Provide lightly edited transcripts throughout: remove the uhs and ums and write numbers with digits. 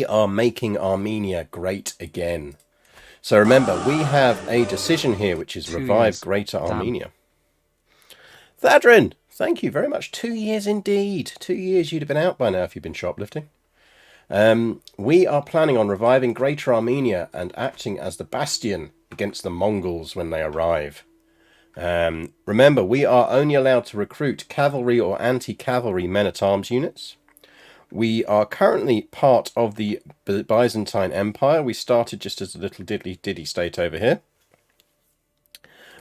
are making Armenia great again. So remember, we have a decision here, which is 2 revive years. Greater Done. Armenia. Thadrin, thank you very much. 2 years indeed. 2 years. You'd have been out by now if you'd been shoplifting. We are planning on reviving Greater Armenia and acting as the bastion against the Mongols when they arrive. Remember, we are only allowed to recruit cavalry or anti-cavalry men-at-arms units. We are currently part of the Byzantine Empire. We started just as a little diddly state over here.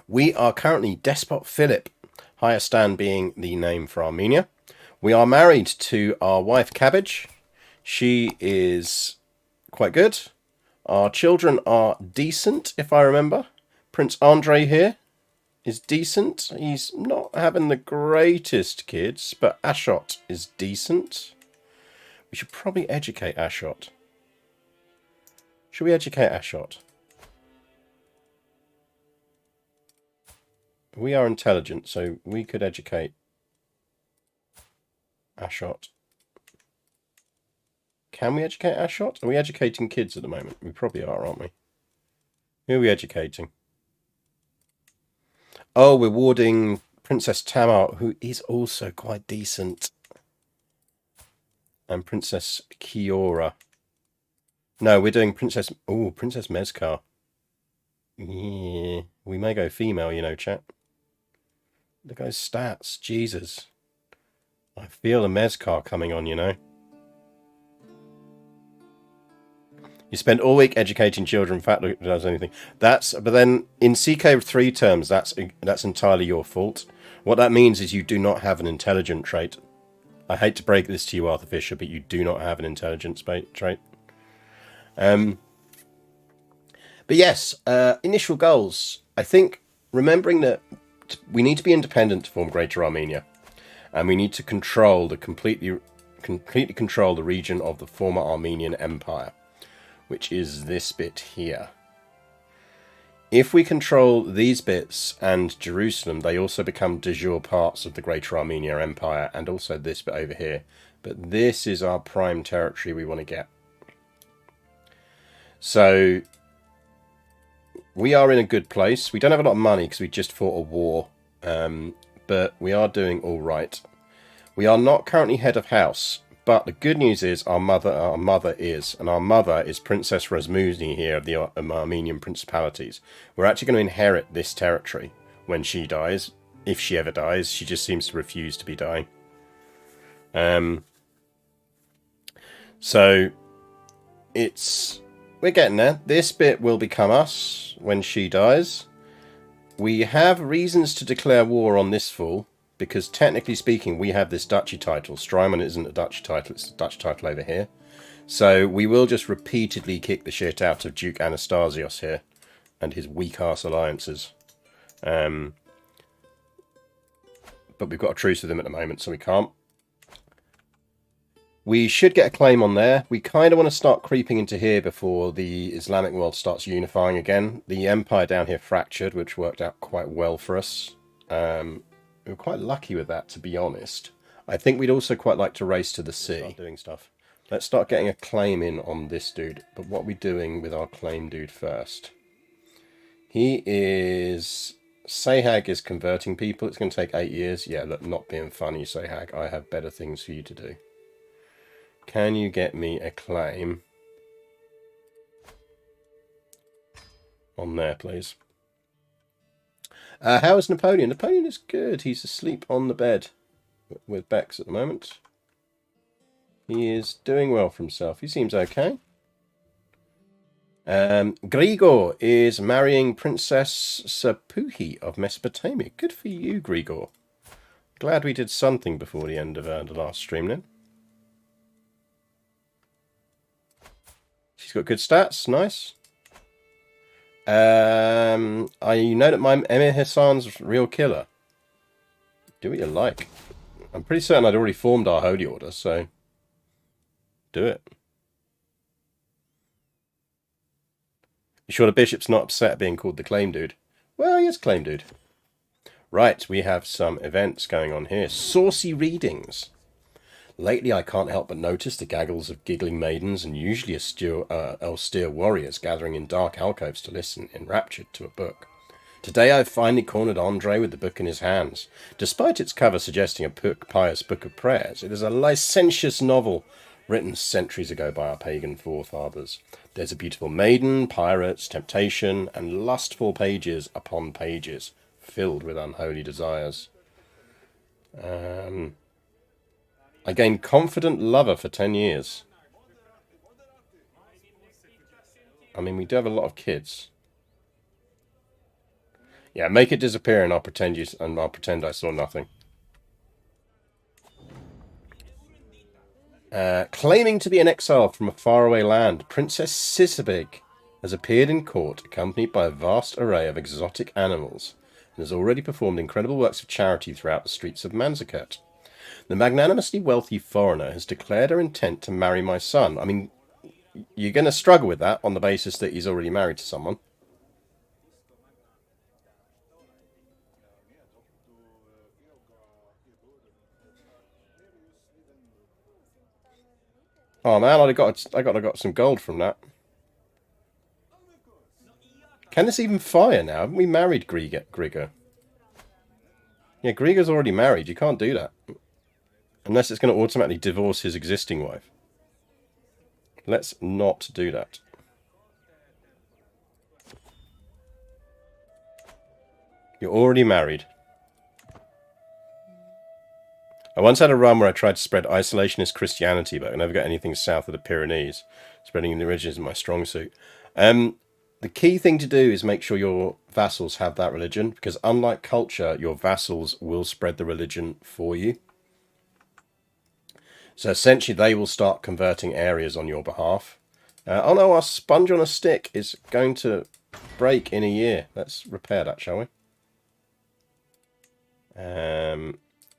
We are currently Despot Philip, Hayastan being the name for Armenia. We are married to our wife Cabbage. She is quite good. Our children are decent, if I remember. Prince Andrei here is decent. He's not having the greatest kids, but Ashot is decent. We should probably educate Ashot. Should we educate Ashot? We are intelligent, so we could educate Ashot. Can we educate Ashot? Are we educating kids at the moment? We probably are, aren't we? Who are we educating? Oh, we're warding Princess Tamar, who is also quite decent. And Princess Kiora. No, we're doing Princess... Oh, Princess Mezkar. Yeah, we may go female, you know, chat. Look at those stats. Jesus. I feel the Mezkar coming on, you know. You spend all week educating children. Fat Luke does anything. But then in CK3 terms, that's entirely your fault. What that means is you do not have an intelligent trait. I hate to break this to you, Arthur Fisher, but you do not have an intelligence trait. But yes, initial goals. I think remembering that we need to be independent to form Greater Armenia, and we need to control completely control the region of the former Armenian Empire, which is this bit here. If we control these bits and Jerusalem, they also become de jure parts of the Greater Armenia Empire, and also this bit over here. But this is our prime territory we want to get. So we are in a good place. We don't have a lot of money because we just fought a war, but we are doing all right. We are not currently head of house, but the good news is our mother is Princess Rasmuni here of the Armenian Principalities. We're actually going to inherit this territory when she dies, if she ever dies. She just seems to refuse to be dying. So we're getting there. This bit will become us when she dies. We have reasons to declare war on this fool, because technically speaking, we have this duchy title. Strymon isn't a duchy title, it's a Dutch title over here. So we will just repeatedly kick the shit out of Duke Anastasios here and his weak-ass alliances. But we've got a truce with him at the moment, so we can't. We should get a claim on there. We kind of want to start creeping into here before the Islamic world starts unifying again. The empire down here fractured, which worked out quite well for us. We were quite lucky with that, to be honest. I think we'd also quite like to race to the sea. Start doing stuff. Let's start getting a claim in on this dude. But what are we doing with our claim dude first? He is... Sahag is converting people. It's going to take 8 years. Yeah, look, not being funny, Sahag. I have better things for you to do. Can you get me a claim on there, please? How is Napoleon? Napoleon is good. He's asleep on the bed with Bex at the moment. He is doing well for himself. He seems okay. Grigor is marrying Princess Sapuhi of Mesopotamia. Good for you, Grigor. Glad we did something before the end of the last stream then. She's got good stats. Nice. You know that my Emir Hassan's real killer. Do what you like. I'm pretty certain I'd already formed our holy order, so do it. You sure the bishop's not upset at being called the claim dude? Well, he is claim dude. Right, we have some events going on here. Saucy readings. Lately I can't help but notice the gaggles of giggling maidens and usually austere warriors gathering in dark alcoves to listen, enraptured, to a book. Today I've finally cornered Andre with the book in his hands. Despite its cover suggesting a pious book of prayers, it is a licentious novel written centuries ago by our pagan forefathers. There's a beautiful maiden, pirates, temptation, and lustful pages upon pages, filled with unholy desires. I gained confident lover for 10 years. I mean, we do have a lot of kids. Yeah, make it disappear and I'll pretend I saw nothing. Claiming to be an exile from a faraway land, Princess Sisabig has appeared in court accompanied by a vast array of exotic animals and has already performed incredible works of charity throughout the streets of Manzikert. The magnanimously wealthy foreigner has declared her intent to marry my son. I mean, you're going to struggle with that on the basis that he's already married to someone. Oh man, I got some gold from that. Can this even fire now? Haven't we married Grigor? Yeah, Grigor's already married. You can't do that. Unless it's going to automatically divorce his existing wife. Let's not do that. You're already married. I once had a run where I tried to spread isolationist Christianity, but I never got anything south of the Pyrenees. Spreading the religion is my strong suit. The key thing to do is make sure your vassals have that religion, because unlike culture, your vassals will spread the religion for you. So essentially, they will start converting areas on your behalf. Oh no, our sponge on a stick is going to break in a year. Let's repair that, shall we?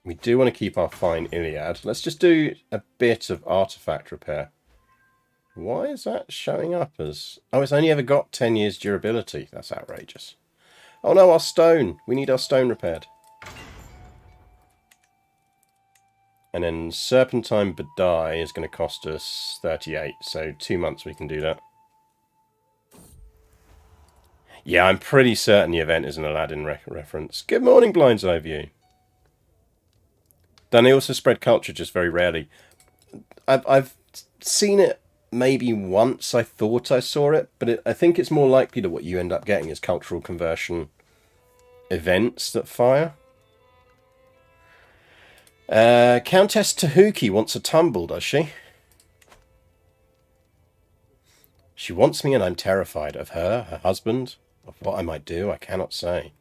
We do want to keep our fine Iliad. Let's just do a bit of artifact repair. Why is that showing up as... Oh, it's only ever got 10 years durability. That's outrageous. Oh no, our stone. We need our stone repaired. And then Serpentine Badai is going to cost us 38. So 2 months we can do that. Yeah, I'm pretty certain the event is an Aladdin reference. Good morning, Blind's Eye View. Then they also spread culture just very rarely. I've seen it maybe once. I thought I saw it, but I think it's more likely that what you end up getting is cultural conversion events that fire. Countess Tahuki wants a tumble, does she? She wants me and I'm terrified of her husband, of what I might do, I cannot say.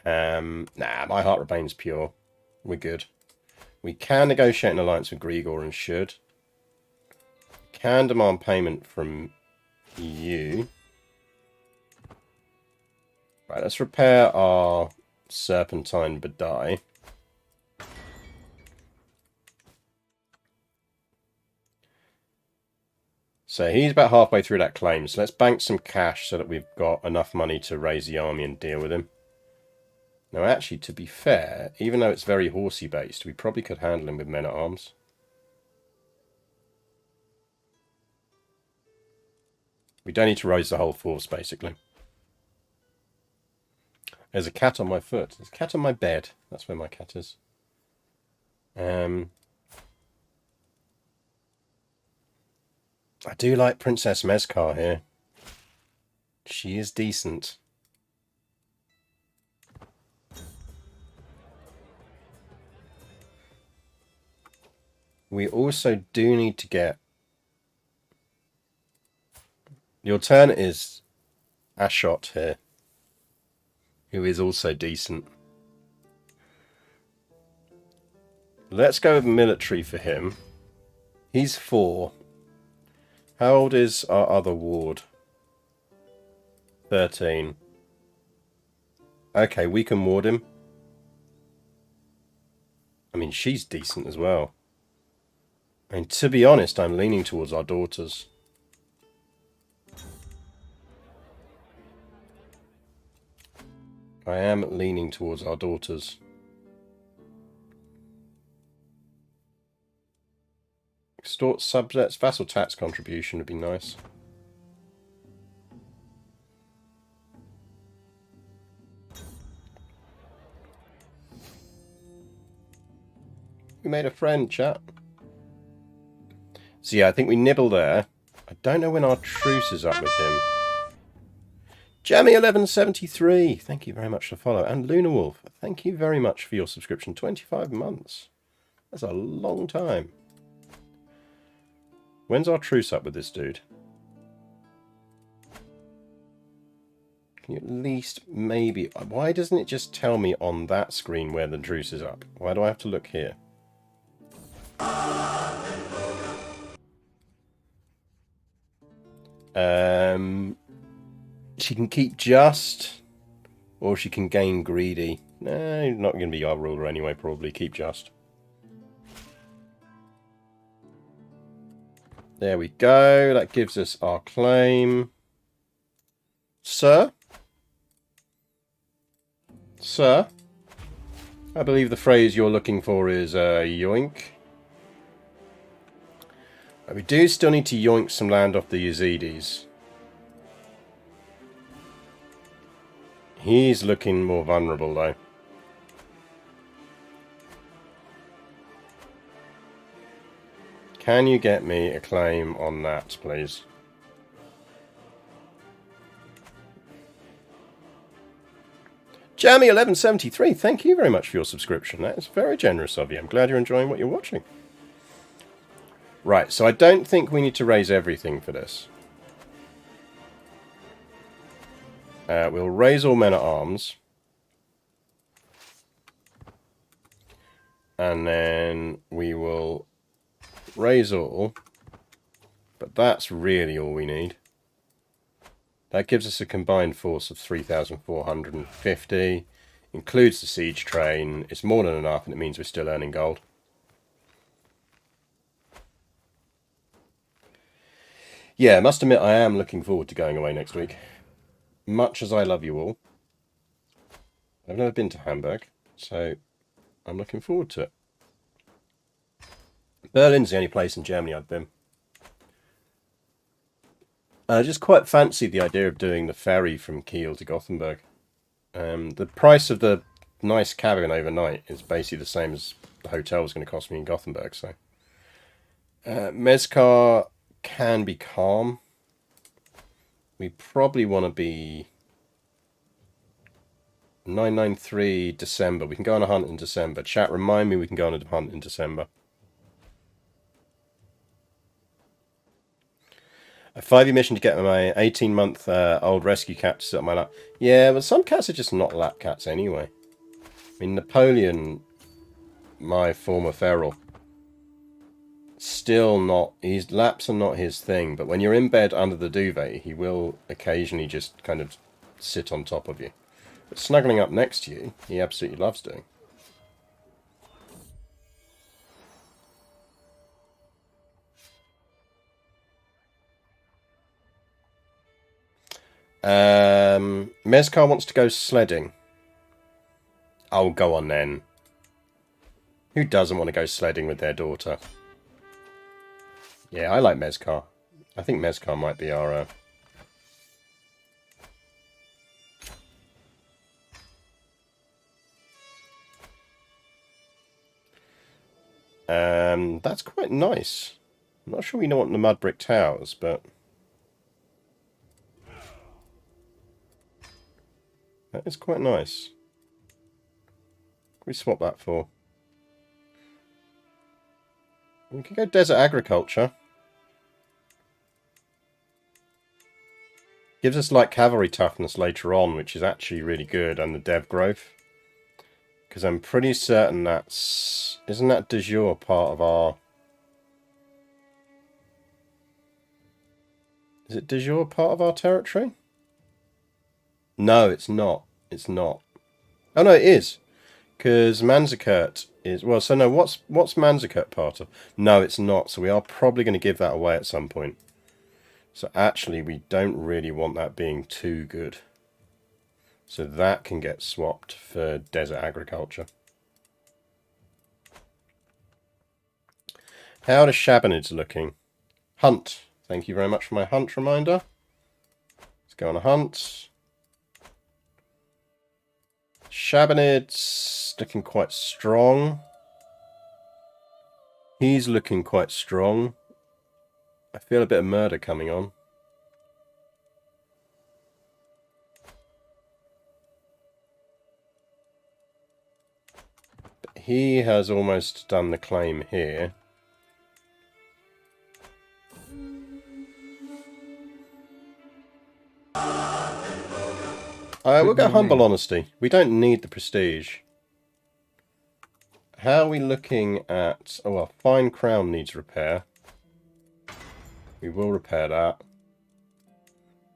Nah, my heart remains pure. We're good. We can negotiate an alliance with Grigor and should. Can demand payment from you. Right, let's repair our Serpentine Badai. So he's about halfway through that claim, so let's bank some cash so that we've got enough money to raise the army and deal with him. Now actually, to be fair, even though it's very horsey based, we probably could handle him with men-at-arms. We don't need to raise the whole force, basically. There's a cat on my foot. There's a cat on my bed. That's where my cat is. I do like Princess Mezcar here. She is decent. We also do need to get... The alternate is Ashot here, who is also decent. Let's go with military for him. He's 4. How old is our other ward? 13. Okay, we can ward him. I mean, she's decent as well. I mean, to be honest, I'm leaning towards our daughters. I am leaning towards our daughters. Extort subjects. Vassal tax contribution would be nice. We made a friend, chat. So yeah, I think we nibble there. I don't know when our truce is up with him. Jammy1173, thank you very much for the follow. And Luna Wolf, thank you very much for your subscription. 25 months. That's a long time. When's our truce up with this dude? Can you at least maybe... Why doesn't it just tell me on that screen where the truce is up? Why do I have to look here? She can keep just, or she can gain greedy. No, not going to be our ruler anyway, probably. Keep just. There we go. That gives us our claim. Sir? Sir? I believe the phrase you're looking for is yoink. We do still need to yoink some land off the Yazidis. He's looking more vulnerable though. Can you get me a claim on that, please? Jammy1173, thank you very much for your subscription. That is very generous of you. I'm glad you're enjoying what you're watching. Right, so I don't think we need to raise everything for this. We'll raise all men at arms. And then we will raise all. But that's really all we need. That gives us a combined force of 3,450. Includes the siege train. It's more than enough, and it means we're still earning gold. Yeah, I must admit I am looking forward to going away next week. Much as I love you all. I've never been to Hamburg, so I'm looking forward to it. Berlin's the only place in Germany I've been. I just quite fancy the idea of doing the ferry from Kale to Gothenburg. The price of the nice cabin overnight is basically the same as the hotel was going to cost me in Gothenburg. So, Mezcar can be calm. We probably want to be 993 December. We can go on a hunt in December. Chat, remind me we can go on a hunt in December. A 5-year mission to get my 18-month old rescue cat to sit on my lap. Yeah, but some cats are just not lap cats anyway. I mean, Napoleon, my former feral, still not... His laps are not his thing, but when you're in bed under the duvet, he will occasionally just kind of sit on top of you. But snuggling up next to you, he absolutely loves doing. Mezcar wants to go sledding. Oh, go on then. Who doesn't want to go sledding with their daughter? Yeah, I like Mezcar. I think Mezcar might be our... That's quite nice. I'm not sure we know what the mud brick towers, but... That is quite nice. What can we swap that for? We can go desert agriculture. Gives us light cavalry toughness later on, which is actually really good, and the dev growth. Because I'm pretty certain that's... Isn't that de jure part of our... Is it de jure part of our territory? No, it's not. It's not. Oh no, it is. Because Manzikert is... Well, so no, what's Manzikert part of? No, it's not. So we are probably going to give that away at some point. So actually, we don't really want that being too good. So that can get swapped for desert agriculture. How are the Shabanids looking? Hunt. Thank you very much for my hunt reminder. Let's go on a hunt. Shabanid's looking quite strong. He's looking quite strong. I feel a bit of murder coming on. But he has almost done the claim here. We'll go humble honesty. We don't need the prestige. How are we looking at... Oh, well, fine crown needs repair. We will repair that.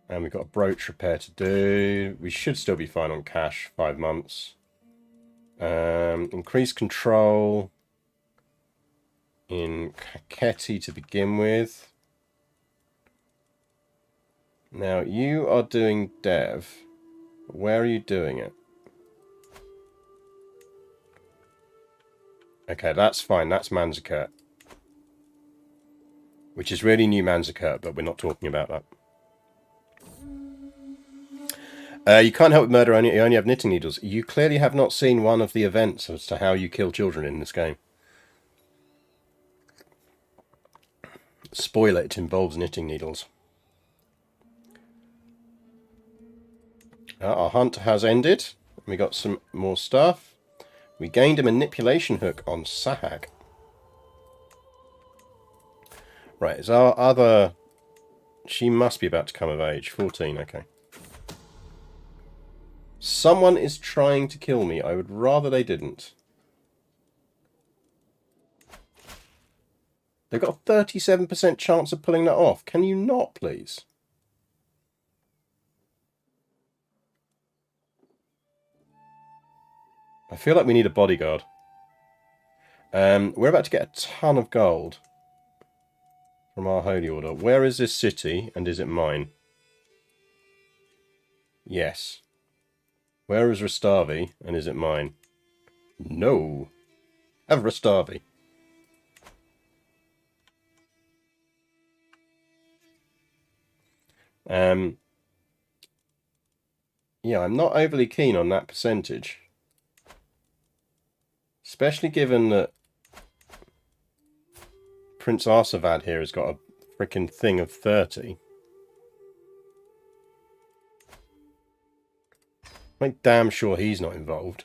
And we've got a brooch repair to do. We should still be fine on cash. 5 months. Increase control in Kakheti to begin with. Now, you are doing dev. Where are you doing it? Okay, that's fine. That's Manzikert. Which is really new Manzikert, but we're not talking about that. You can't help with murder, you only have knitting needles. You clearly have not seen one of the events as to how you kill children in this game. Spoiler, it involves knitting needles. Our hunt has ended. We got some more stuff. We gained a manipulation hook on Sahag. Right, is our other... She must be about to come of age. 14, okay. Someone is trying to kill me. I would rather they didn't. They've got a 37% chance of pulling that off. Can you not, please? I feel like we need a bodyguard. We're about to get a ton of gold from our holy order. Where is this city, and is it mine? Yes. Where is Rastavi, and is it mine? No. Have Rastavi. Yeah, I'm not overly keen on that percentage. Especially given that Prince Arsavad here has got a freaking thing of 30. I'm damn sure he's not involved.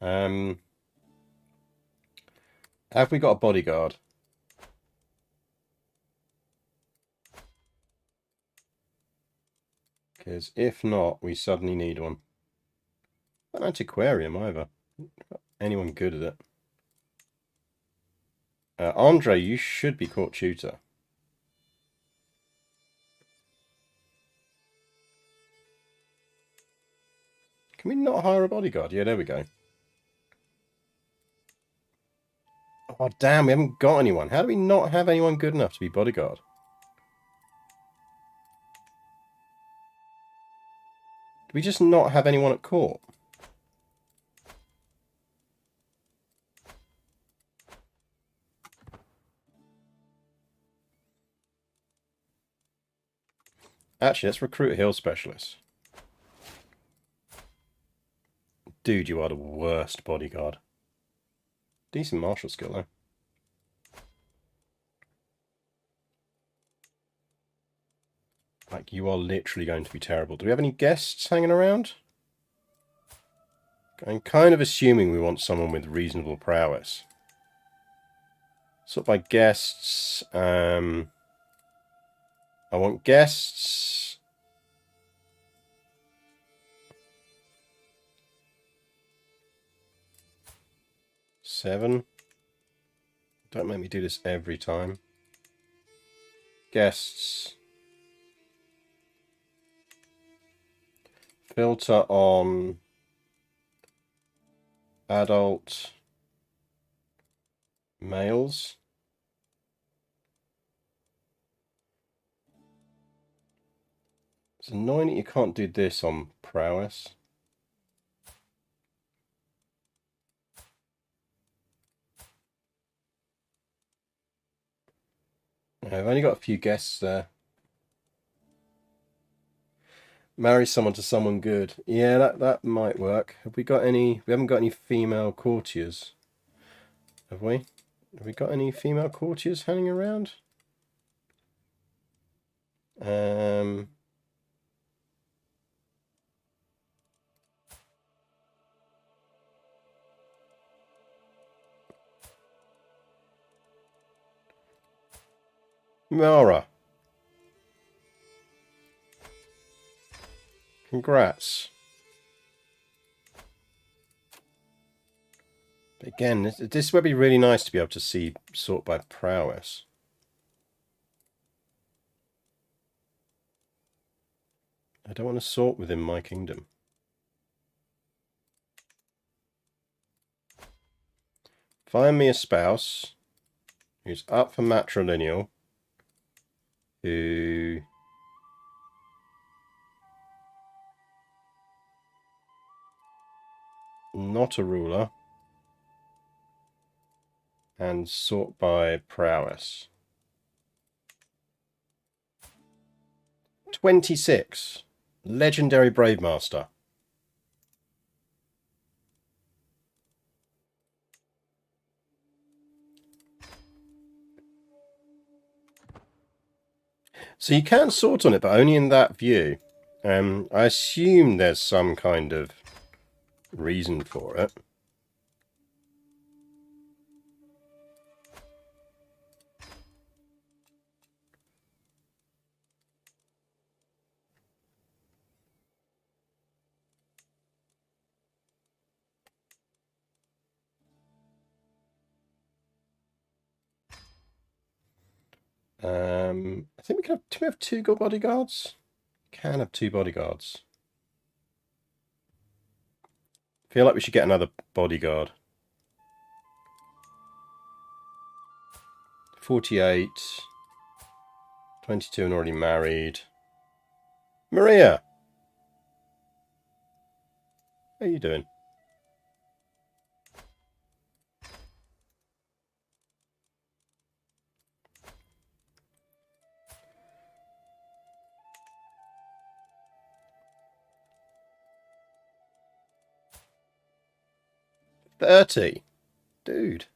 Have we got a bodyguard? Because if not, we suddenly need one. Not an antiquarian either. Anyone good at it? Andre, you should be court tutor. Can we not hire a bodyguard? Yeah, there we go. Oh, damn, we haven't got anyone. How do we not have anyone good enough to be bodyguard? Do we just not have anyone at court? Actually, let's recruit a hill specialist. Dude, you are the worst bodyguard. Decent martial skill, though. Like, you are literally going to be terrible. Do we have any guests hanging around? I'm kind of assuming we want someone with reasonable prowess. Sort by guests. I want guests. Seven. Don't make me do this every time. Guests. Filter on adult males. It's annoying that you can't do this on prowess. I've only got a few guests there. Marry someone to someone good. Yeah, that might work. Have we got any? We haven't got any female courtiers, have we? Have we got any female courtiers hanging around? Um, Mara, congrats. But again, this would be really nice to be able to see sort by prowess. I don't want to sort within my kingdom. Find me a spouse who's up for matrilineal, who not a ruler, and sort by prowess. 26. Legendary Brave Master. So you can sort on it, but only in that view. I assume there's some kind of reason for it. I think we can have. Do we have 2 good bodyguards? Can have 2 bodyguards. Feel like we should get another bodyguard. 48. 22 and already married. Maria! How are you doing? $30. Dude.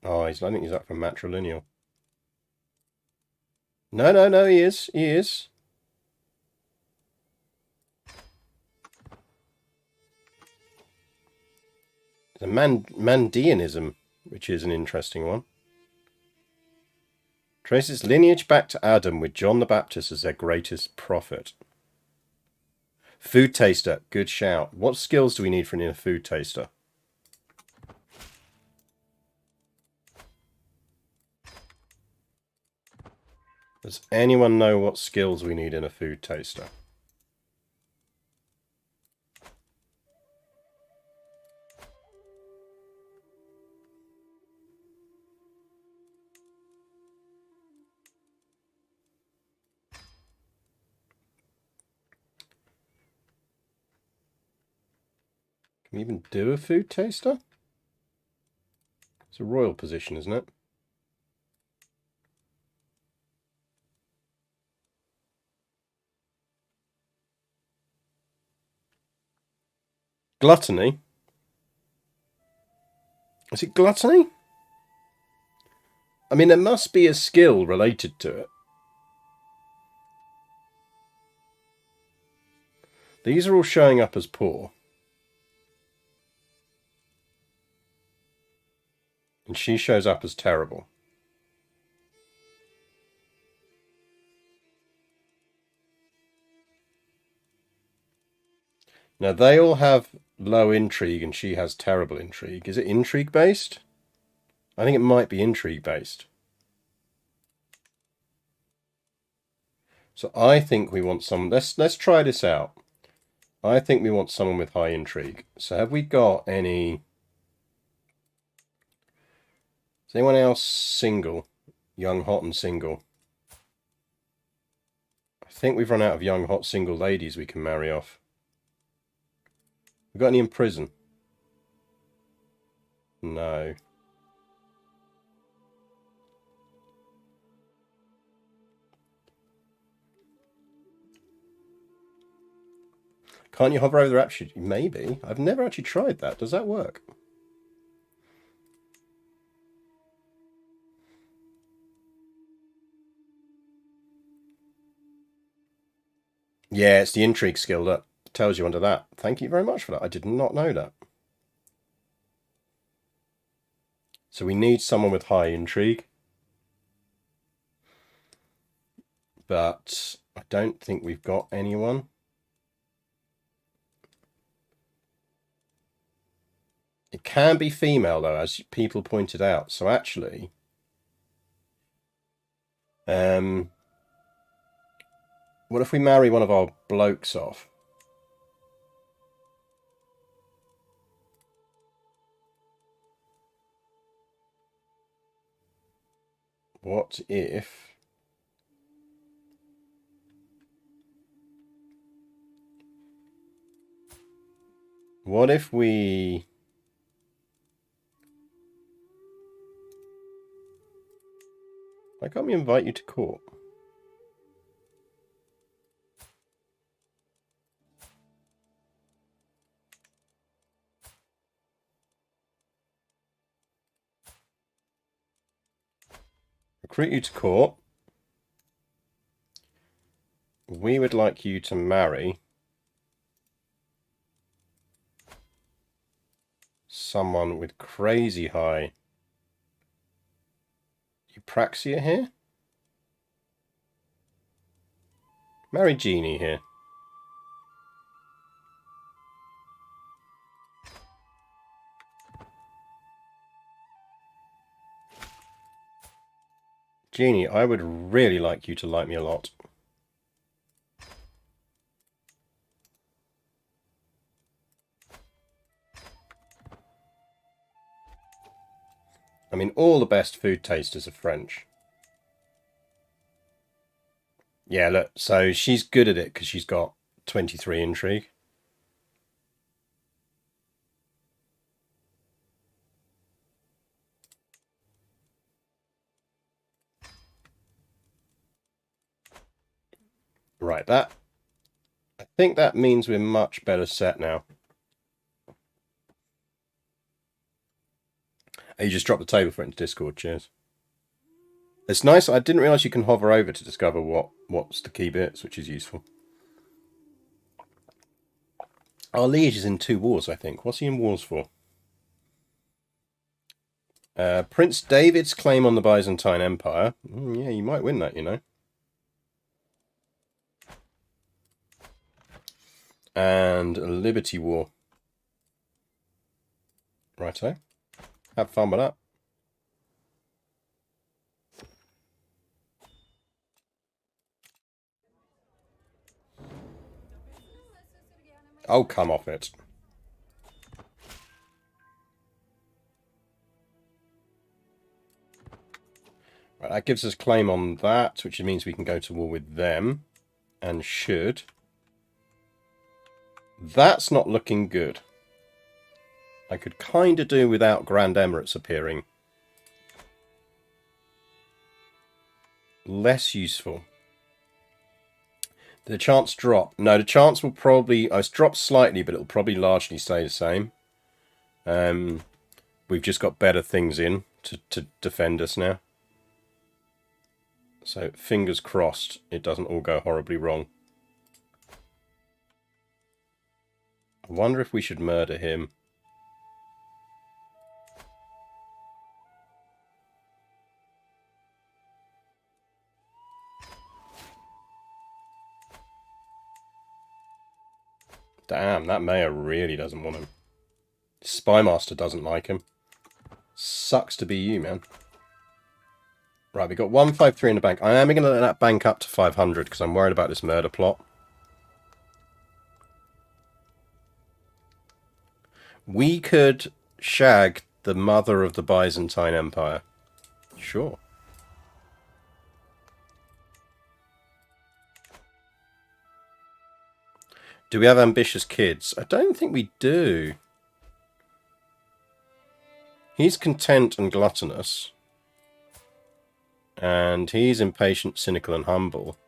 Oh, I think he's up for matrilineal. No, he is. He is. The Mandeanism, which is an interesting one. Traces lineage back to Adam with John the Baptist as their greatest prophet. Food taster, good shout. What skills do we need for a food taster? Does anyone know what skills we need in a food taster? Can we even do a food taster? It's a royal position, isn't it? Gluttony? Is it gluttony? I mean, there must be a skill related to it. These are all showing up as poor. And she shows up as terrible. Now, they all have low intrigue and she has terrible intrigue. Is it intrigue based? I think it might be intrigue based. So I think we want someone. Let's try this out. I think we want someone with high intrigue. So have we got any? Is anyone else single? Young, hot, and single. I think we've run out of young, hot, single ladies we can marry off. We got any in prison? No. Can't you hover over the rapture? Maybe. I've never actually tried that. Does that work? Yeah, it's the intrigue skill that tells you under that. Thank you very much for that. I did not know that. So we need someone with high intrigue. But I don't think we've got anyone. It can be female, though, as people pointed out. So actually, what if we marry one of our blokes off? What if... What if we... Why can't we invite you to court? Recruit you to court. We would like you to marry someone with crazy high Eupraxia here. Marry Jeannie here. Jeannie, I would really like you to like me a lot. I mean, all the best food tasters are French. Yeah, look, so she's good at it because she's got 23 intrigue. Right, that... I think that means we're much better set now. Oh, you just dropped the table for it into Discord, cheers. It's nice, I didn't realise you can hover over to discover what's the key bits, which is useful. Our liege is in 2 wars, I think. What's he in wars for? Prince David's claim on the Byzantine Empire. Yeah, you might win that, you know. And a Liberty War. Righto. Have fun with that. Oh, come off it. Right, that gives us claim on that, which means we can go to war with them. And should... That's not looking good. I could kind of do without Grand Emirates appearing. Less useful. Did the chance drop? No, the chance will probably... it's dropped slightly, but it'll probably largely stay the same. We've just got better things in to defend us now. So, fingers crossed, it doesn't all go horribly wrong. I wonder if we should murder him. Damn, that mayor really doesn't want him. Spymaster doesn't like him. Sucks to be you, man. Right, we got 153 in the bank. I am going to let that bank up to 500 because I'm worried about this murder plot. We could shag the mother of the Byzantine Empire. Sure. Do we have ambitious kids? I don't think we do. He's content and gluttonous. And he's impatient, cynical, and humble.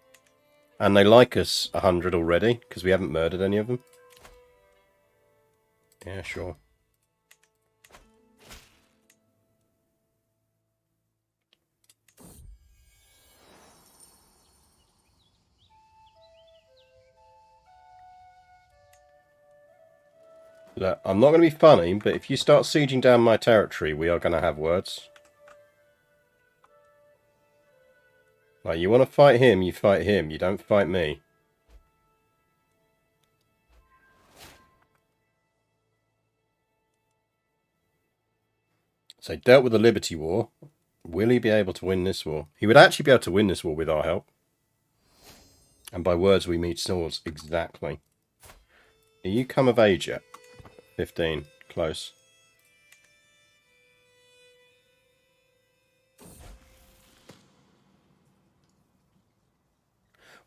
And they like us 100 already, because we haven't murdered any of them. Yeah, sure. Look, I'm not going to be funny, but if you start sieging down my territory, we are going to have words. Like, you want to fight him, you fight him. You don't fight me. So, dealt with the Liberty War. Will he be able to win this war? He would actually be able to win this war with our help. And by words, we mean swords. Exactly. Are you come of age yet? 15. Close.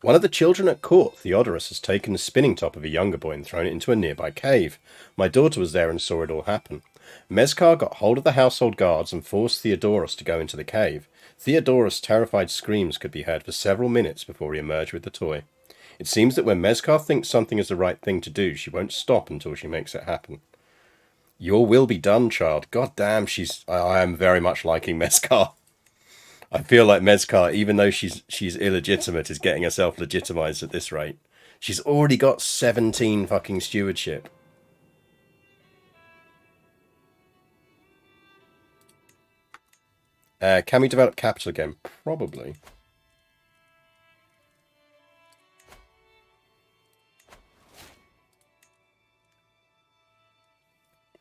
One of the children at court, Theodorus, has taken the spinning top of a younger boy and thrown it into a nearby cave. My daughter was there and saw it all happen. Mezcar got hold of the household guards and forced Theodorus to go into the cave. Theodorus' terrified screams could be heard for several minutes before he emerged with the toy. It seems that when Mezcar thinks something is the right thing to do, she won't stop until she makes it happen. Your will be done, child. God damn, I am very much liking Mezcar. I feel like Mezcar, even though she's illegitimate, is getting herself legitimized at this rate. She's already got 17 fucking stewardship. Can we develop capital again? Probably.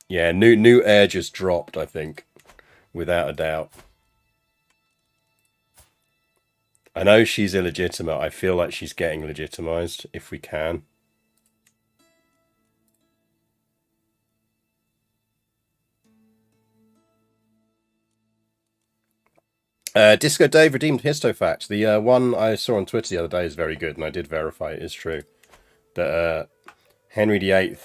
Yeah, new air just dropped, I think. Without a doubt. I know she's illegitimate. I feel like she's getting legitimized, if we can. Disco Dave redeemed Histofact. The one I saw on Twitter the other day is very good, and I did verify it is true. That Henry VIII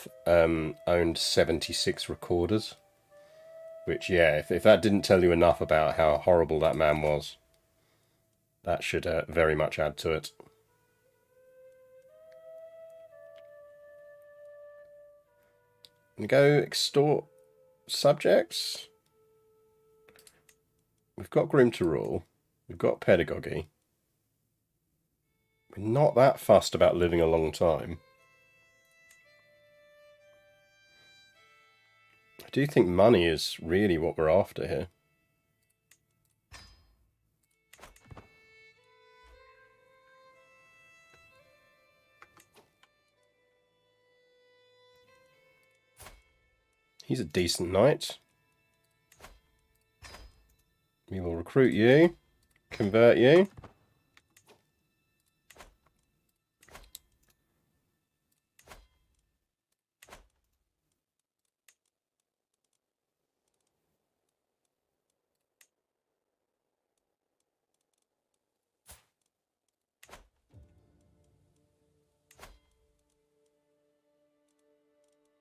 owned 76 recorders. Which, yeah, if that didn't tell you enough about how horrible that man was, that should very much add to it. And go extort subjects. We've got Grim to Rule. We've got Pedagogy. We're not that fussed about living a long time. I do think money is really what we're after here. He's a decent knight. We will recruit you, convert you.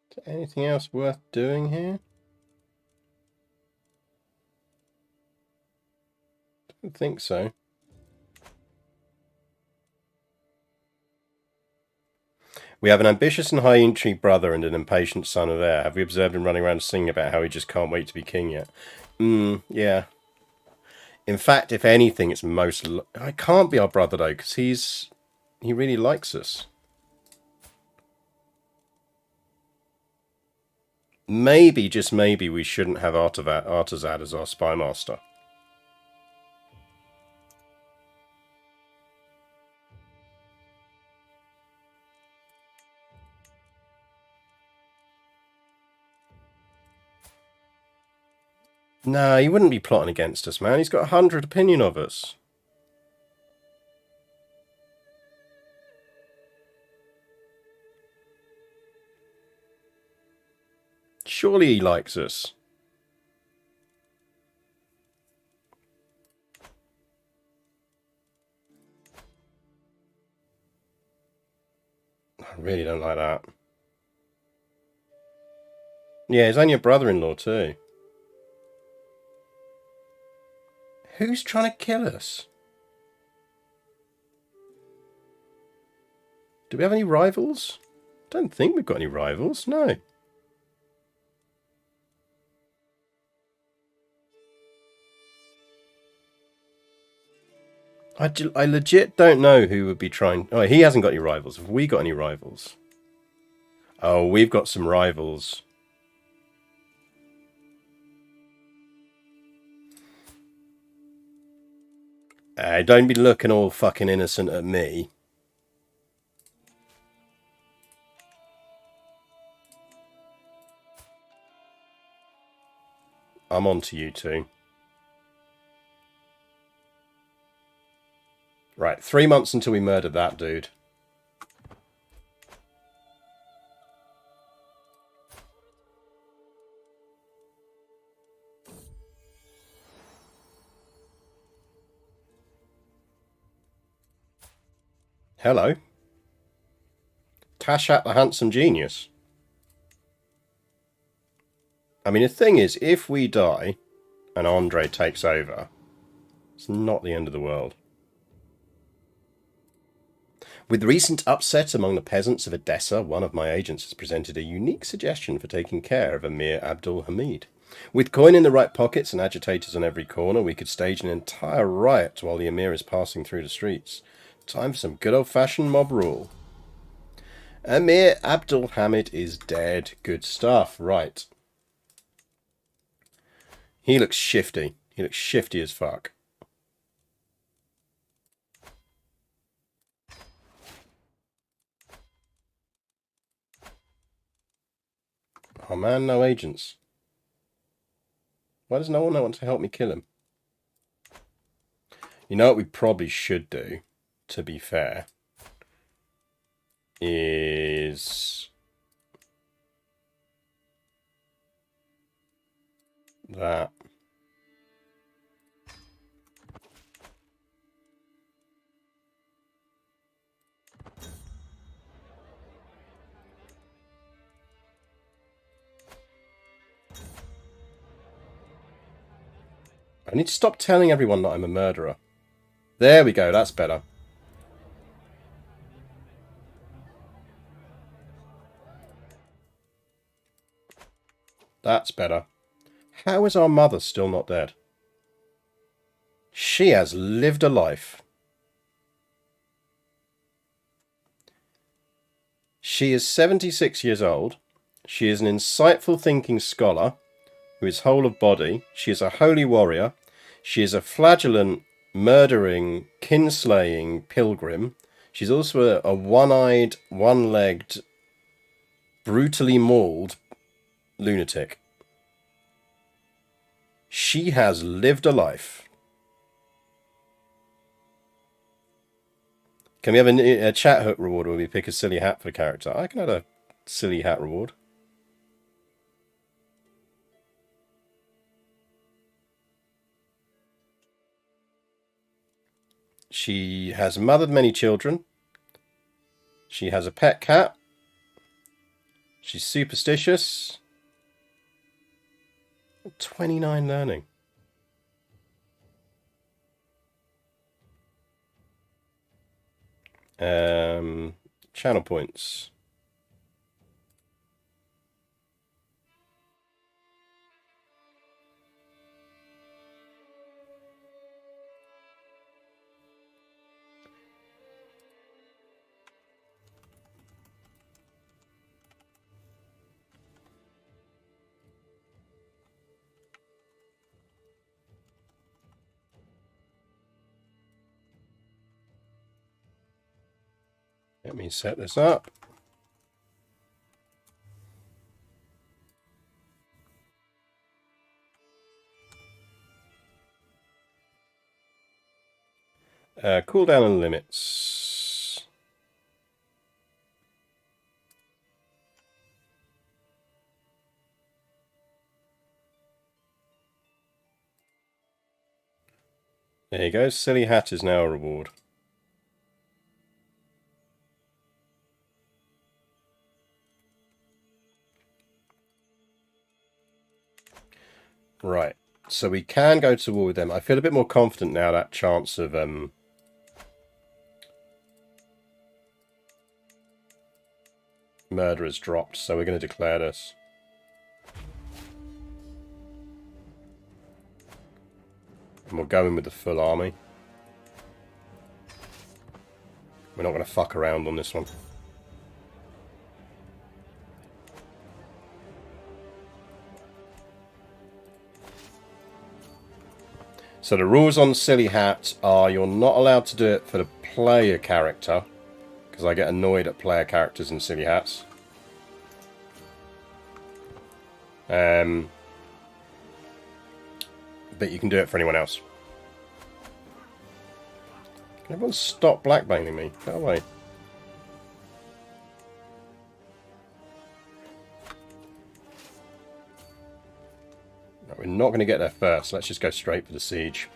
Is there anything else worth doing here? Don't think so. We have an ambitious and high-intrigue brother and an impatient son of heir. Have we observed him running around singing about how he just can't wait to be king yet? Yeah. In fact, if anything, it's most... I can't be our brother, though, because he really likes us. Maybe, just maybe, we shouldn't have Artazad as our spy master. Nah, he wouldn't be plotting against us, man. He's got 100 opinion of us. Surely he likes us. I really don't like that. Yeah, he's only a brother-in-law too. Who's trying to kill us? Do we have any rivals? Don't think we've got any rivals, no. I legit don't know who would be trying... Oh, he hasn't got any rivals. Have we got any rivals? Oh, we've got some rivals. Don't be looking all fucking innocent at me. I'm on to you two. Right, 3 months until we murdered that dude. Hello. Tashat the handsome genius. I mean, the thing is, if we die and Andre takes over, it's not the end of the world. With recent upset among the peasants of Edessa, one of my agents has presented a unique suggestion for taking care of Emir Abdul Hamid. With coin in the right pockets and agitators on every corner, we could stage an entire riot while the Emir is passing through the streets. Time for some good old-fashioned mob rule. Emir Abdul Hamid is dead. Good stuff. Right. He looks shifty. He looks shifty as fuck. Oh man, no agents. Why does no one want to help me kill him? You know what we probably should do, to be fair, is that. I need to stop telling everyone that I'm a murderer. There we go, that's better. That's better. How is our mother still not dead? She has lived a life. She is 76 years old. She is an insightful thinking scholar who is whole of body. She is a holy warrior. She is a flagellant, murdering, kinslaying pilgrim. She's also a one-eyed, one-legged, brutally mauled lunatic. She has lived a life. Can we have a chat hook reward where we pick a silly hat for the character? I can add a silly hat reward. She has mothered many children. She has a pet cat. She's superstitious. 29 learning. Channel points. Let me set this up. Cooldown and limits. There you go. Silly hat is now a reward. Right. So we can go to war with them. I feel a bit more confident now that chance of murder has dropped. So we're going to declare this. And we'll go in with the full army. We're not going to fuck around on this one. So the rules on Silly Hat are you're not allowed to do it for the player character, because I get annoyed at player characters in Silly Hats. But you can do it for anyone else. Can everyone stop blackmailing me? Go away. No, we're not going to get there first. Let's just go straight for the siege.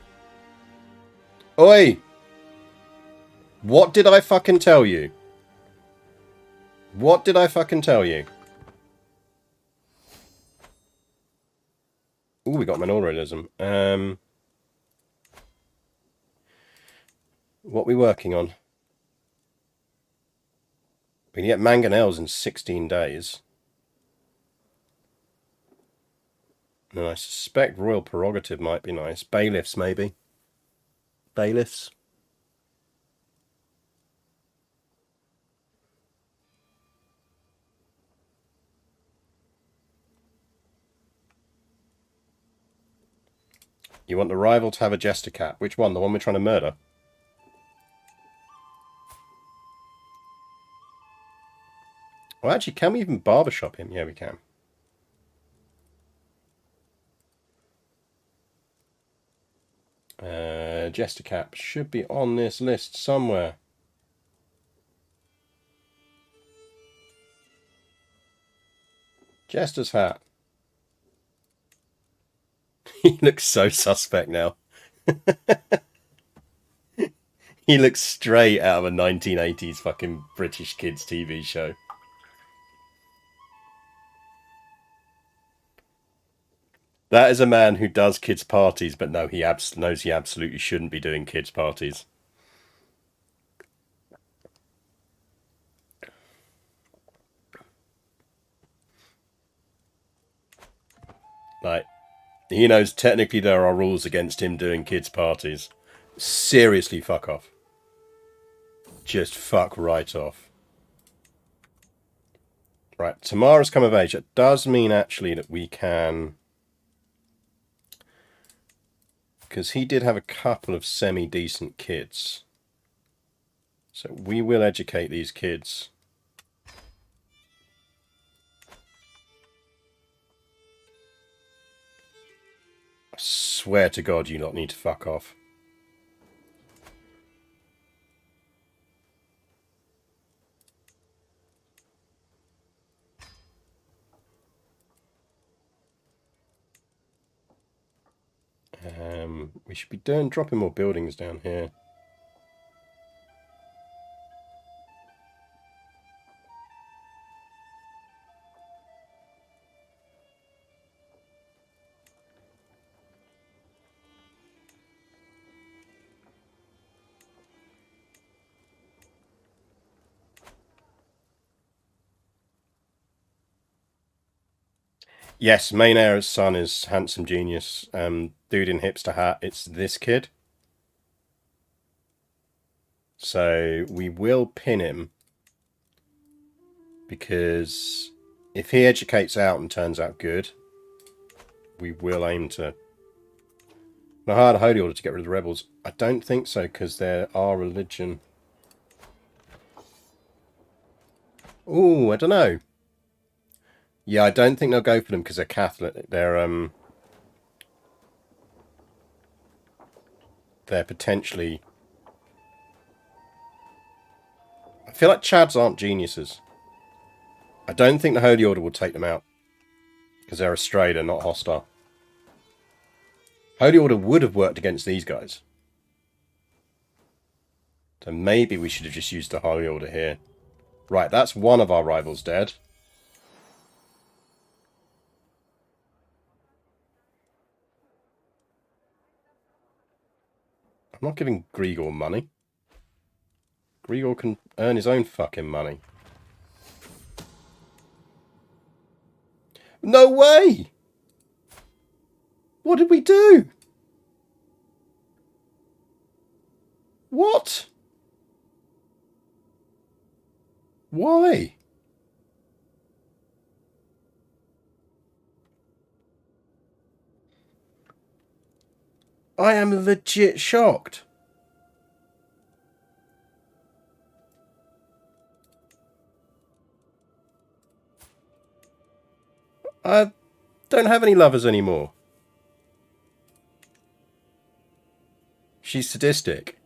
Oi! What did I fucking tell you? What did I fucking tell you? Ooh, we got mineralism. What are we working on? We can get manganelles in 16 days. And I suspect royal prerogative might be nice. Bailiffs, maybe. Bailiffs. You want the rival to have a jester cat. Which one? The one we're trying to murder? Well, actually, can we even barbershop him? Yeah, we can. Jester cap should be on this list somewhere. Jester's hat. He looks so suspect now. He looks straight out of a 1980s fucking British kids TV show. That is a man who does kids' parties, but no, he knows he absolutely shouldn't be doing kids' parties. Like, he knows technically there are rules against him doing kids' parties. Seriously, fuck off. Just fuck right off. Right, Tamara's come of age. It does mean actually that we can... Because he did have a couple of semi-decent kids. So we will educate these kids. I swear to God you lot need to fuck off. We should be dropping more buildings down here. Yes, main heir's son is handsome genius. Dude in hipster hat, it's this kid. So we will pin him. Because if he educates out and turns out good, we will aim to... I hired a holy order to get rid of the rebels. I don't think so, because they're our religion. Ooh, I don't know. Yeah, I don't think they'll go for them because they're Catholic. They're potentially... I feel like Chads aren't geniuses. I don't think the Holy Order will take them out. Because they're astray, they're not hostile. Holy Order would have worked against these guys. So maybe we should have just used the Holy Order here. Right, that's one of our rivals dead. I'm not giving Grigor money. Grigor can earn his own fucking money. No way! What did we do? What? Why? I am legit shocked. I don't have any lovers anymore. She's sadistic.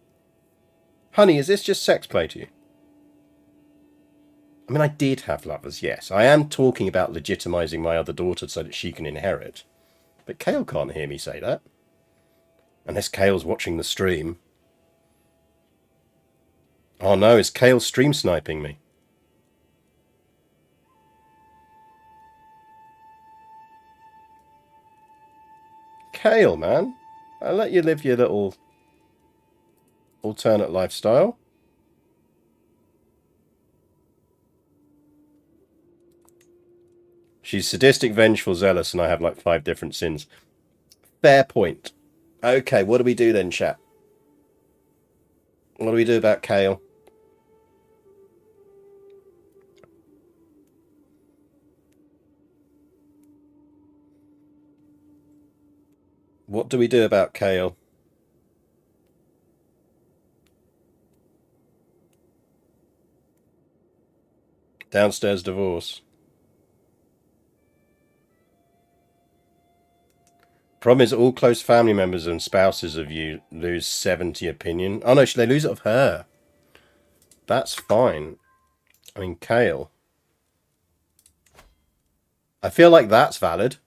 Honey, is this just sex play to you? I mean, I did have lovers, yes. I am talking about legitimizing my other daughter so that she can inherit. But Kale can't hear me say that. Unless Kale's watching the stream. Oh no, is Kale stream sniping me? Kale, man. I'll let you live your little alternate lifestyle. She's sadistic, vengeful, zealous, and I have like 5 different sins. Fair point. Okay, what do we do then, chat? What do we do about Kale? What do we do about Kale? Downstairs divorce. Problem is, all close family members and spouses of you lose 70 opinion. Oh no, they lose it of her. That's fine. I mean, Kale. I feel like that's valid.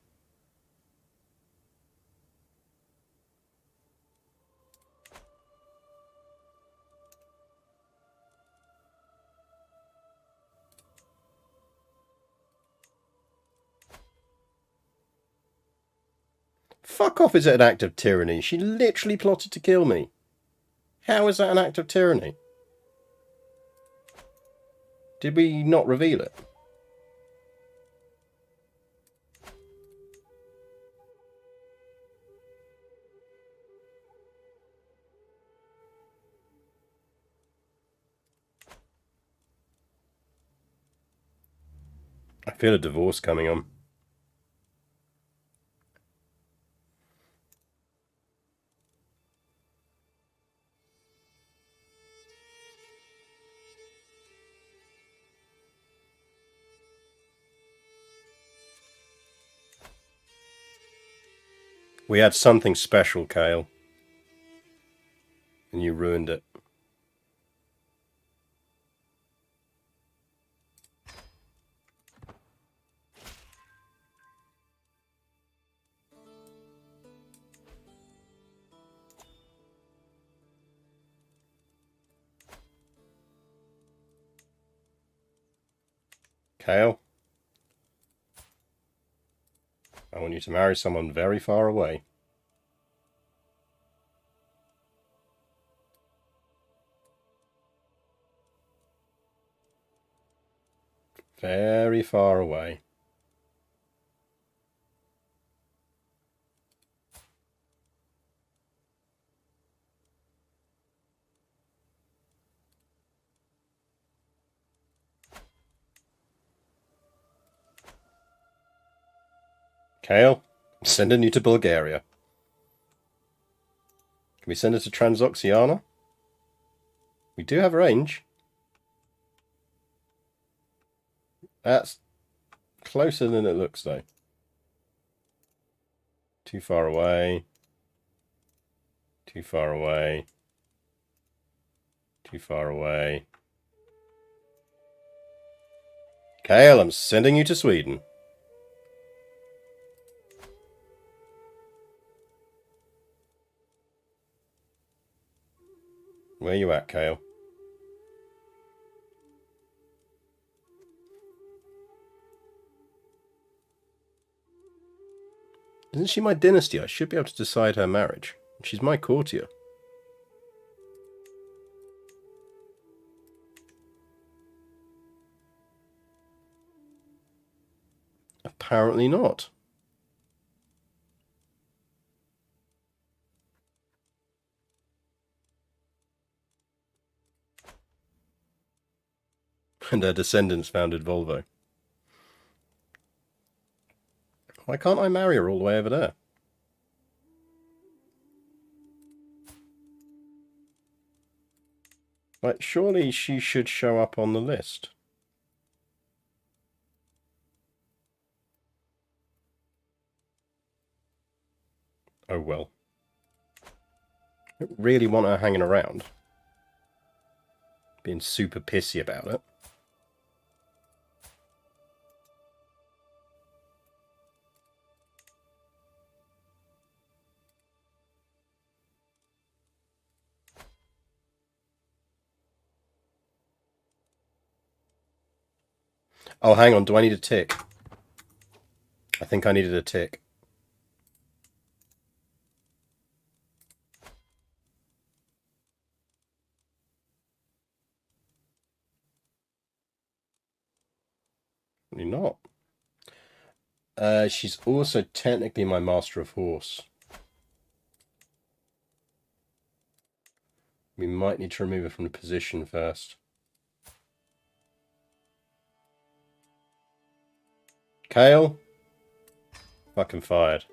Fuck off, is it an act of tyranny? She literally plotted to kill me. How is that an act of tyranny? Did we not reveal it? I feel a divorce coming on. We had something special, Kale. And you ruined it. Kale, I want you to marry someone very far away. Very far away. Kale, I'm sending you to Bulgaria. Can we send her to Transoxiana? We do have range. That's closer than it looks, though. Too far away. Too far away. Too far away. Kale, I'm sending you to Sweden. Where you at, Kale? Isn't she my dynasty? I should be able to decide her marriage. She's my courtier. Apparently not. And their descendants founded Volvo. Why can't I marry her all the way over there? Like, surely she should show up on the list. Oh well. I don't really want her hanging around. Being super pissy about it. Oh, hang on. Do I need a tick? I think I needed a tick. You're not. She's also technically my master of horse. We might need to remove her from the position first. Kale? Fucking fired.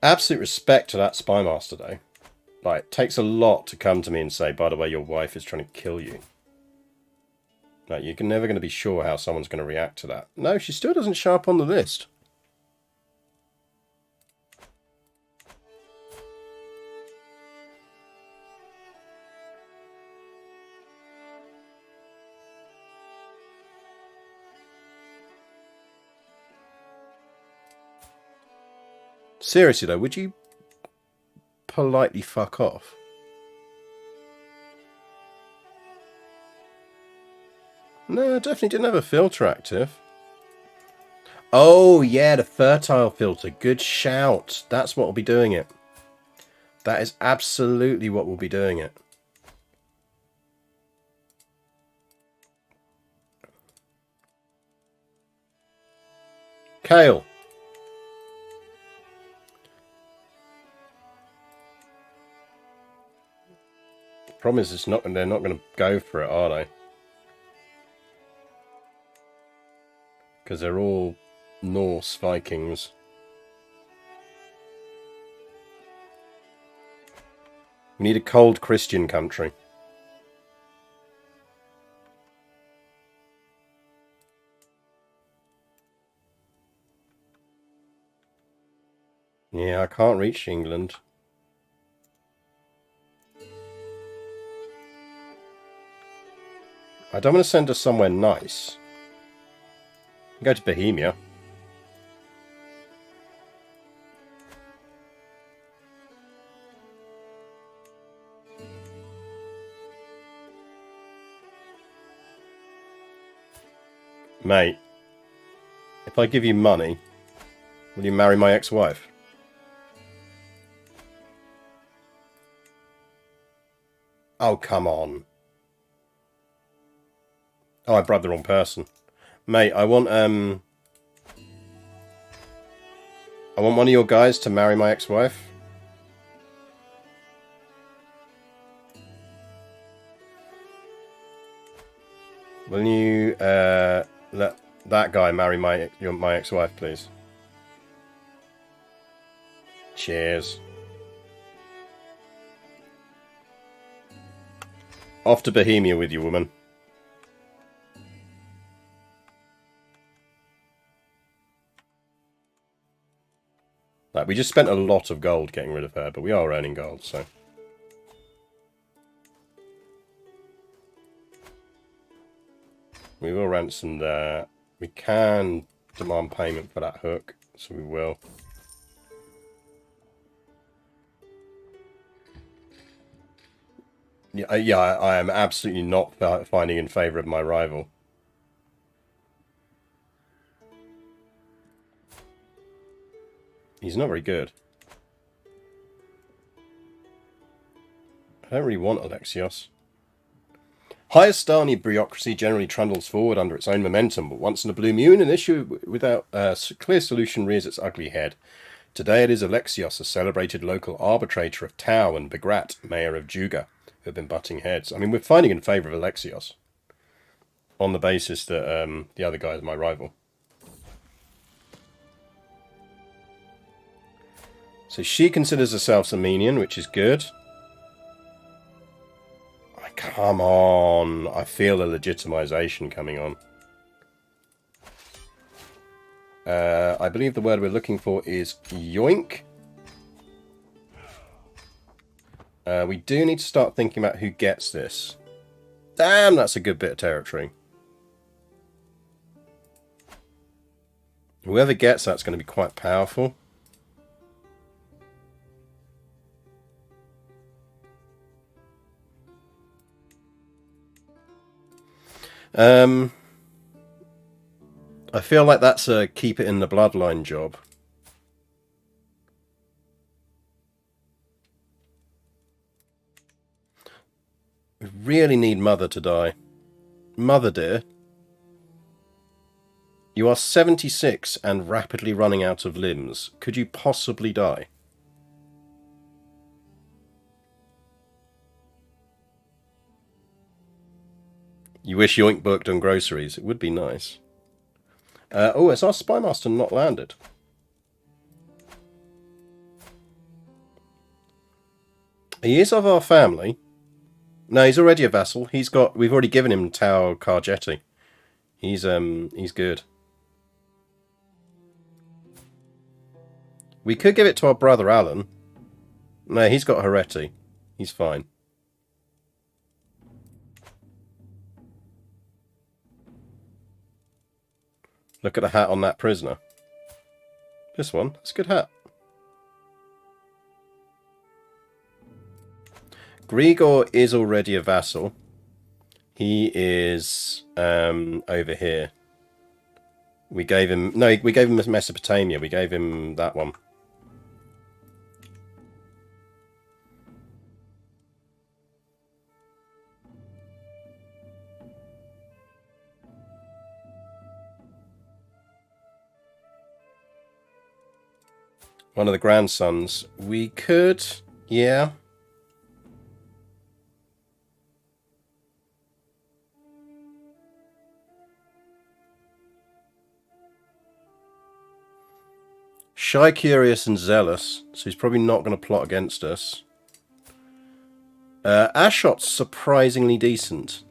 Absolute respect to that spy master, though. Like, it takes a lot to come to me and say, by the way, your wife is trying to kill you. Like, you're never going to be sure how someone's going to react to that. No, she still doesn't show up on the list. Seriously, though, would you politely fuck off? No, I definitely didn't have a filter active. Oh, yeah, the fertile filter. Good shout. That's what will be doing it. That is absolutely what will be doing it. Kale. The problem is they're not going to go for it, are they? Because they're all Norse Vikings. We need a cold Christian country. Yeah, I can't reach England. I don't want to send her somewhere nice. Go to Bohemia. Mate, if I give you money, will you marry my ex-wife? Oh, come on. Oh, I bribed the wrong person. Mate, I want one of your guys to marry my ex-wife. Will you let that guy marry my ex-wife, please? Cheers. Off to Bohemia with you, woman. Like, we just spent a lot of gold getting rid of her, but we are earning gold, so... We will ransom there. We can demand payment for that hook, so we will. Yeah, I am absolutely not finding in favour of my rival. He's not very good. I don't really want Alexios. Highestani bureaucracy generally trundles forward under its own momentum, but once in a blue moon, an issue without a clear solution rears its ugly head. Today it is Alexios, a celebrated local arbitrator of Tau, and Begrat, mayor of Juga, who have been butting heads. I mean, we're fighting in favour of Alexios on the basis that the other guy is my rival. So she considers herself Armenian, which is good. Come on. I feel a legitimization coming on. I believe the word we're looking for is yoink. We do need to start thinking about who gets this. Damn, that's a good bit of territory. Whoever gets that's going to be quite powerful. I feel like that's a keep it in the bloodline job. We really need Mother to die. Mother, dear. You are 76 and rapidly running out of limbs. Could you possibly die? You wish Yoink booked on groceries. It would be nice. Oh, has our Spymaster not landed? He is of our family. No, he's already a vassal. We've already given him Tau Karjeti. He's good. We could give it to our brother Alan. No, he's got Hereti. He's fine. Look at the hat on that prisoner. This one. It's a good hat. Grigor is already a vassal. He is over here. We gave him Mesopotamia. We gave him that one. One of the grandsons. We could, yeah. Shy, curious, and zealous, so he's probably not going to plot against us. Ashot's surprisingly decent,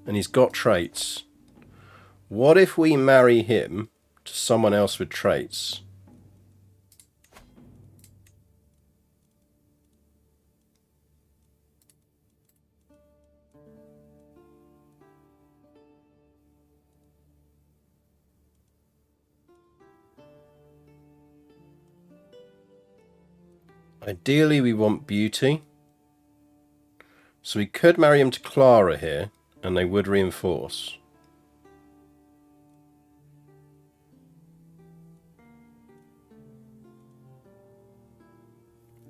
and he's got traits. What if we marry him to someone else with traits? Ideally, we want beauty. So we could marry him to Clara here, and they would reinforce.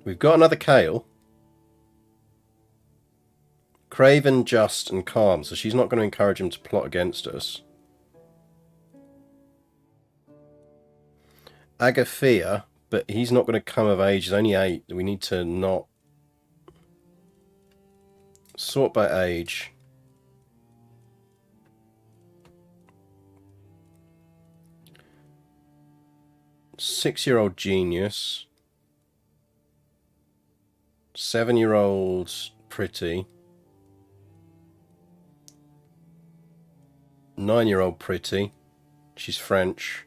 We've got another Kale. Craven, just, and calm, so she's not going to encourage him to plot against us. Agathea, but he's not going to come of age. He's only 8. We need to not sort by age. Six-year-old genius. 7-year-old pretty. 9-year-old pretty. She's French.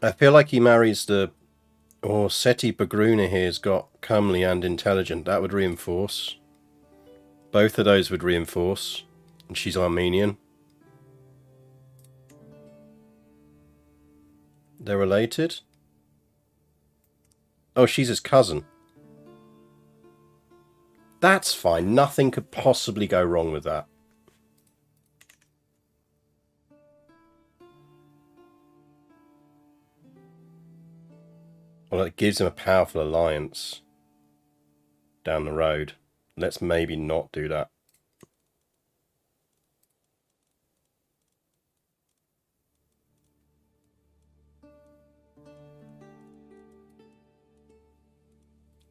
I feel like he marries the... Or Seti Bagruna here's got comely and intelligent. That would reinforce. Both of those would reinforce. And she's Armenian. They're related? Oh, she's his cousin. That's fine. Nothing could possibly go wrong with that. Well, it gives him a powerful alliance. down the road. Let's maybe not do that.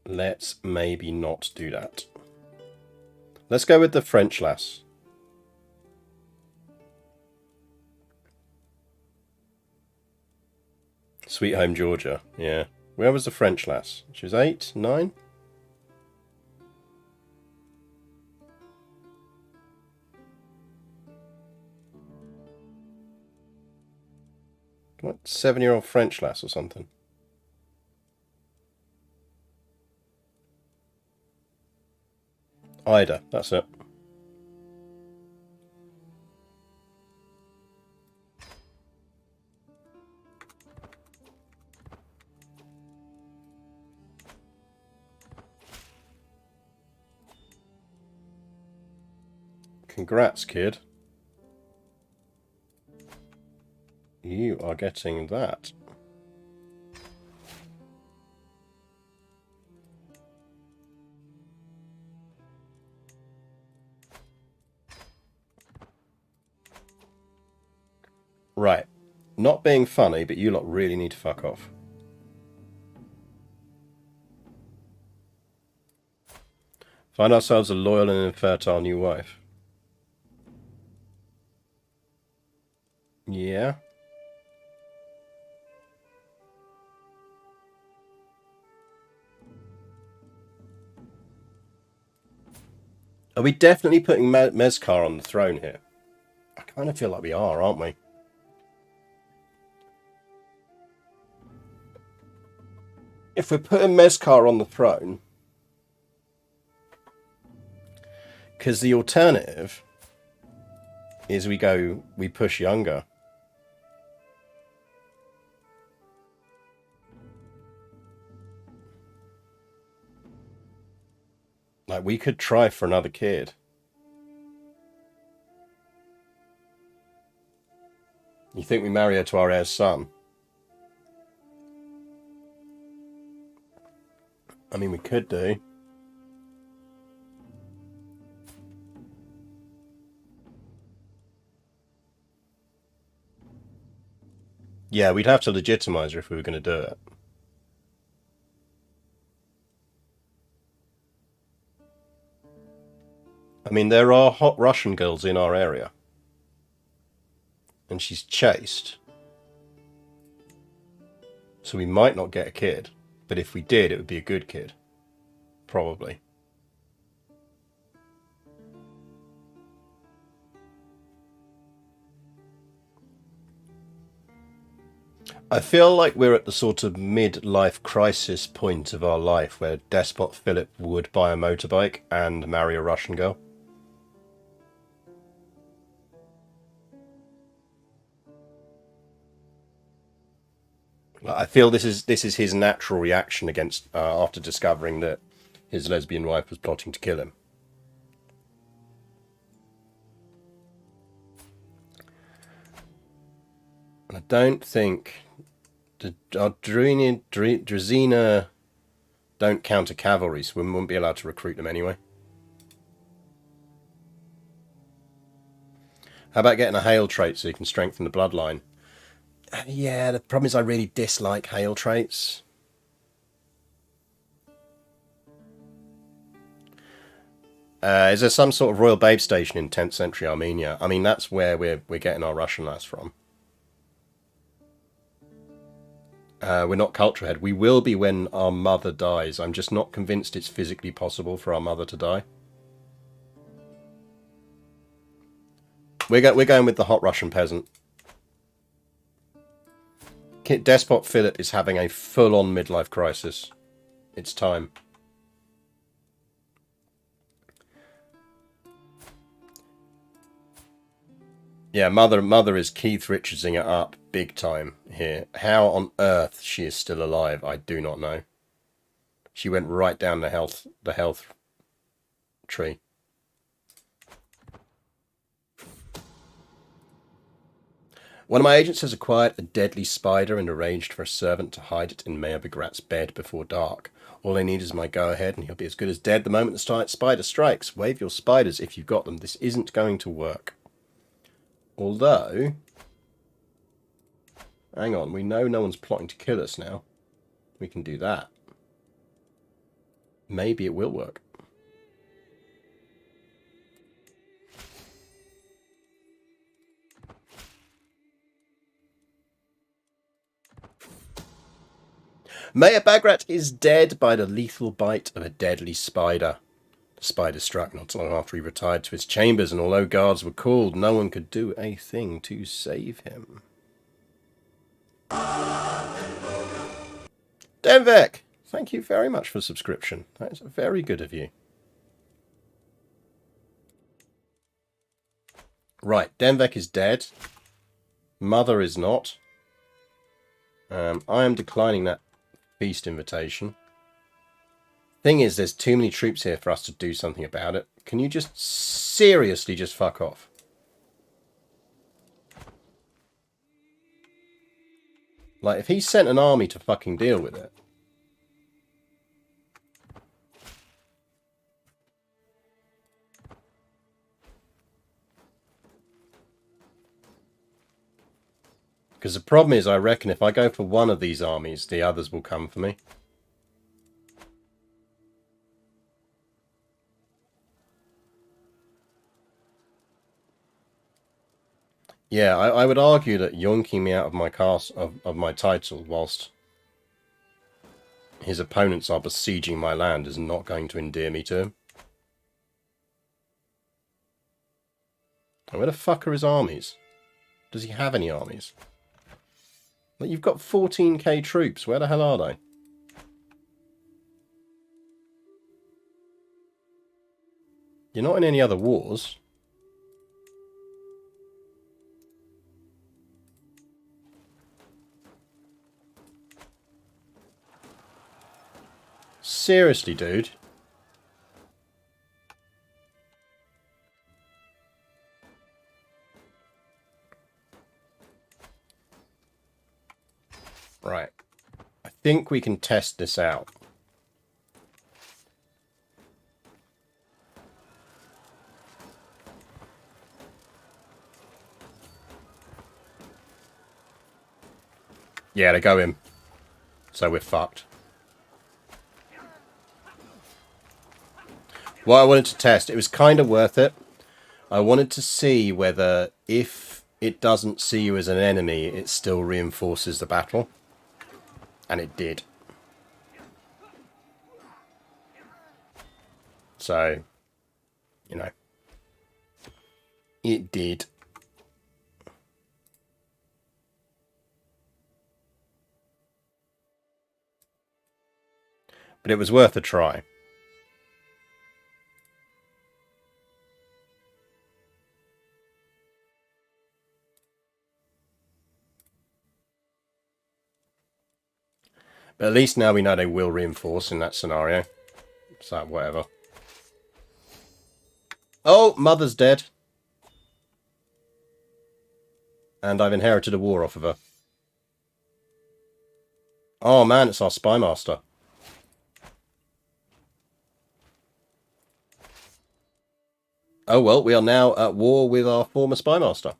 Let's maybe not do that. Let's go with the French lass. Sweet Home Georgia, yeah. Where was the French lass? She was 8, 9? What, 7-year-old French lass or something? Ida, that's it. Congrats, kid. You are getting that. Right. Not being funny, but you lot really need to fuck off. Find ourselves a loyal and infertile new wife. Yeah. Are we definitely putting Mezcar on the throne here? I kind of feel like we are, aren't we? If we're putting Mezcar on the throne, because the alternative is we push younger. Like, we could try for another kid. You think we marry her to our heir's son? I mean, we could do. Yeah, we'd have to legitimize her if we were going to do it. I mean, there are hot Russian girls in our area. And she's chaste. So we might not get a kid. But if we did, it would be a good kid. Probably. I feel like we're at the sort of mid-life crisis point of our life where Despot Philip would buy a motorbike and marry a Russian girl. I feel this is his natural reaction against after discovering that his lesbian wife was plotting to kill him. I don't think Drazina don't counter cavalry, so we wouldn't be allowed to recruit them anyway. How about getting a hail trait so you can strengthen the bloodline? Yeah, the problem is I really dislike hail traits. Is there some sort of royal babe station in 10th century Armenia? I mean, that's where we're getting our Russian lass from. We're not culture head. We will be when our mother dies. I'm just not convinced it's physically possible for our mother to die. We're going with the hot Russian peasant. Despot Philip is having a full-on midlife crisis. It's time. Yeah, mother is Keith Richardsing it up big time here. How on earth she is still alive, I do not know. She went right down the health tree. One of my agents has acquired a deadly spider and arranged for a servant to hide it in Mayor Begrat's bed before dark. All I need is my go-ahead, and he'll be as good as dead the moment the spider strikes. Wave your spiders if you've got them. This isn't going to work. Although... Hang on, we know no one's plotting to kill us now. We can do that. Maybe it will work. Mayor Bagrat is dead by the lethal bite of a deadly spider. The spider struck not long after he retired to his chambers, and although guards were called, no one could do a thing to save him. Denvek, thank you very much for the subscription. That is very good of you. Right, Denvek is dead. Mother is not. I am declining that feast invitation. Thing is, there's too many troops here for us to do something about it. Can you just seriously just fuck off? Like, if he sent an army to fucking deal with it. Because the problem is, I reckon if I go for one of these armies, the others will come for me. Yeah, I would argue that yonking me out of my of my title whilst his opponents are besieging my land is not going to endear me to him. Where the fuck are his armies? Does he have any armies? Like, you've got 14k troops. Where the hell are they? You're not in any other wars. Seriously, dude. Right. I think we can test this out. Yeah, they go in. So we're fucked. What I wanted to test, it was kind of worth it. I wanted to see whether if it doesn't see you as an enemy, it still reinforces the battle. And it did. So, you know, it did. But it was worth a try. But at least now we know they will reinforce in that scenario. So, whatever. Oh, Mother's dead. And I've inherited a war off of her. Oh man, it's our spy master. Oh well, we are now at war with our former spy master.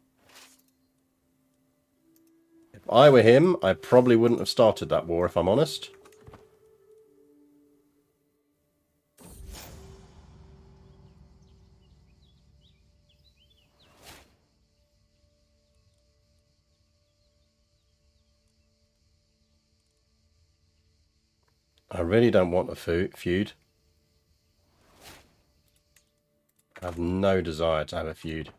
If I were him, I probably wouldn't have started that war, if I'm honest. I really don't want a feud. I have no desire to have a feud.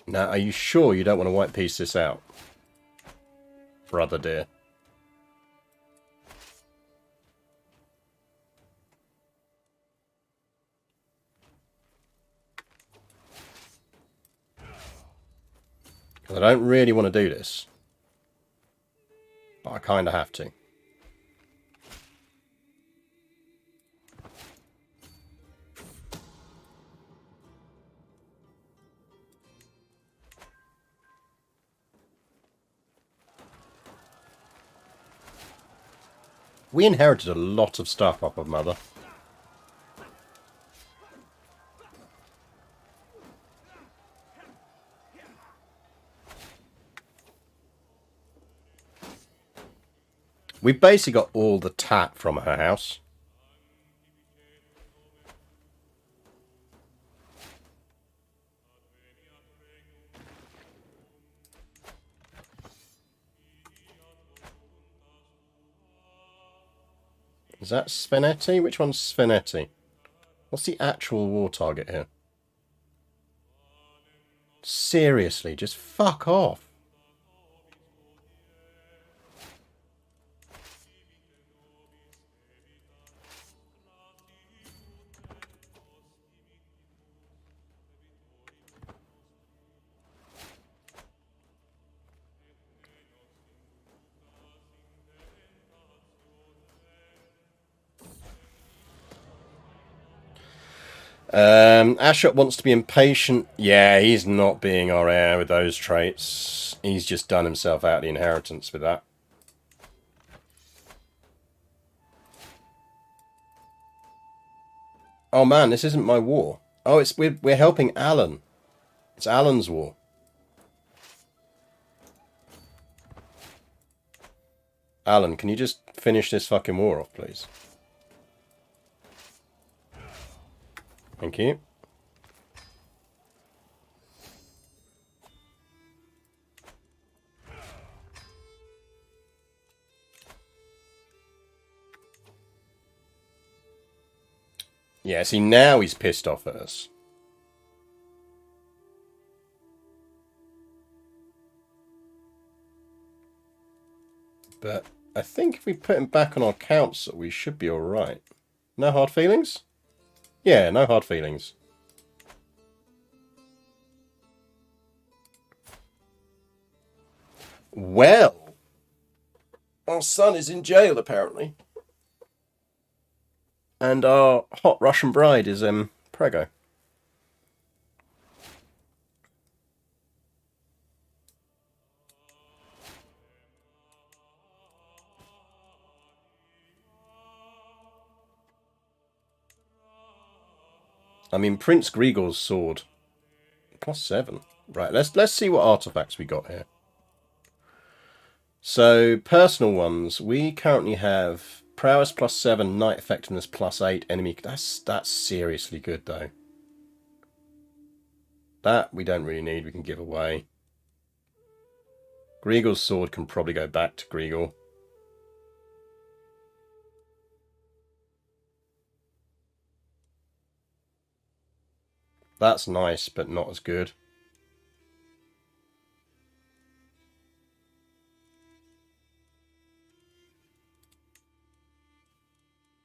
Now, are you sure you don't want to white piece this out? Brother dear. Because I don't really want to do this. But I kind of have to. We inherited a lot of stuff off of Mother. We've basically got all the tat from her house. Is that Svenetti? Which one's Svenetti? What's the actual war target here? Seriously, just fuck off. Ashot wants to be impatient. Yeah, he's not being our heir with those traits. He's just done himself out the inheritance with that. Oh man, this isn't my war. Oh, it's we're helping Alan. It's Alan's war. Alan, can you just finish this fucking war off, please? Thank you. Yeah, see, now he's pissed off at us. But I think if we put him back on our council, we should be alright. No hard feelings? Yeah, no hard feelings. Well, our son is in jail, apparently. And our hot Russian bride is, prego. I mean, Prince Grigor's sword. +7. Right, let's see what artifacts we got here. So, personal ones. We currently have prowess +7, knight effectiveness +8, enemy. That's seriously good, though. That we don't really need. We can give away. Grigor's sword can probably go back to Grigor. That's nice, but not as good.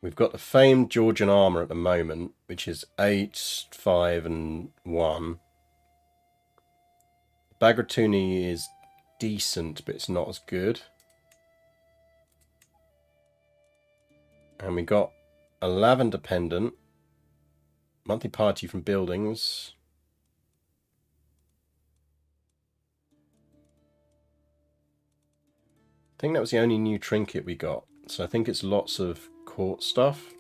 We've got the famed Georgian armour at the moment, which is 8, 5, and 1. Bagratuni is decent, but it's not as good. And we got a lavender pendant. Monthly party from buildings. I think that was the only new trinket we got. So I think it's lots of court stuff.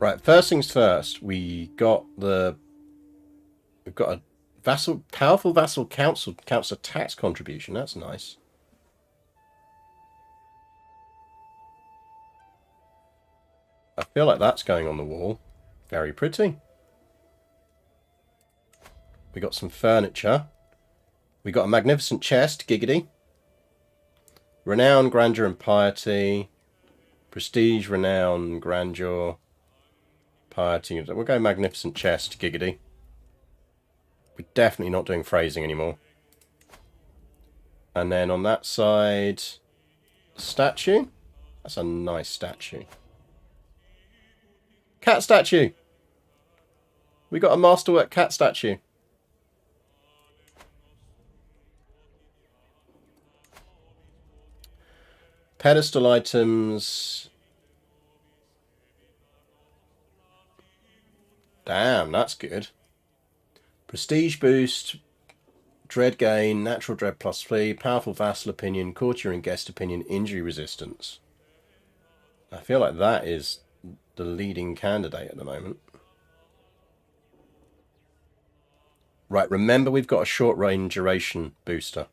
Right, first things first, we've got a powerful vassal council counts a tax contribution. That's nice. I feel like that's going on the wall. Very pretty. We got some furniture. We got a magnificent chest, giggity. Renown, grandeur, and piety. Prestige, renown, grandeur, piety. We'll go magnificent chest, giggity. We're definitely not doing phrasing anymore. And then on that side, statue. That's a nice statue. Cat statue. We got a masterwork cat statue. Pedestal items. Damn, that's good. Prestige boost. Dread gain, natural dread +3, powerful vassal opinion, courtier and guest opinion, injury resistance. I feel like that is the leading candidate at the moment. Right, remember we've got a short range duration booster.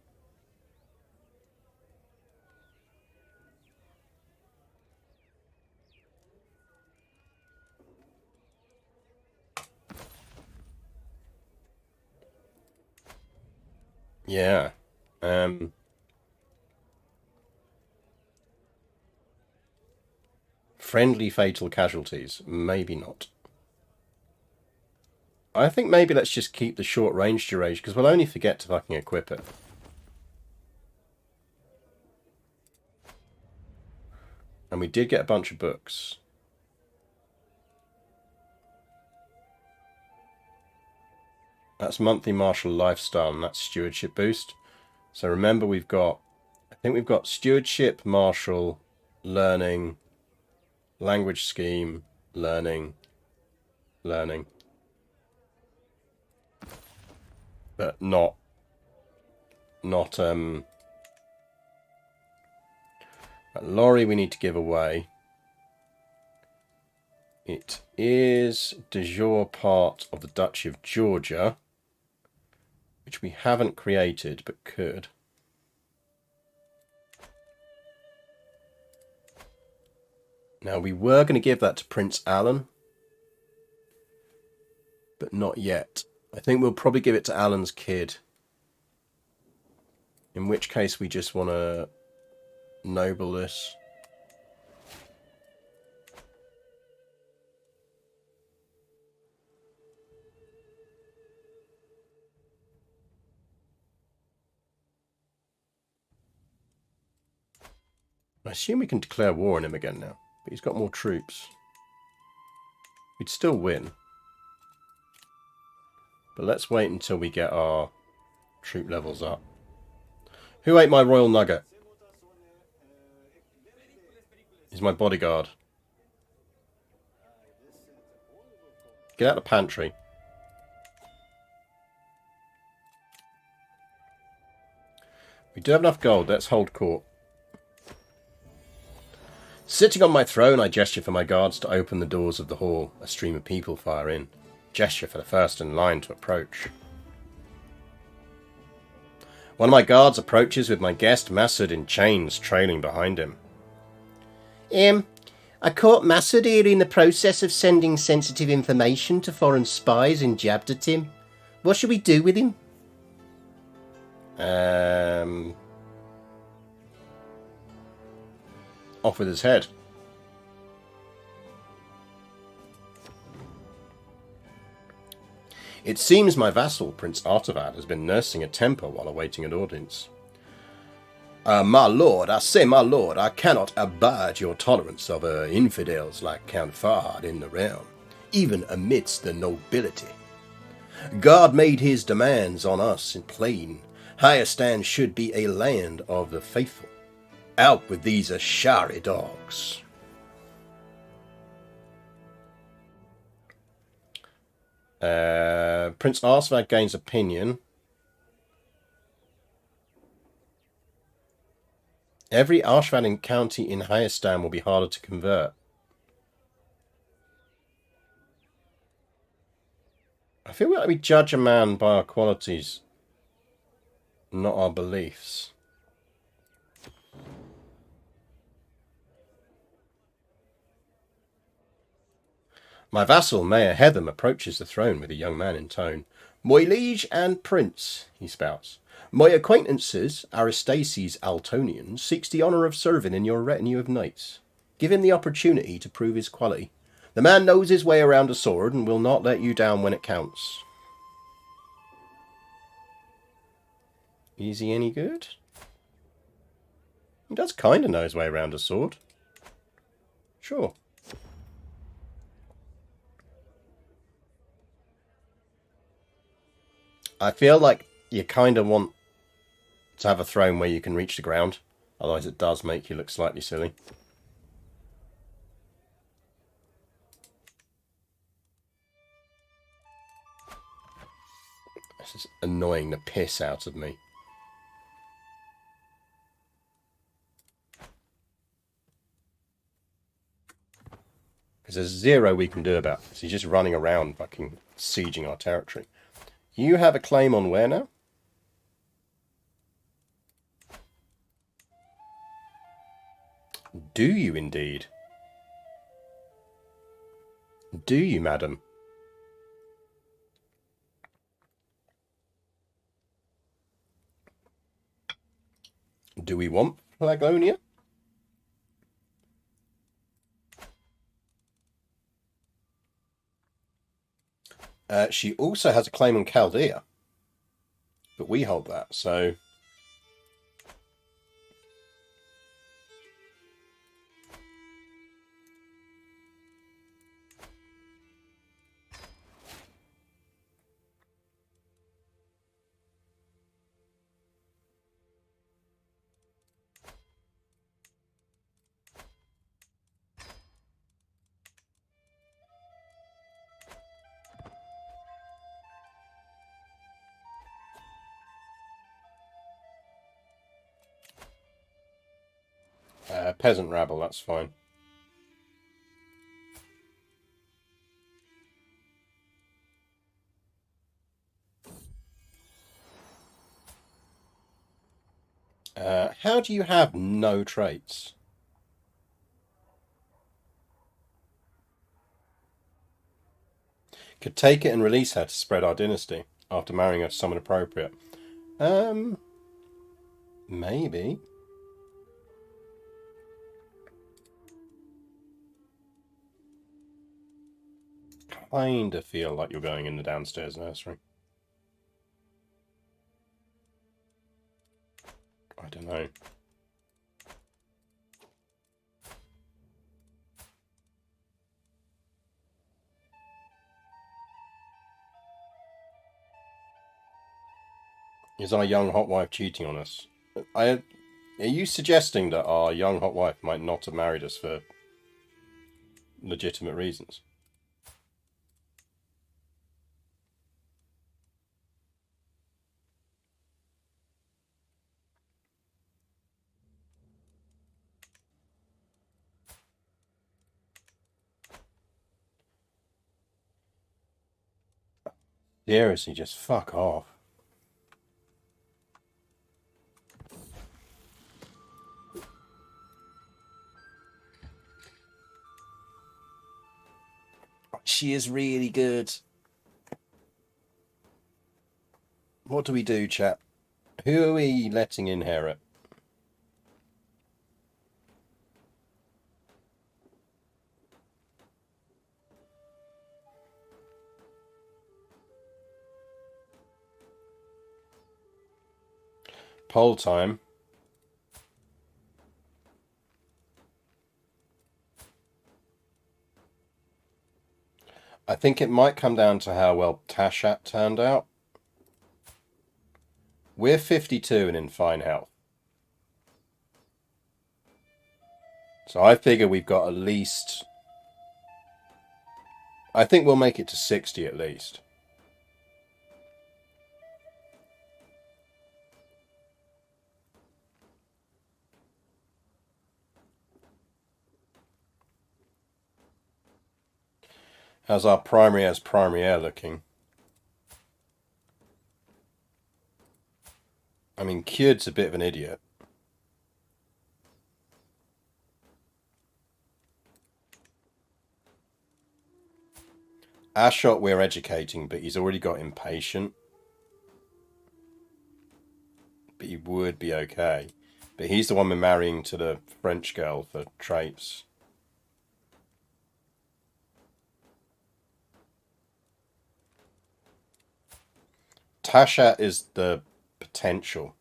Yeah. Friendly fatal casualties. Maybe not. I think maybe let's just keep the short range duration, because we'll only forget to fucking equip it. And we did get a bunch of books. That's monthly martial lifestyle, and that's stewardship boost. So remember we've got, I think we've got stewardship, martial, learning, language scheme, learning. But not Laurie we need to give away. It is de jure part of the Duchy of Georgia, which we haven't created but could. Now we were going to give that to Prince Alan, but not yet. I think we'll probably give it to Alan's kid. In which case we just want to noble this. I assume we can declare war on him again now, but he's got more troops. We'd still win. But let's wait until we get our troop levels up. Who ate my royal nugget? He's my bodyguard. Get out the pantry. We do have enough gold. Let's hold court. Sitting on my throne, I gesture for my guards to open the doors of the hall. A stream of people fire in. Gesture for the first in line to approach. One of my guards approaches with my guest Masud in chains trailing behind him. I caught Masud here in the process of sending sensitive information to foreign spies and jabbed at him. What should we do with him? Off with his head. It seems my vassal, Prince Artavad, has been nursing a temper while awaiting an audience. My lord, I cannot abide your tolerance of infidels like Count Fard in the realm, even amidst the nobility. God made his demands on us in plain. Hayastan should be a land of the faithful. Out with these Ashari dogs. Prince Arsvad gains opinion. Every Arshvad county in Hayastan will be harder to convert. I feel like we judge a man by our qualities, not our beliefs. My vassal, Mayor Hetham, approaches the throne with a young man in tone. My liege and prince, he spouts. My acquaintances, Aristaces Altonian, seeks the honour of serving in your retinue of knights. Give him the opportunity to prove his quality. The man knows his way around a sword and will not let you down when it counts. Is he any good? He does kind of know his way around a sword. Sure. I feel like you kind of want to have a throne where you can reach the ground. Otherwise it does make you look slightly silly. This is annoying the piss out of me. Because there's zero we can do about this. He's just running around fucking sieging our territory. You have a claim on where now? Do you indeed? Do you, madam? Do we want Pelagonia? She also has a claim on Chaldea. But we hold that, so... peasant rabble, that's fine. How do you have no traits? Could take it and release her to spread our dynasty after marrying her to someone appropriate. Maybe. Kinda feel like you're going in the downstairs nursery. I don't know. Is our young hot wife cheating on us? Are you suggesting that our young hot wife might not have married us for legitimate reasons? Seriously, just fuck off. She is really good. What do we do, chat? Who are we letting inherit? Poll time. I think it might come down to how well Tashat turned out. We're 52 and in fine health. So I figure we've got at least... I think we'll make it to 60 at least. How's our primary heir looking? I mean, Kyud's a bit of an idiot. Ashot we're educating, but he's already got impatient. But he would be okay. But he's the one we're marrying to the French girl for traits. Tashat is the potential.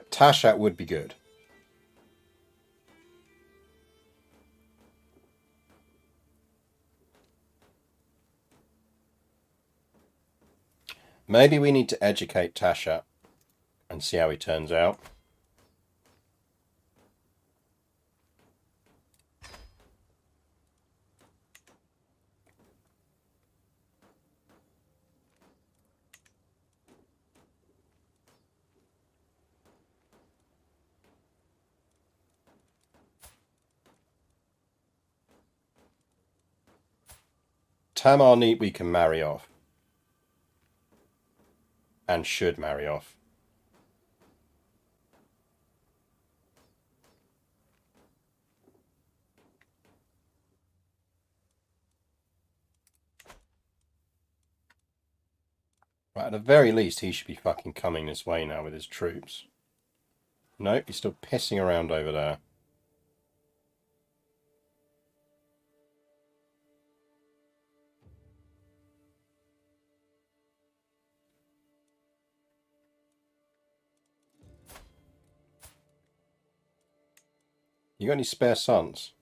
Tashat would be good. Maybe we need to educate Tashat and see how he turns out. Tamar Neat we can marry off. And should marry off. Right, at the very least, he should be fucking coming this way now with his troops. Nope, he's still pissing around over there. You got any spare sons?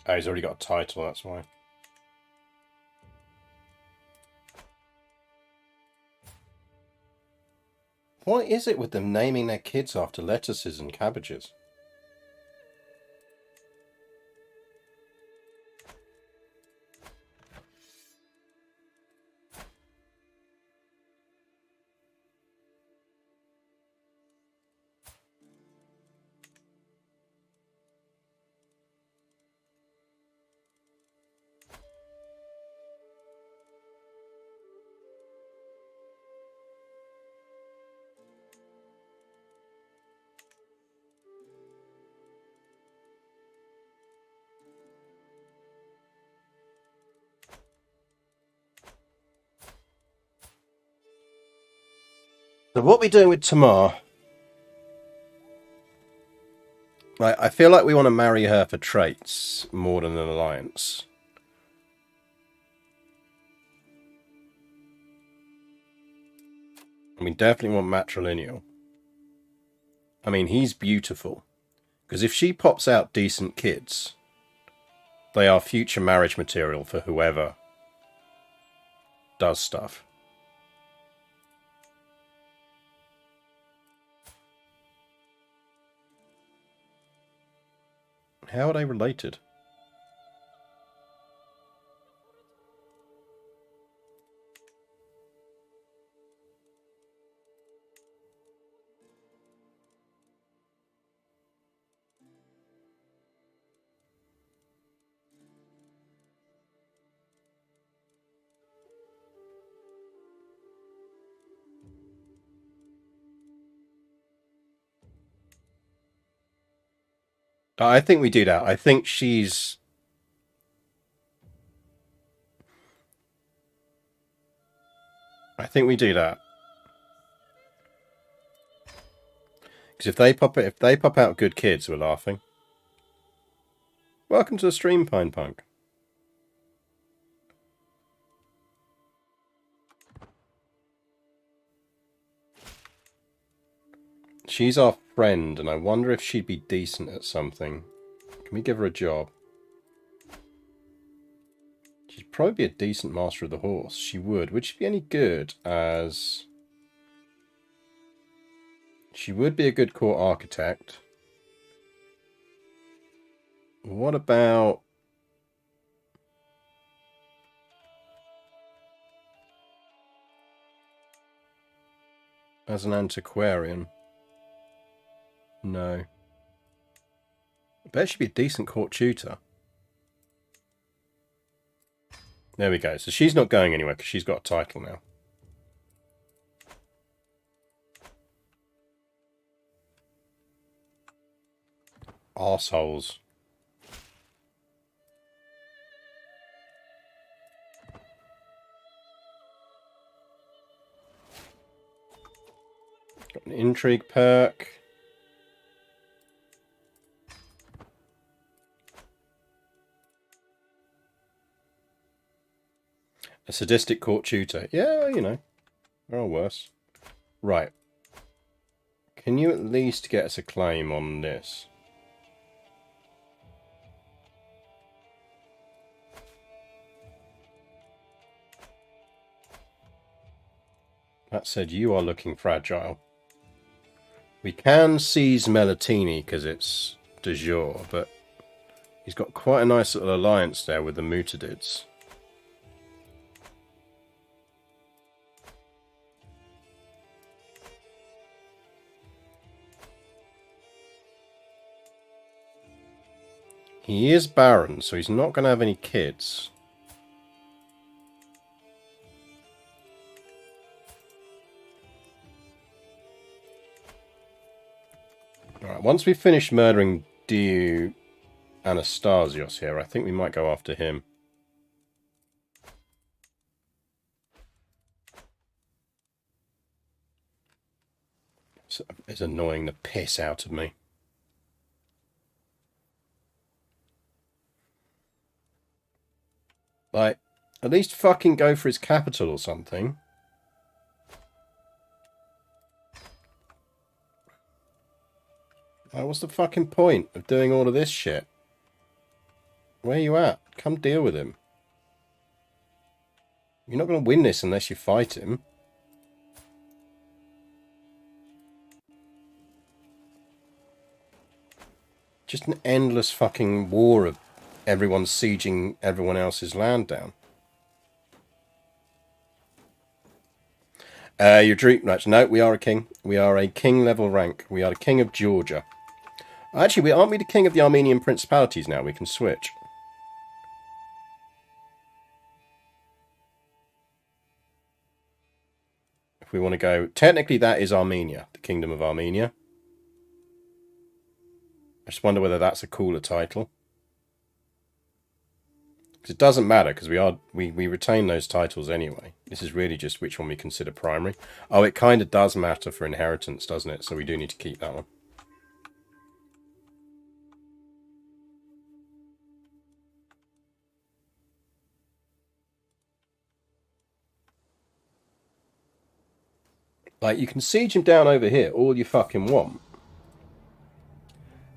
Oh, he's already got a title, that's why. What is it with them naming their kids after lettuces and cabbages? So what are we doing with Tamar? I feel like we want to marry her for traits more than an alliance. And we definitely want matrilineal. I mean, he's beautiful. Because if she pops out decent kids, they are future marriage material for whoever does stuff. How are they related? I think we do that. I think she's... I think we do that. Because if they pop out good kids, we're laughing. Welcome to the stream, Pine Punk. She's our friend, and I wonder if she'd be decent at something. Can we give her a job? She'd probably be a decent master of the horse. She would. Would she be any good as... She would be a good court architect. What about... as an antiquarian? No. I bet she'd be a decent court tutor. There we go. So she's not going anywhere because she's got a title now. Arseholes. intrigue perk. A sadistic court tutor. Yeah, you know, there are worse. Right. Can you at least get us a claim on this? That said, you are looking fragile. We can seize Melatini because it's de jure, but he's got quite a nice little alliance there with the Mutadids. He is barren, so he's not going to have any kids. Alright, once we finish murdering Diu Anastasios here, I think we might go after him. It's annoying the piss out of me. Like, at least fucking go for his capital or something. Like, what's the fucking point of doing all of this shit? Where are you at? Come deal with him. You're not going to win this unless you fight him. Just an endless fucking war of everyone sieging everyone else's land down. Your dream match. No, we are a king. We are a king level rank. We are the king of Georgia. Actually, aren't we the king of the Armenian principalities now? We can switch. If we want to go... Technically, that is Armenia. The Kingdom of Armenia. I just wonder whether that's a cooler title. Because it doesn't matter, because we retain those titles anyway. This is really just which one we consider primary. Oh, it kind of does matter for inheritance, doesn't it? So we do need to keep that one. Like, you can siege him down over here all you fucking want.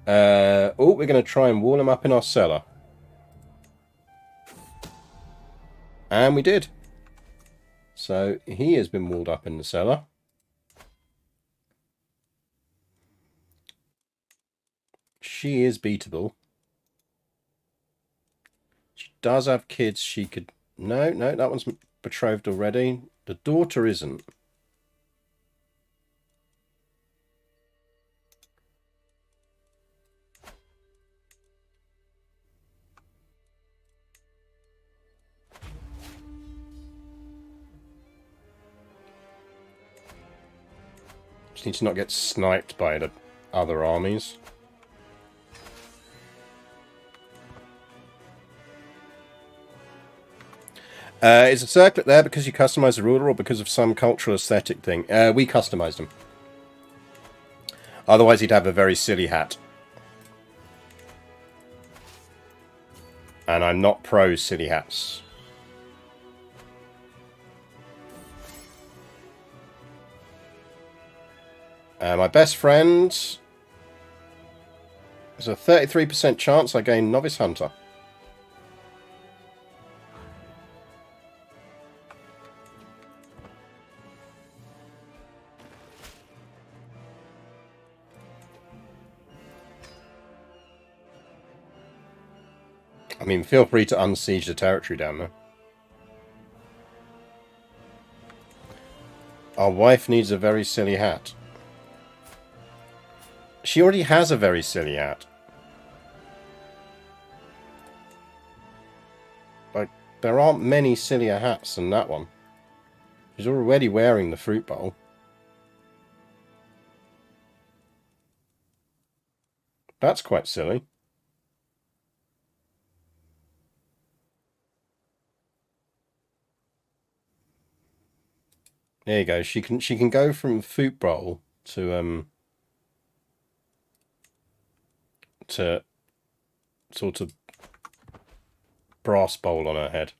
Oh, we're going to try and wall him up in our cellar. And we did. So, he has been walled up in the cellar. She is beatable. She does have kids she could... No, that one's betrothed already. The daughter isn't. Just need to not get sniped by the other armies. Is a circlet there because you customized the ruler or because of some cultural aesthetic thing? We customized him. Otherwise he'd have a very silly hat. And I'm not pro silly hats. My best friend... There's a 33% chance I gain Novice Hunter. I mean, feel free to unsiege the territory down there. Our wife needs a very silly hat. She already has a very silly hat. Like, there aren't many sillier hats than that one. She's already wearing the fruit bowl. That's quite silly. There you go. She can go from fruit bowl to sort of brass bowl on her head.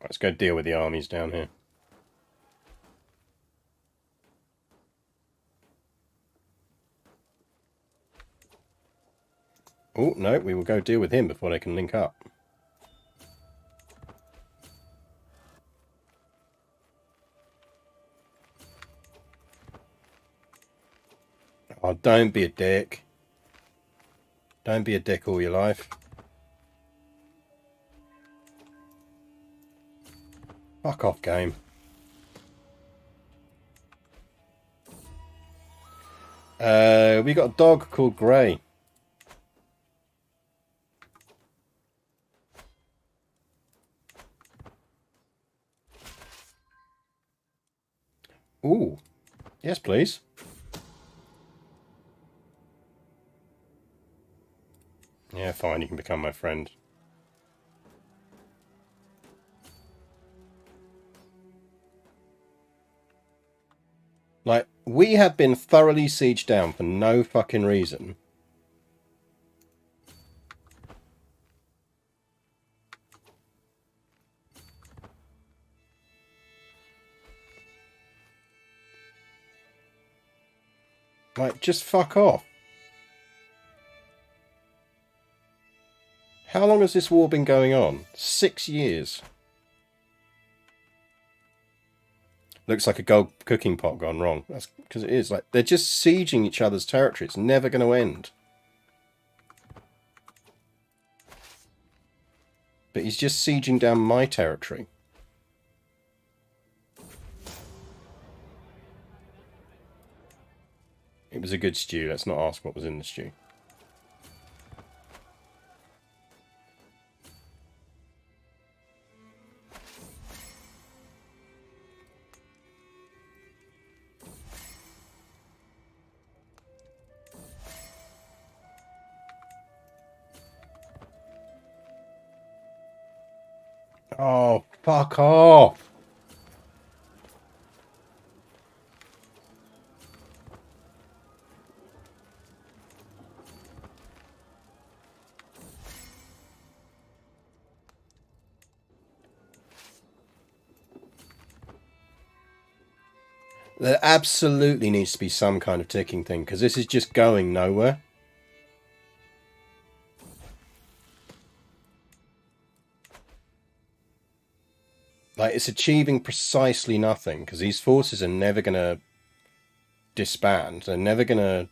Let's go deal with the armies down here. Oh, no, we will go deal with him before they can link up. Oh, don't be a dick. Don't be a dick all your life. Fuck off, game. We got a dog called Grey. Ooh. Yes, please. Yeah, fine, you can become my friend. Like, we have been thoroughly sieged down for no fucking reason. Like, just fuck off. How long has this war been going on? 6 years. Looks like a gold cooking pot gone wrong. That's because it is. Like, they're just sieging each other's territory. It's never going to end. But he's just sieging down my territory. It was a good stew. Let's not ask what was in the stew. Oh, fuck off. There absolutely needs to be some kind of ticking thing, because this is just going nowhere. Like, it's achieving precisely nothing, because these forces are never going to disband. They're never going to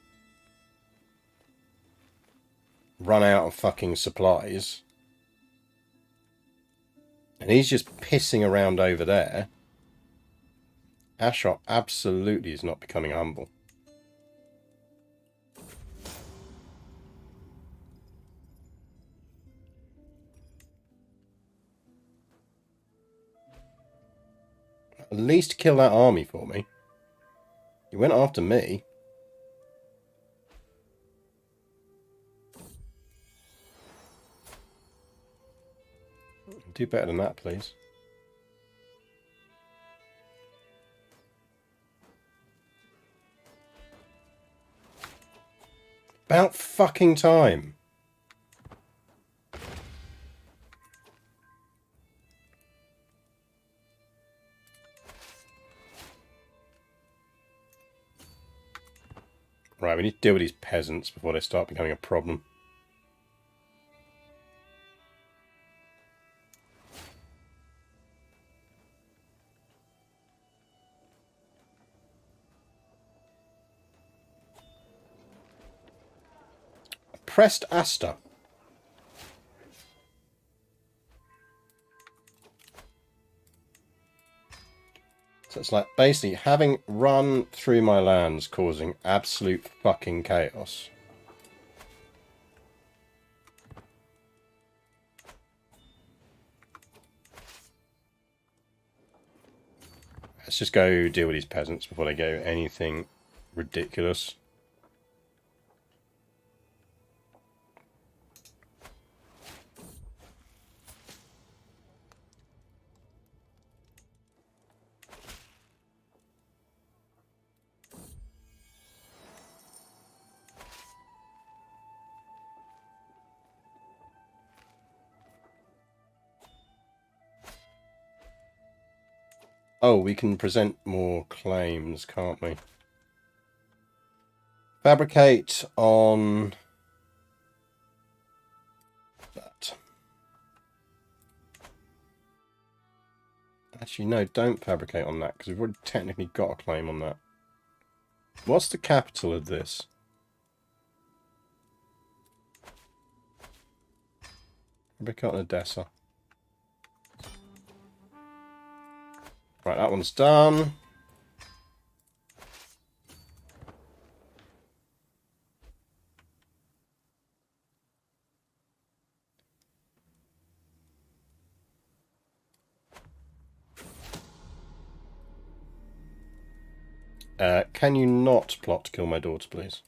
run out of fucking supplies. And he's just pissing around over there. Ashot absolutely is not becoming humble. At least kill that army for me. He went after me. Do better than that, please. About fucking time. Right, we need to deal with these peasants before they start becoming a problem. Pressed Asta. So it's like basically having run through my lands causing absolute fucking chaos. Let's just go deal with these peasants before they go anything ridiculous. Oh, we can present more claims, can't we? Fabricate on that. Actually, no, don't fabricate on that, because we've already technically got a claim on that. What's the capital of this? Fabricate on Odessa. Right, that one's done. Can you not plot to kill my daughter, please?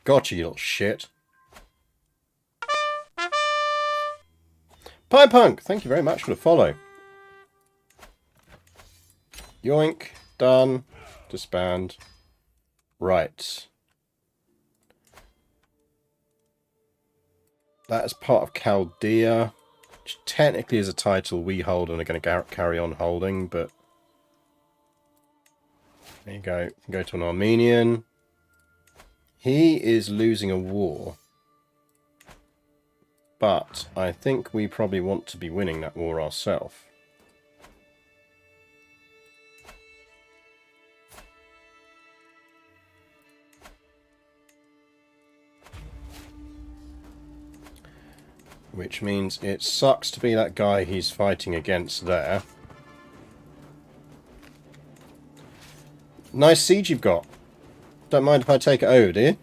Gotcha, you little shit. Pie Punk, thank you very much for the follow. Yoink, done, disband. Right. That is part of Chaldea, which technically is a title we hold and are going to carry on holding, but there you go. You can go to an Armenian. He is losing a war, but I think we probably want to be winning that war ourselves. Which means it sucks to be that guy he's fighting against there. Nice siege you've got. Don't mind if I take it over, do you?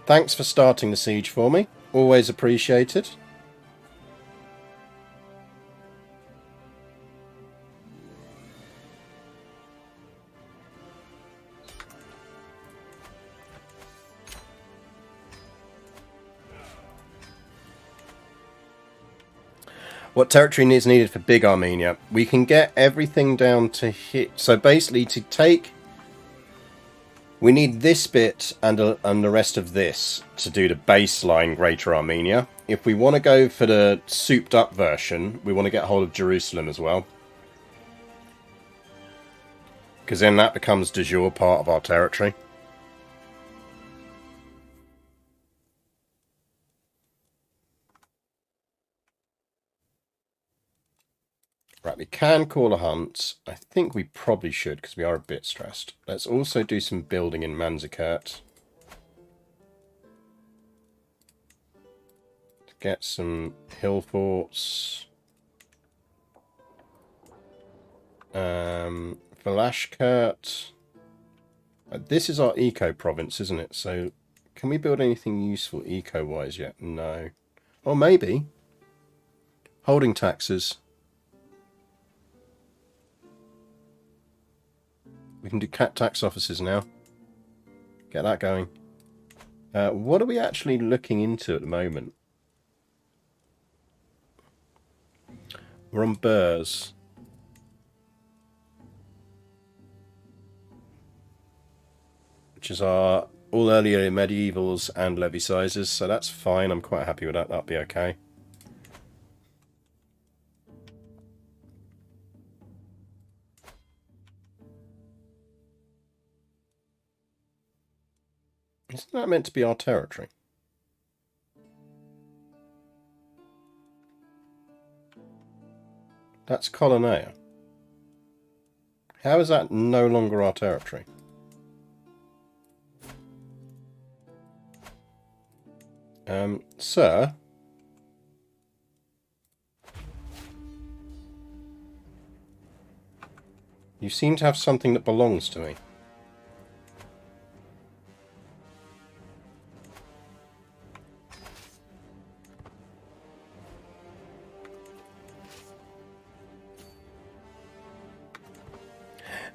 Thanks for starting the siege for me. Always appreciated. What territory is needed for Big Armenia? We can get everything down to here. So basically to take... We need this bit and the rest of this to do the baseline Greater Armenia. If we want to go for the souped up version, we want to get hold of Jerusalem as well. Because then that becomes de jure part of our territory. Right, we can call a hunt. I think we probably should, because we are a bit stressed. Let's also do some building in Manzikert. To get some hill forts. Velashkert. This is our eco province, isn't it? So, can we build anything useful eco-wise yet? No. Or maybe. Holding taxes. We can do cat tax offices now. Get that going. What are we actually looking into at the moment? We're on Burrs. Which is our all earlier medievals and levy sizes, so that's fine. I'm quite happy with that. That'll be okay. Isn't that meant to be our territory? That's Colonnea. How is that no longer our territory? Sir? You seem to have something that belongs to me.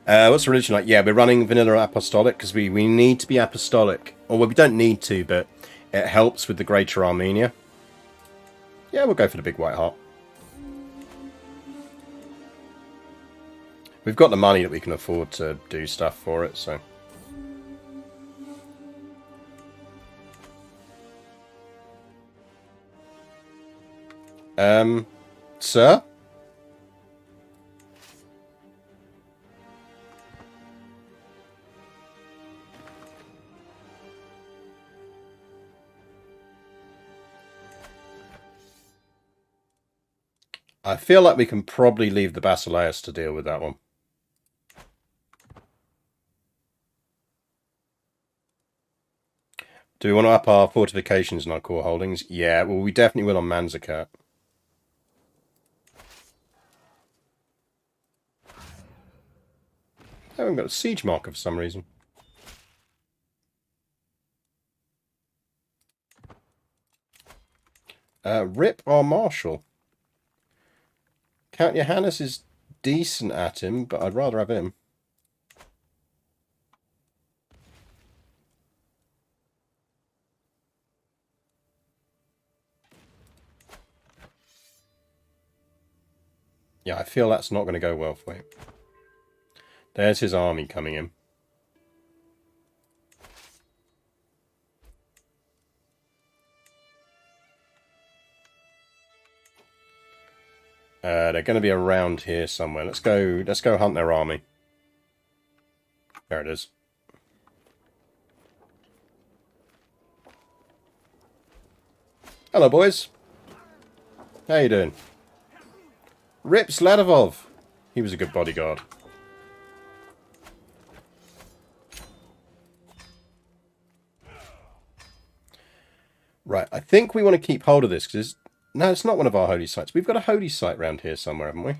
What's the religion like? Yeah, we're running vanilla apostolic because we need to be apostolic. Or well, we don't need to, but it helps with the Greater Armenia. Yeah, we'll go for the big white heart. We've got the money that we can afford to do stuff for it, so... Sir? I feel like we can probably leave the Basileus to deal with that one. Do we want to up our fortifications and our core holdings? Yeah, well, we definitely will on Manzakat. I haven't got a siege marker for some reason. Rip our Marshal. Count Johannes is decent at him, but I'd rather have him. Yeah, I feel that's not going to go well for him. There's his army coming in. They're going to be around here somewhere. Let's go hunt their army. There it is. Hello, boys. How you doing? Rip Sladovov. He was a good bodyguard. Right, I think we want to keep hold of this because no, it's not one of our holy sites. We've got a holy site around here somewhere, haven't we?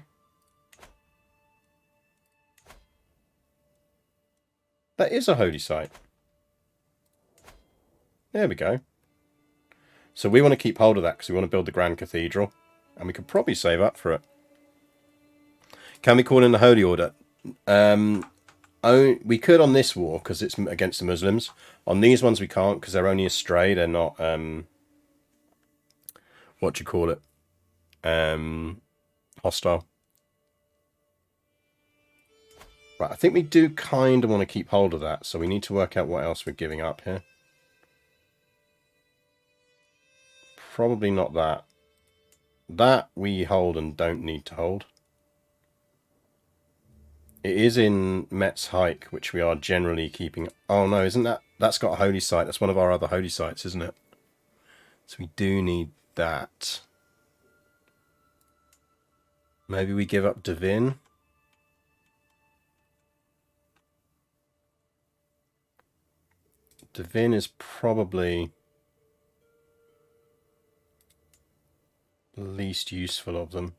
That is a holy site. There we go. So we want to keep hold of that because we want to build the Grand Cathedral. And we could probably save up for it. Can we call in the Holy Order? We could on this war because it's against the Muslims. On these ones we can't because they're only a stray. They're not, what do you call it? Hostile. Right, I think we do kind of want to keep hold of that, so we need to work out what else we're giving up here. Probably not that. That we hold and don't need to hold. It is in Metz Hike, which we are generally keeping... Oh no, isn't that... That's got a holy site. That's one of our other holy sites, isn't it? So we do need that. Maybe we give up Divin. Divin is probably the least useful of them.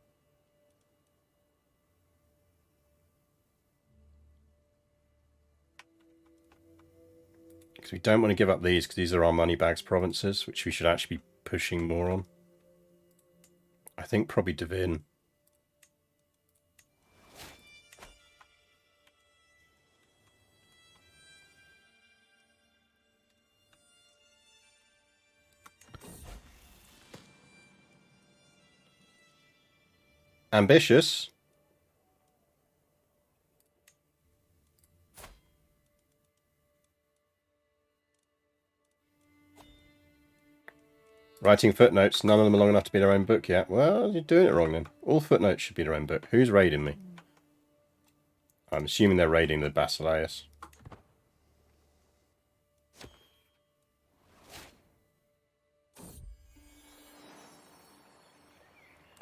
Because we don't want to give up these because these are our moneybags provinces, which we should actually be pushing more on. I think probably Divin. Ambitious. Writing footnotes, none of them are long enough to be their own book yet. Well, you're doing it wrong then. All footnotes should be their own book. Who's raiding me? I'm assuming they're raiding the Basileus.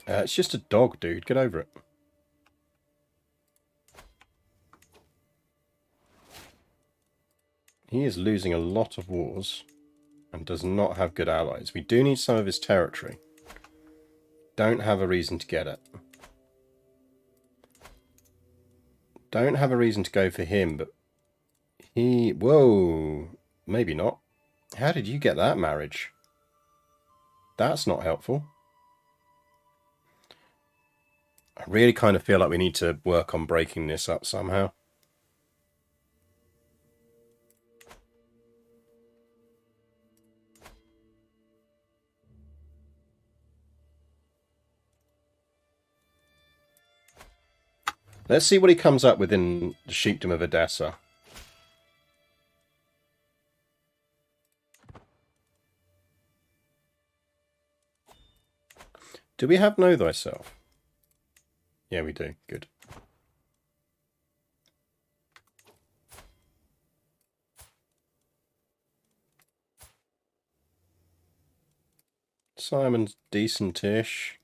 It's just a dog, dude. Get over it. He is losing a lot of wars and does not have good allies. We do need some of his territory. Don't have a reason to get it. Don't have a reason to go for him, but he... Whoa. Maybe not. How did you get that marriage? That's not helpful. I really kind of feel like we need to work on breaking this up somehow. Let's see what he comes up with in the Sheepdom of Edessa. Do we have Know Thyself? Yeah, we do. Good. Simon's decent-ish.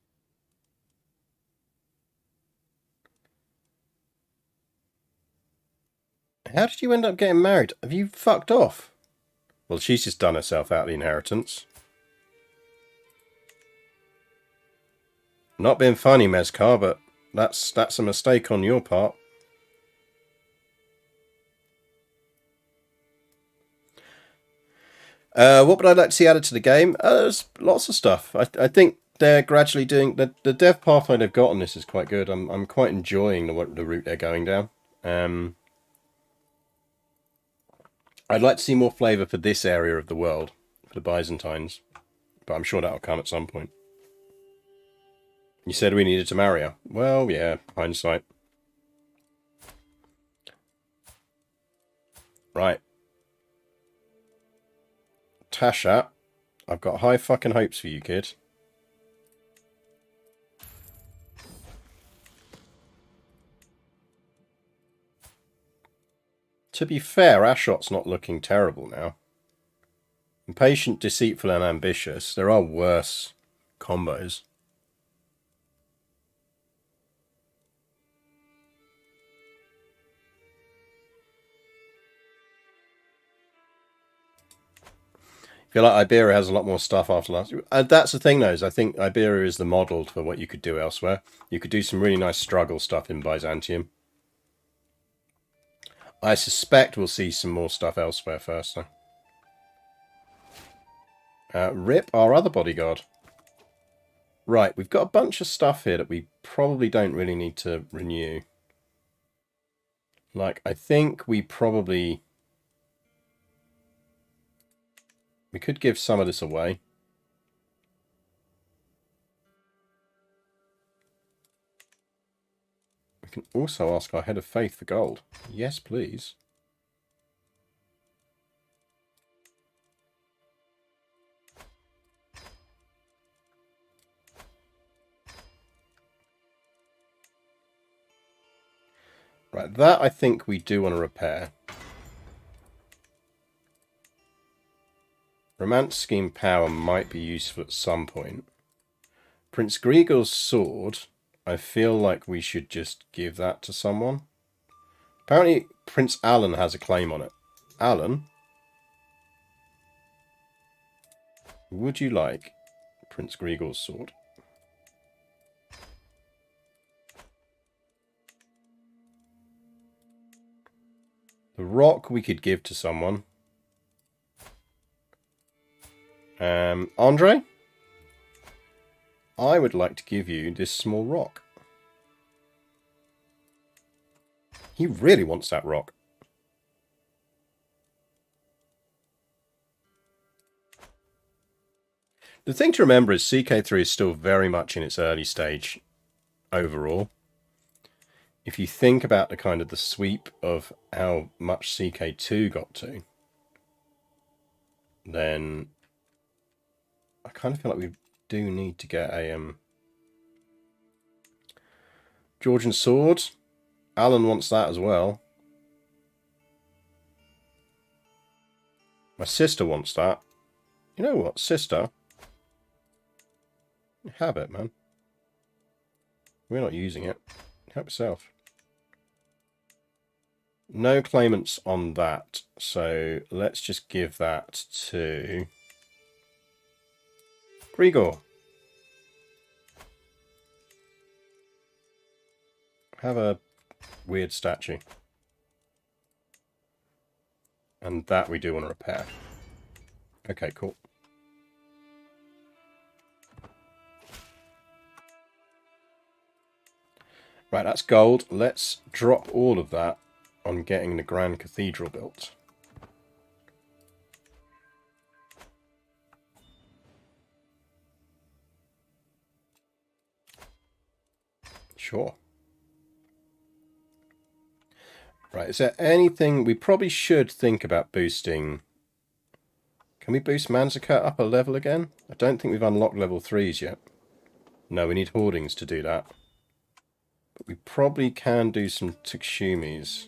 How did you end up getting married? Have you fucked off? Well, she's just done herself out of the inheritance. Not being funny, Mezcar, but that's a mistake on your part. What would I like to see added to the game? There's lots of stuff. I think they're gradually doing... The dev pathway they've got on this is quite good. I'm quite enjoying the route they're going down. I'd like to see more flavour for this area of the world, for the Byzantines. But I'm sure that'll come at some point. You said we needed to marry her. Well, yeah, hindsight. Right. Tasha, I've got high fucking hopes for you, kid. To be fair, Ashot's not looking terrible now. Impatient, deceitful, and ambitious. There are worse combos. I feel like Iberia has a lot more stuff after last. That's the thing, though, is I think Iberia is the model for what you could do elsewhere. You could do some really nice struggle stuff in Byzantium. I suspect we'll see some more stuff elsewhere first, though. Rip, our other bodyguard. Right, we've got a bunch of stuff here that we probably don't really need to renew. Like, I think we probably... We could give some of this away. We can also ask our head of faith for gold. Yes, please. Right, that I think we do want to repair. Romance scheme power might be useful at some point. Prince Grigor's sword, I feel like we should just give that to someone. Apparently, Prince Alan has a claim on it. Alan, would you like Prince Grigor's sword? The rock we could give to someone. Andre? I would like to give you this small rock. He really wants that rock. The thing to remember is CK3 is still very much in its early stage overall. If you think about the kind of the sweep of how much CK2 got to, then I kind of feel like we do need to get a Georgian sword. Alan wants that as well. My sister wants that. You know what, sister? Have it, man. We're not using it. Help yourself. No claimants on that, so let's just give that to Grigor. Have a Weird statue. And that we do want to repair. Okay, cool. Right, that's gold. Let's drop all of that on getting the Grand Cathedral built. Sure. Right, is there anything we probably should think about boosting? Can we boost Manzikert up a level again? I don't think we've unlocked level 3s yet. No, we need hoardings to do that. But we probably can do some Tukshumis.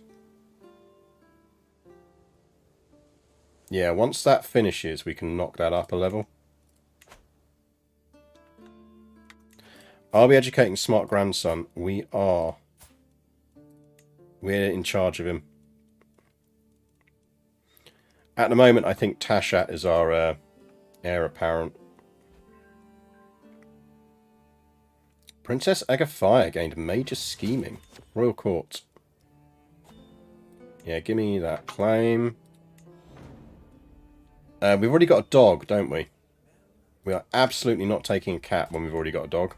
Yeah, once that finishes, we can knock that up a level. Are we educating Smart Grandson? We are. We're in charge of him. At the moment, I think Tashat is our heir apparent. Princess Agathia gained major scheming. Royal Court. Yeah, give me that claim. We've already got a dog, don't we? We are absolutely not taking a cat when we've already got a dog.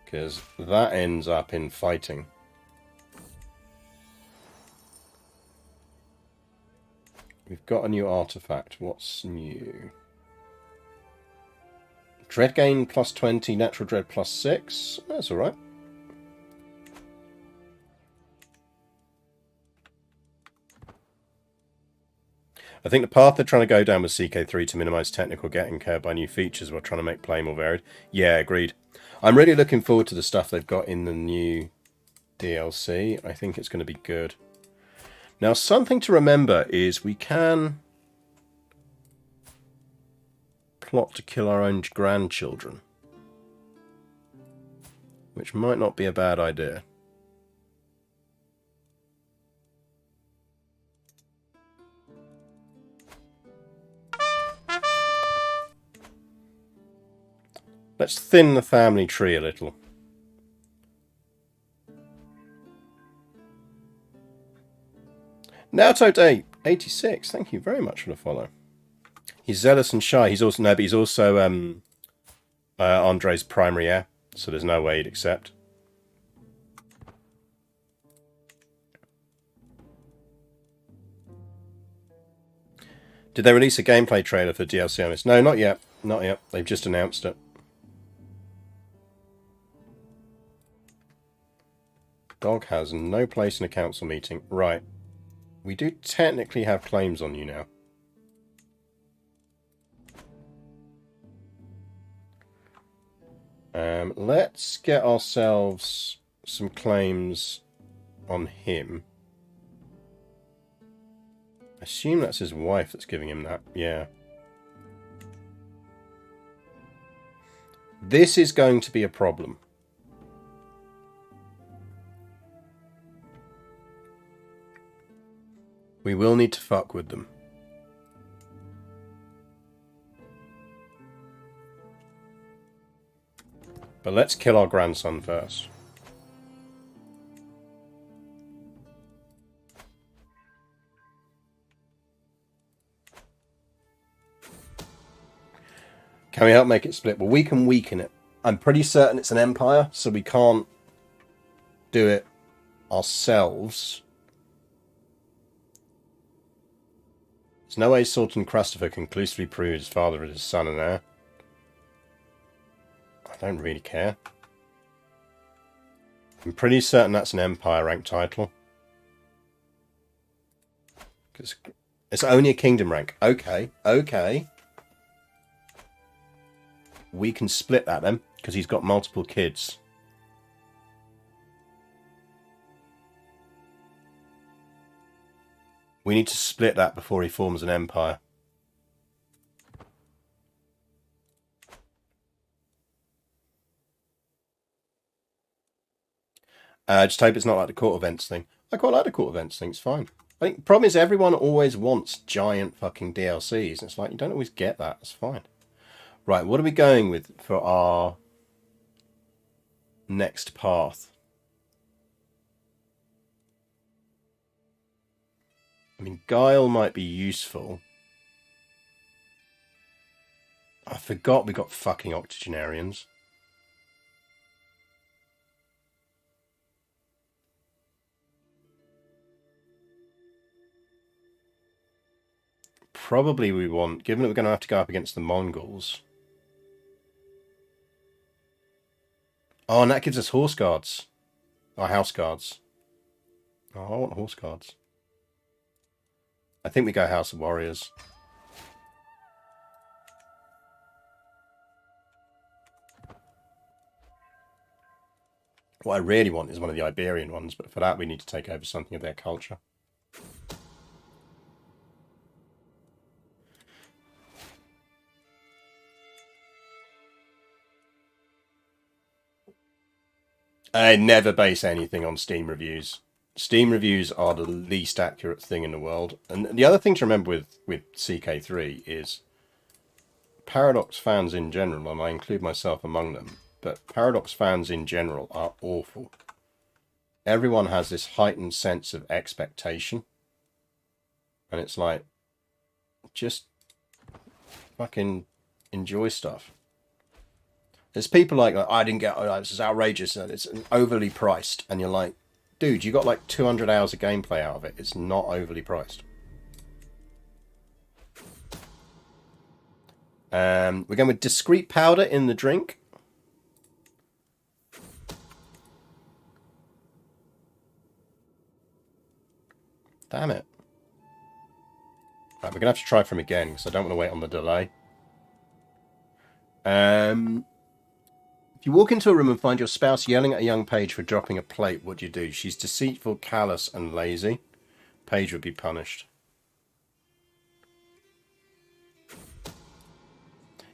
Because that ends up in fighting. We've got a new artifact. What's new? Dread gain plus 20, natural dread plus 6. That's alright. I think the path they're trying to go down with CK3 to minimise technical getting care by new features while trying to make play more varied. Yeah, agreed. I'm really looking forward to the stuff they've got in the new DLC. I think it's going to be good. Now, something to remember is we can plot to kill our own grandchildren, which might not be a bad idea. Let's thin the family tree a little. Naruto Day 86. Thank you very much for the follow. He's zealous and shy. He's also but he's also Andre's primary heir, so there's no way he'd accept. Did they release a gameplay trailer for DLC on this? No, not yet. Not yet. They've just announced it. Dog has no place in a council meeting. Right. We do technically have claims on you now. Let's get ourselves some claims on him. I assume that's his wife that's giving him that. Yeah. This is going to be a problem. We will need to fuck with them. But let's kill our grandson first. Can we help make it split? Well, we can weaken it. I'm pretty certain it's an empire, so we can't do it ourselves. There's no way Sultan Christopher conclusively proved his father is his son and heir. I don't really care. I'm pretty certain that's an empire rank title. Because it's only a kingdom rank. Okay, okay. We can split that then, because he's got multiple kids. We need to split that before he forms an empire. Just hope it's not like the court events thing. I quite like the court events thing, it's fine. I think the problem is everyone always wants giant fucking DLCs. It's like, you don't always get that. It's fine. Right, what are we going with for our next path? I mean, Guile might be useful. I forgot we got fucking octogenarians. Probably we want, given that we're going to have to go up against the Mongols. Oh, and that gives us horse guards. Or house guards. Oh, I want horse guards. I think we go House of Warriors. What I really want is one of the Iberian ones, but for that we need to take over something of their culture. I never base anything on Steam reviews. Steam reviews are the least accurate thing in the world. And the other thing to remember with CK3 is Paradox fans in general, and I include myself among them, but Paradox fans in general are awful. Everyone has this heightened sense of expectation. And it's like, just fucking enjoy stuff. There's people like, I didn't get, oh, this is outrageous, it's overly priced. And you're like, dude, you got like 200 hours of gameplay out of it. It's not overly priced. We're going with discreet powder in the drink. Damn it. Right, we're going to have to try from again, because I don't want to wait on the delay. If you walk into a room and find your spouse yelling at a young page for dropping a plate, what do you do? She's deceitful, callous, and lazy. Page would be punished.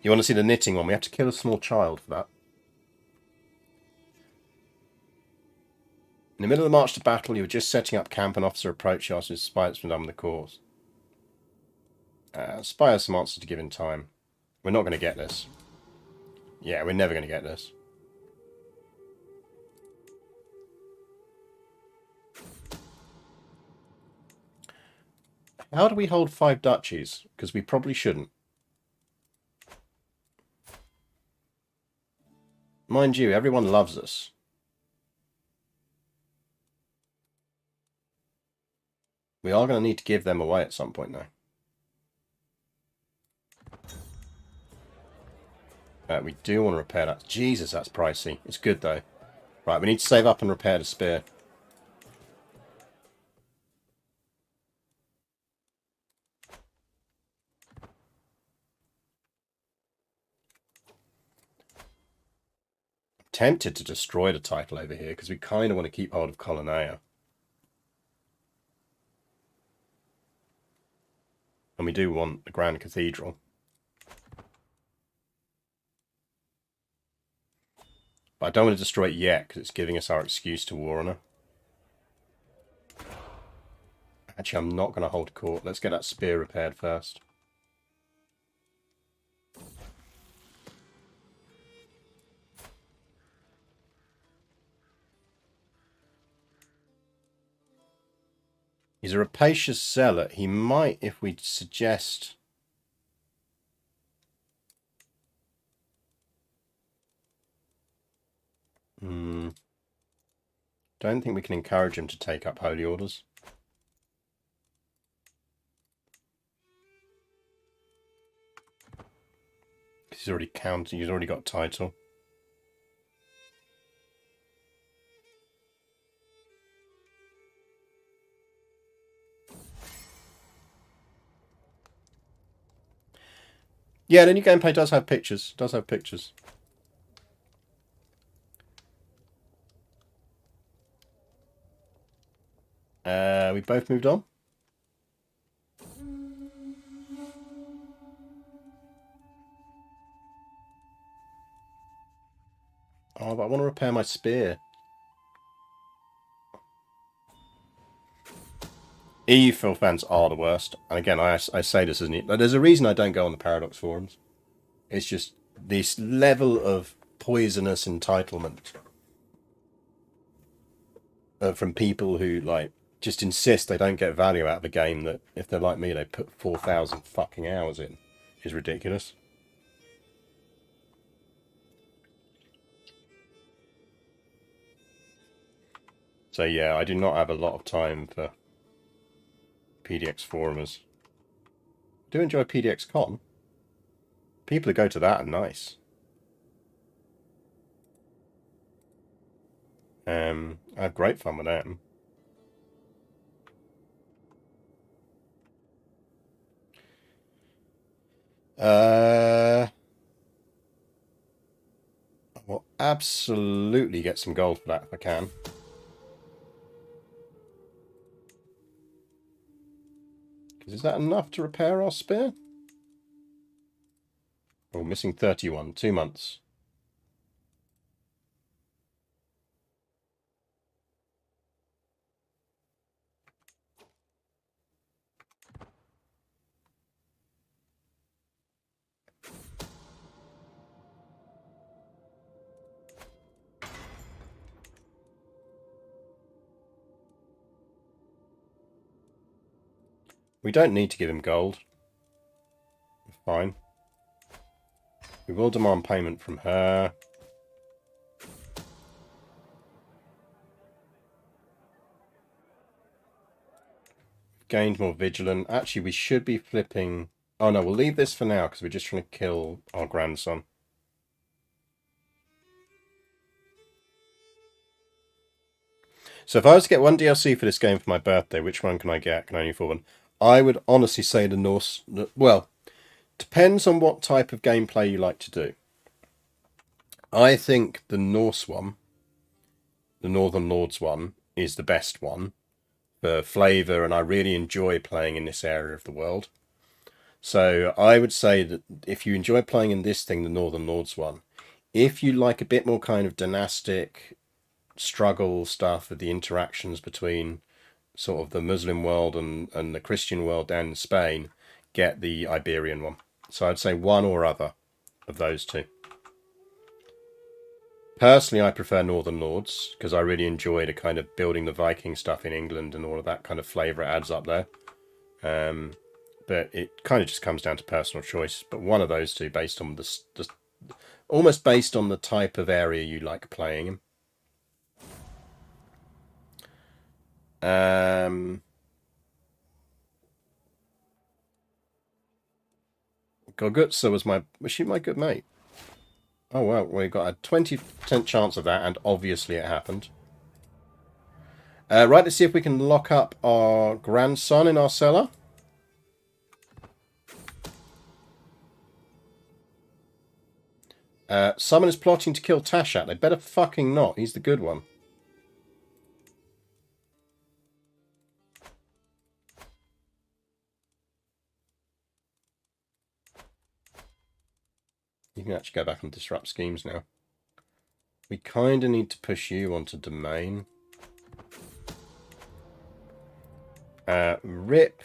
You want to see the knitting one? We have to kill a small child for that. In the middle of the march to battle, you were just setting up camp. An officer approached you, asked if spy has been done with the cause. Spy has some answers to give in time. We're not going to get this. Yeah, we're never going to get this. How do we hold 5 duchies? Because we probably shouldn't. Mind you, everyone loves us. We are going to need to give them away at some point, though. We do want to repair that. Jesus, that's pricey. It's good, though. Right, we need to save up and repair the spear. I'm tempted to destroy the title over here, because we kind of want to keep hold of Colonnea. And we do want the Grand Cathedral. But I don't want to destroy it yet, because it's giving us our excuse to war on her. Actually, I'm not going to hold court. Let's get that spear repaired first. He's a rapacious zealot. He might, if we suggest... Don't think we can encourage him to take up holy orders. He's already counted. He's already got a title. Yeah, the new gameplay does have pictures. Does have pictures. We both moved on. Oh, but I want to repair my spear. EU Phil fans are the worst. And again, I say this as there's a reason I don't go on the Paradox forums. It's just this level of poisonous entitlement from people who, like, just insist they don't get value out of a game that, if they're like me, they put 4,000 fucking hours in, is ridiculous. So yeah, I do not have a lot of time for PDX forumers. I do enjoy PDX Con. People who go to that are nice. I have great fun with them. I will absolutely get some gold for that if I can. Is that enough to repair our spear? Oh, missing 31. 2 months. We don't need to give him gold. Fine. We will demand payment from her. Gained more vigilant. Actually, we should be flipping... Oh no, we'll leave this for now because we're just trying to kill our grandson. So if I was to get one DLC for this game for my birthday, which one can I get? Can I only afford one? I would honestly say the Norse... Well, depends on what type of gameplay you like to do. I think the Norse one, the Northern Lords one, is the best one for flavour, and I really enjoy playing in this area of the world. So I would say that if you enjoy playing in this thing, the Northern Lords one, if you like a bit more kind of dynastic struggle stuff with the interactions between sort of the Muslim world and the Christian world down in Spain, get the Iberian one. So I'd say one or other of those two. Personally, I prefer Northern Lords because I really enjoy the kind of building the Viking stuff in England and all of that kind of flavour it adds up there. But it kind of just comes down to personal choice. But one of those two, based on the almost based on the type of area you like playing in. Gorgutsa was she my good mate? Oh well, we got a 20% chance of that, and obviously it happened. Right, let's see if we can lock up our grandson in our cellar. Someone is plotting to kill Tashat. They better fucking not. He's the good one. You can actually go back and disrupt schemes now. We kind of need to push you onto domain. Rip.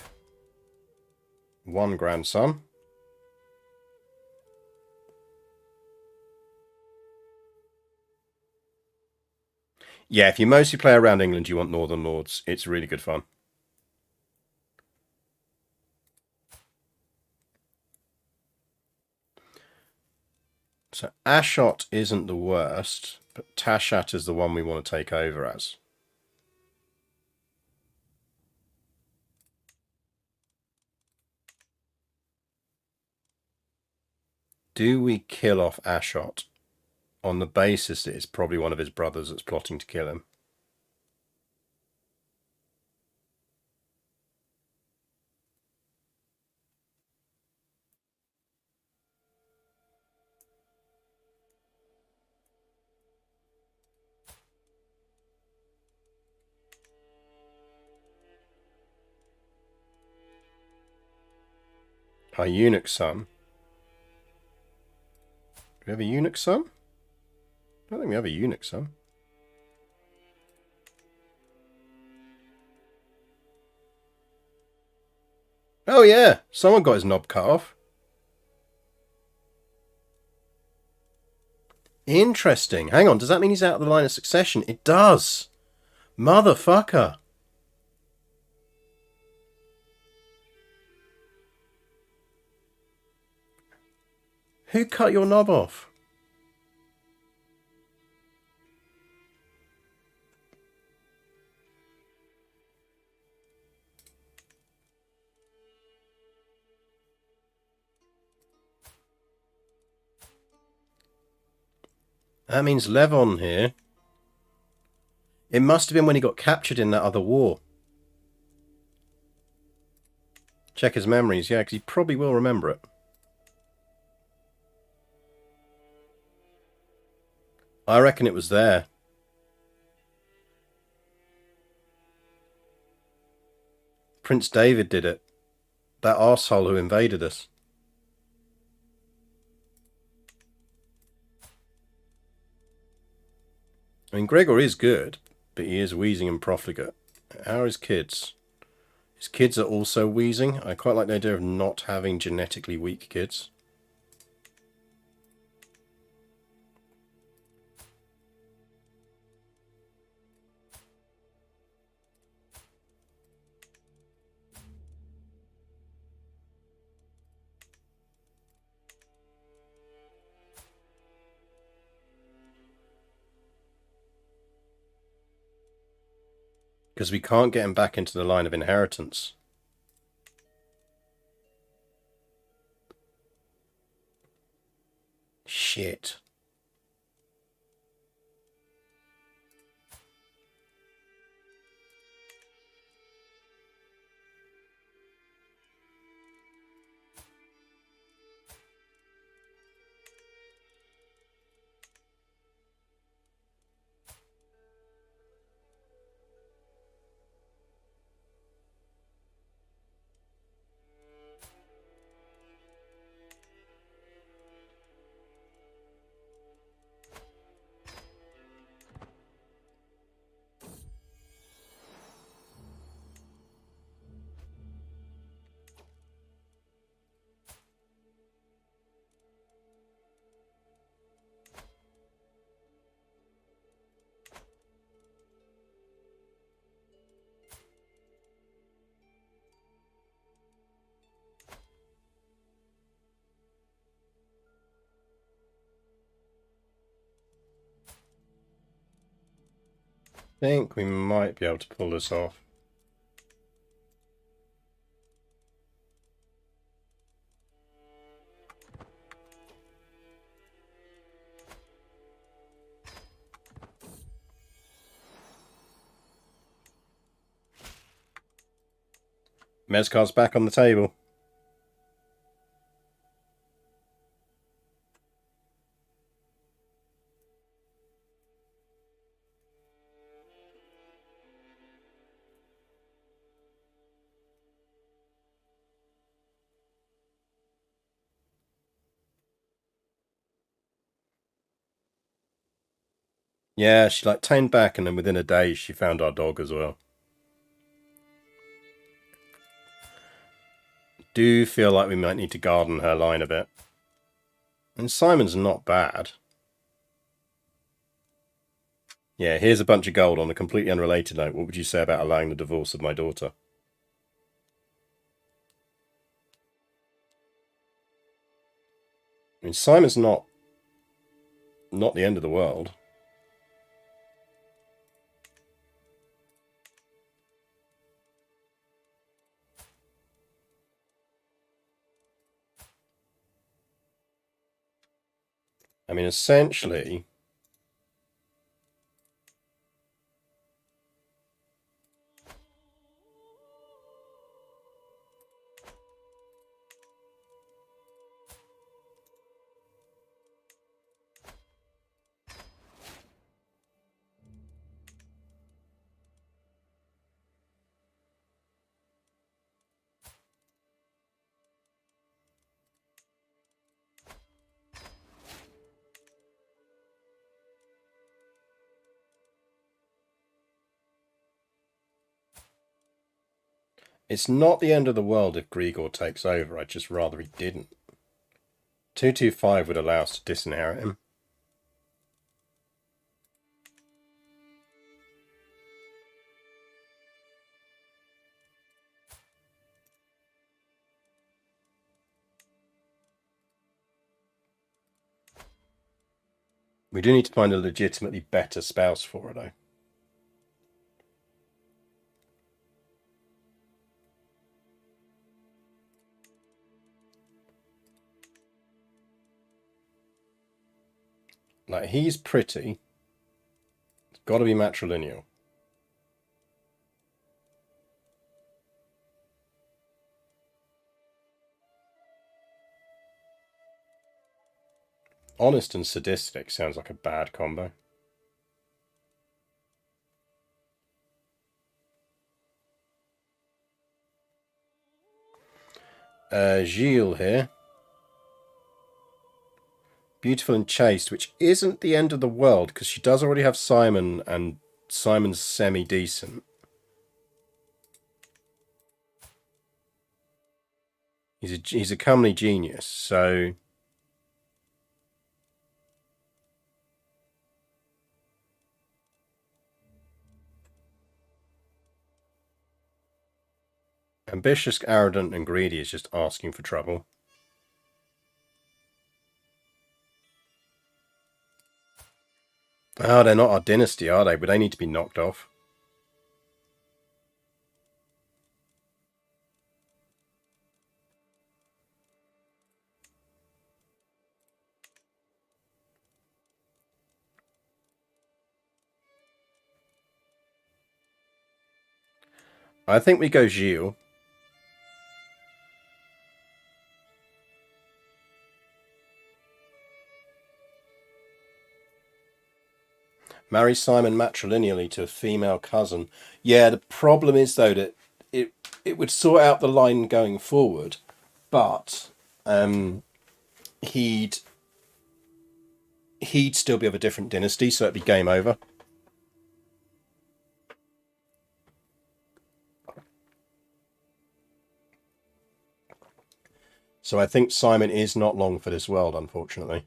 One grandson. Yeah, if you mostly play around England, you want Northern Lords. It's really good fun. So Ashot isn't the worst, but Tashat is the one we want to take over as. Do we kill off Ashot on the basis that it's probably one of his brothers that's plotting to kill him? Our eunuch son. Do we have a eunuch son? I don't think we have a eunuch son. Oh yeah, someone got his knob cut off. Interesting. Hang on, does that mean he's out of the line of succession? It does. Motherfucker. Who cut your knob off? That means Levon here. It must have been when he got captured in that other war. Check his memories, yeah, because he probably will remember it. I reckon it was there. Prince David did it. That arsehole who invaded us. I mean, Gregor is good, but he is wheezing and profligate. How are his kids? His kids are also wheezing. I quite like the idea of not having genetically weak kids. Because we can't get him back into the line of inheritance. Shit. I think we might be able to pull this off. Mezcar's back on the table. Yeah, she like tamed back, and then within a day she found our dog as well. Do feel like we might need to garden her line a bit. And Simon's not bad. Yeah, here's a bunch of gold on a completely unrelated note. What would you say about allowing the divorce of my daughter? I mean, Simon's not the end of the world. I mean, essentially, it's not the end of the world if Grigor takes over. I'd just rather he didn't. 225 would allow us to disinherit him. We do need to find a legitimately better spouse for her, though. Like, he's pretty. It's got to be matrilineal. Honest and sadistic sounds like a bad combo. Gilles here. Beautiful and chaste, which isn't the end of the world, because she does already have Simon, and Simon's semi-decent. He's a comely genius, so... Ambitious, arrogant, and greedy is just asking for trouble. Oh, they're not our dynasty, are they? But they need to be knocked off. I think we go Gilles. Marry Simon matrilineally to a female cousin. Yeah, the problem is, though, that it would sort out the line going forward, but he'd still be of a different dynasty, so it'd be game over. So I think Simon is not long for this world, unfortunately.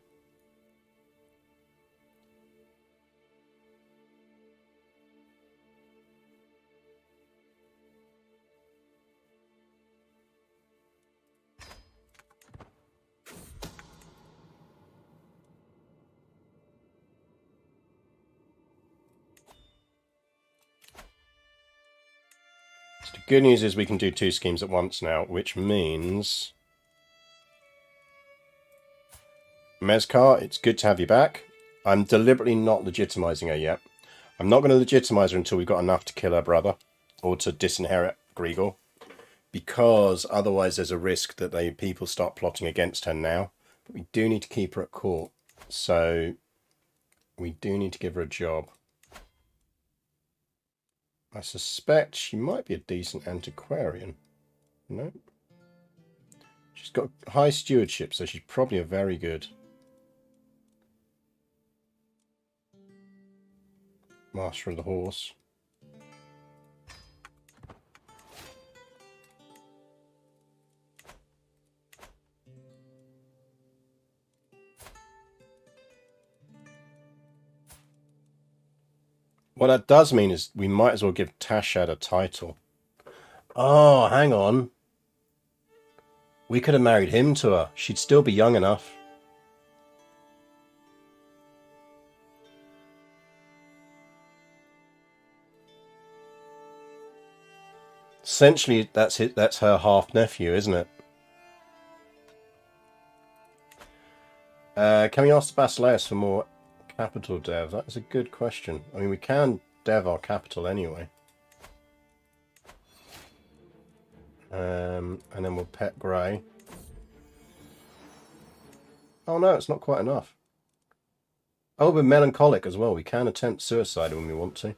So the good news is we can do 2 schemes at once now, which means... Mezcar, it's good to have you back. I'm deliberately not legitimizing her yet. I'm not going to legitimize her until we've got enough to kill her brother, or to disinherit Grigor, because otherwise there's a risk that people start plotting against her now. But we do need to keep her at court, so we do need to give her a job. I suspect she might be a decent antiquarian. No? She's got high stewardship, so she's probably a very good master of the horse. What that does mean is we might as well give Tashad a title. Oh, hang on. We could have married him to her. She'd still be young enough. Essentially, that's it. That's her half-nephew, isn't it? Can we ask the Basileus for more capital dev? That is a good question. I mean, we can dev our capital anyway. And then we'll pet Grey. Oh no, it's not quite enough. Oh, we're melancholic as well. We can attempt suicide when we want to.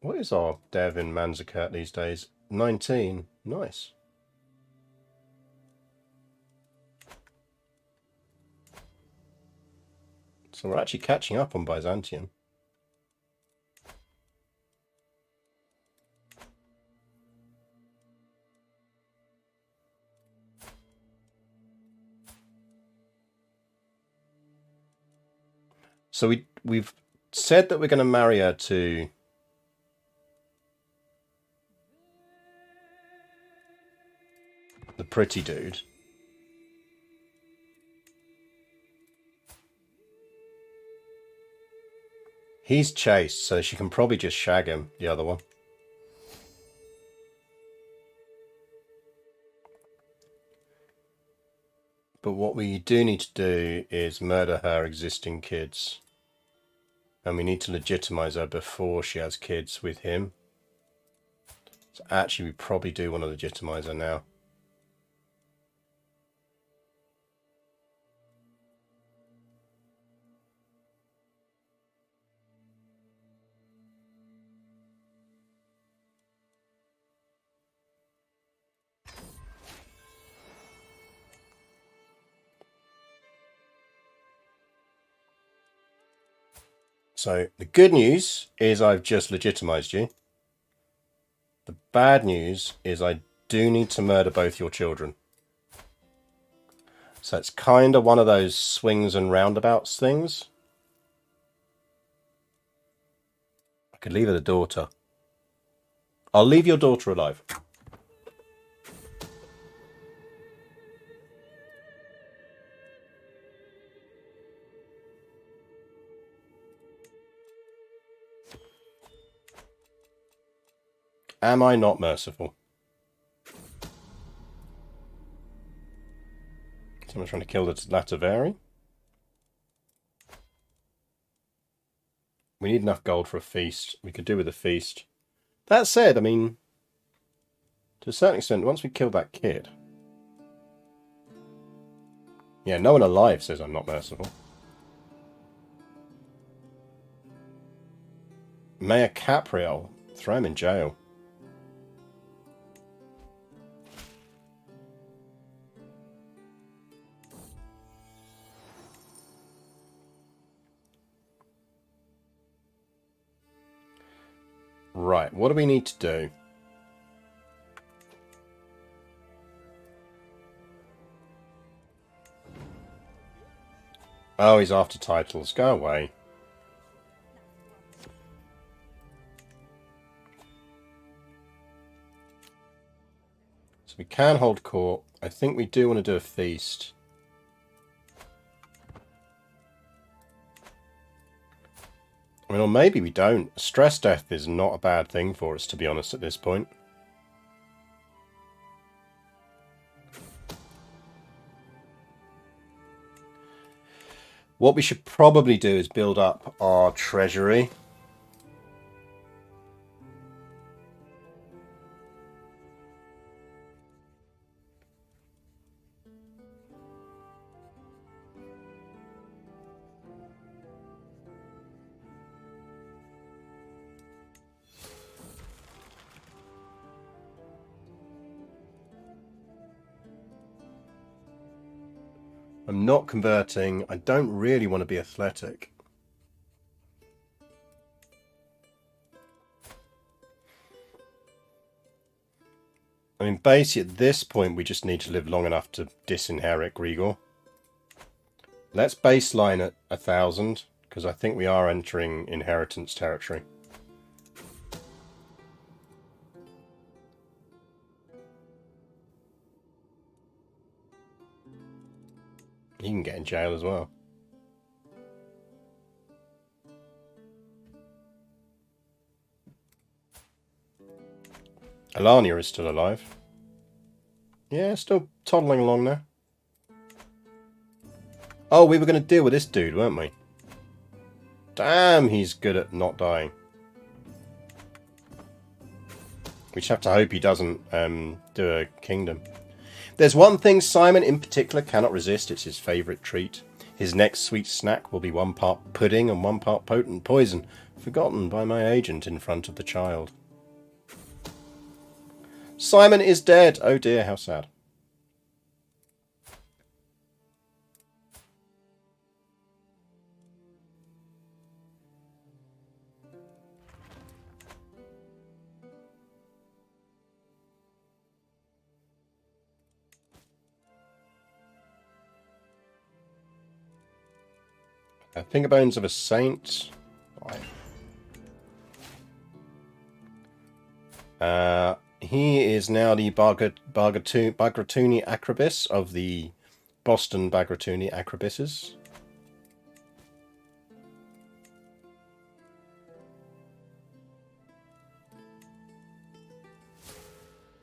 What is our dev in Manzikert these days? 19. Nice. So we're actually catching up on Byzantium. So we've said that we're going to marry her to the pretty dude. He's chaste, so she can probably just shag him, the other one. But what we do need to do is murder her existing kids. And we need to legitimize her before she has kids with him. So actually, we probably do want to legitimize her now. So the good news is I've just legitimized you. The bad news is I do need to murder both your children. So it's kind of one of those swings and roundabouts things. I could leave her the daughter. I'll leave your daughter alive. Am I not merciful? Someone's trying to kill the Latavari. We need enough gold for a feast. We could do with a feast. That said, I mean, to a certain extent, once we kill that kid... Yeah, no one alive says I'm not merciful. Mayor Capriel. Throw him in jail. Right, what do we need to do? Oh, he's after titles. Go away. So we can hold court. I think we do want to do a feast. I mean, or maybe we don't. Stress death is not a bad thing for us, to be honest, at this point. What we should probably do is build up our treasury. I'm not converting. I don't really want to be athletic. I mean, basically at this point we just need to live long enough to disinherit Grigor. Let's baseline at 1,000, because I think we are entering inheritance territory. You can get in jail as well. Alania is still alive. Yeah, still toddling along there. Oh, we were going to deal with this dude, weren't we? Damn, he's good at not dying. We just have to hope he doesn't do a kingdom. There's one thing Simon in particular cannot resist. It's his favourite treat. His next sweet snack will be 1 part pudding and 1 part potent poison, forgotten by my agent in front of the child. Simon is dead. Oh dear, how sad. Finger bones of a saint. He is now the Bagratuni Acrobus of the Boston Bagratuni Acrobuses.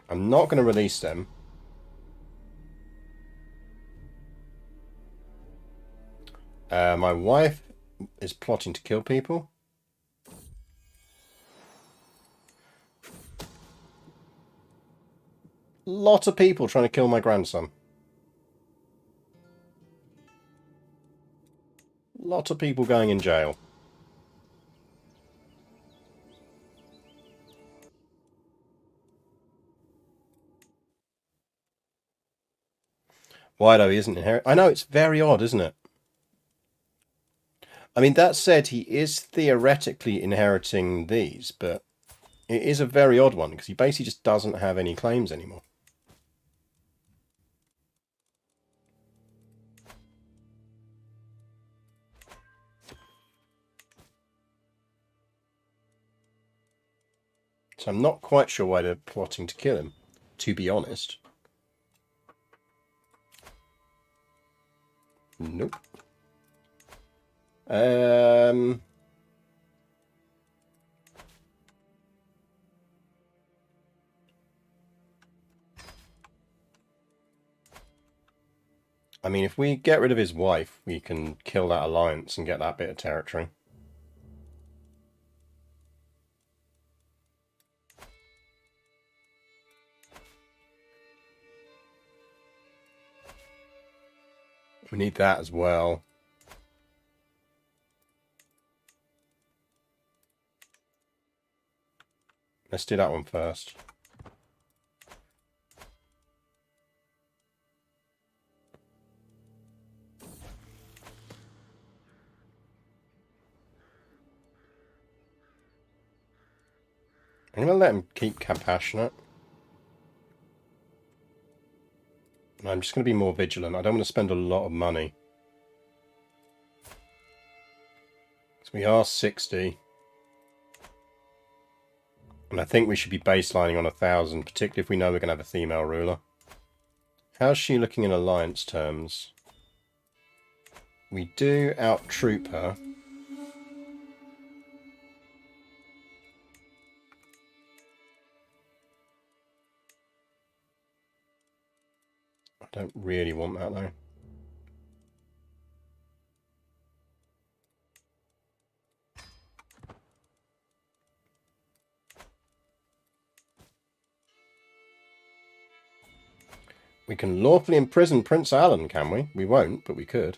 I'm not going to release them. My wife is plotting to kill people. Lot of people trying to kill my grandson. Lot of people going in jail. Why though he isn't inherit? I know, it's very odd, isn't it? I mean, that said, he is theoretically inheriting these, but it is a very odd one, because he basically just doesn't have any claims anymore. So I'm not quite sure why they're plotting to kill him, to be honest. Nope. I mean, if we get rid of his wife, we can kill that alliance and get that bit of territory. We need that as well. Let's do that one first. I'm going to let him keep compassionate. And I'm just going to be more vigilant. I don't want to spend a lot of money. So we are 60. And I think we should be baselining on 1,000, particularly if we know we're going to have a female ruler. How's she looking in alliance terms? We do out-troop her. I don't really want that though. We can lawfully imprison Prince Alan, can we? We won't, but we could.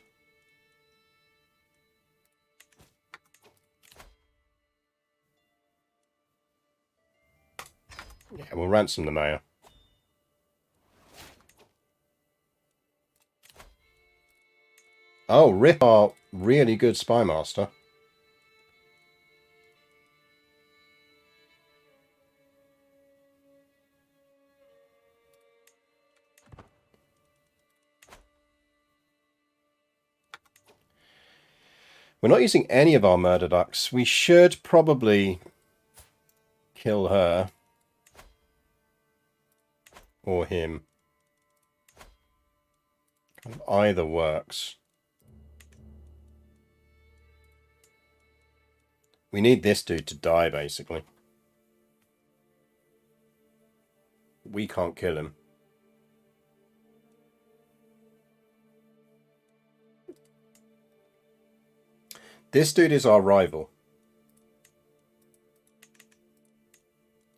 Yeah, we'll ransom the mayor. Oh, Rip our really good spy master. We're not using any of our murder ducks. We should probably kill her. Or him. Either works. We need this dude to die, basically. We can't kill him. This dude is our rival.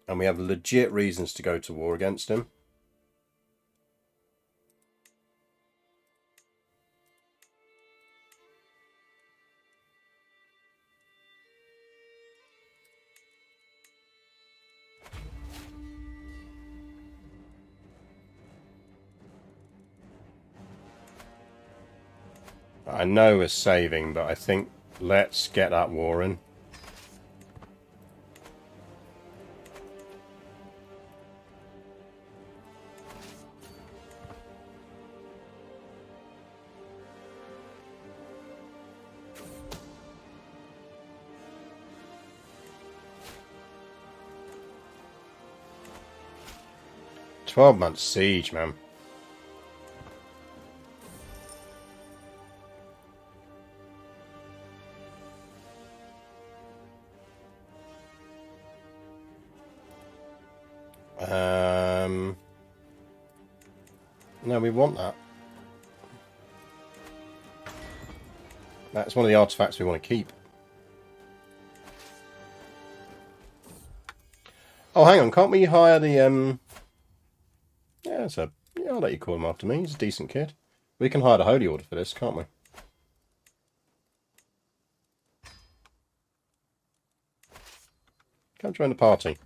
And we have legit reasons to go to war against him. I know we're saving, but I think let's get that war in. 12-month siege, man. No, we want that. That's one of the artifacts we want to keep. Oh, hang on, can't we hire the, Yeah, I'll let you call him after me. He's a decent kid. We can hire the Holy Order for this, can't we? Come join the party.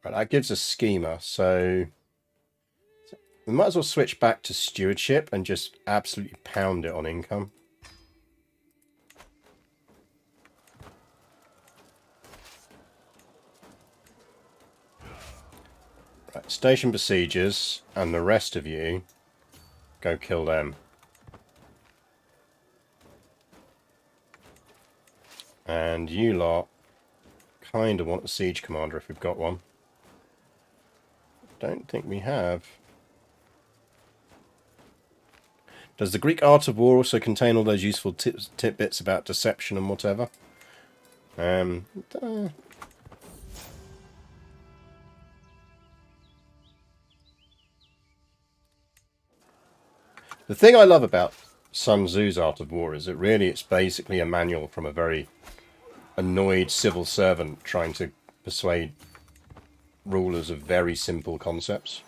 Right, that gives us schema, so we might as well switch back to stewardship and just absolutely pound it on income. Right, station besiegers, and the rest of you go kill them. And you lot kind of want a siege commander if we've got one. Don't think we have. Does the Greek art of war also contain all those useful tidbits about deception and whatever? The thing I love about Sun Tzu's Art of War is that really it's basically a manual from a very annoyed civil servant trying to persuade rulers of very simple concepts.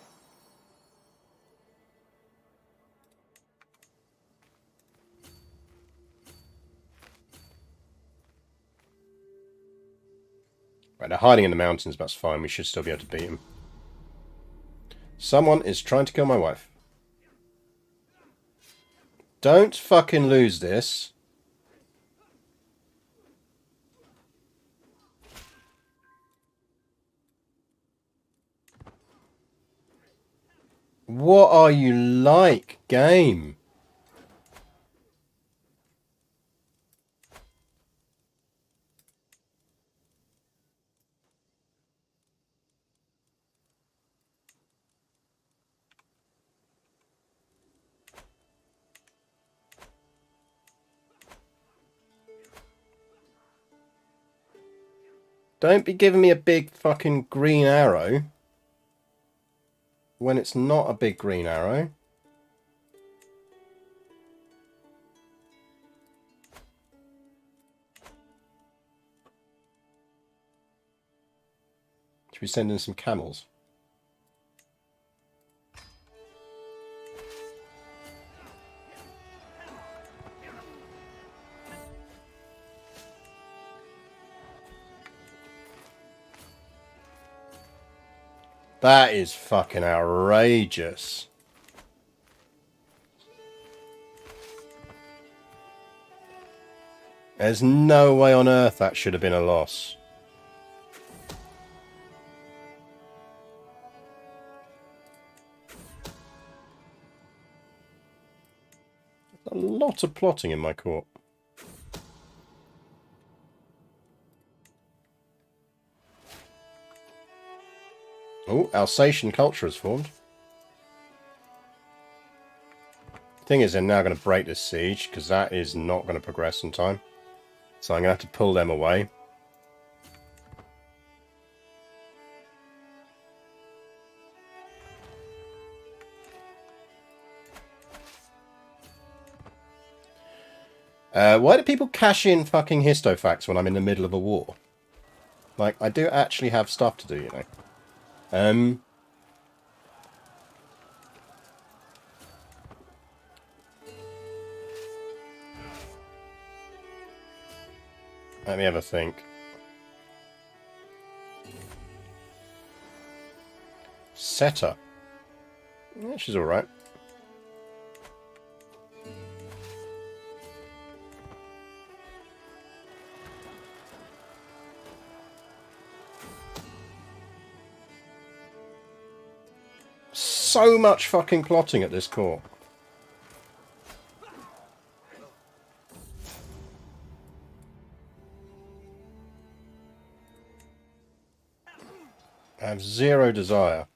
Right, they're hiding in the mountains, but that's fine. We should still be able to beat them. Someone is trying to kill my wife. Don't fucking lose this. What are you like, game? Don't be giving me a big fucking green arrow when it's not a big green arrow. Should we send in some camels? That is fucking outrageous. There's no way on earth that should have been a loss. A lot of plotting in my court. Oh, Alsatian culture has formed. Thing is, they're now going to break this siege, because that is not going to progress in time. So I'm going to have to pull them away. Why do people cash in fucking histofacts when I'm in the middle of a war? Like, I do actually have stuff to do, you know. Let me have a think. Setter. Yeah, she's alright. So much fucking plotting at this court. I have zero desire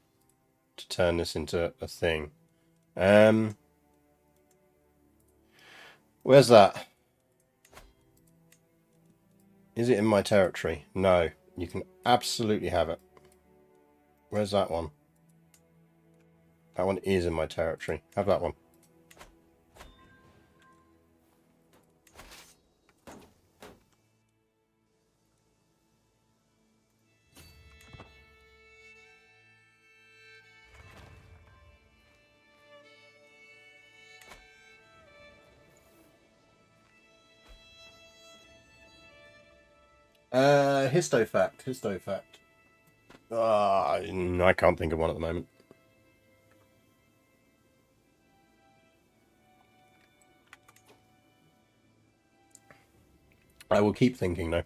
to turn this into a thing. Where's that? Is it in my territory? No. You can absolutely have it. Where's that one? That one is in my territory. Have that one. Histofact. I can't think of one at the moment. I will keep thinking though.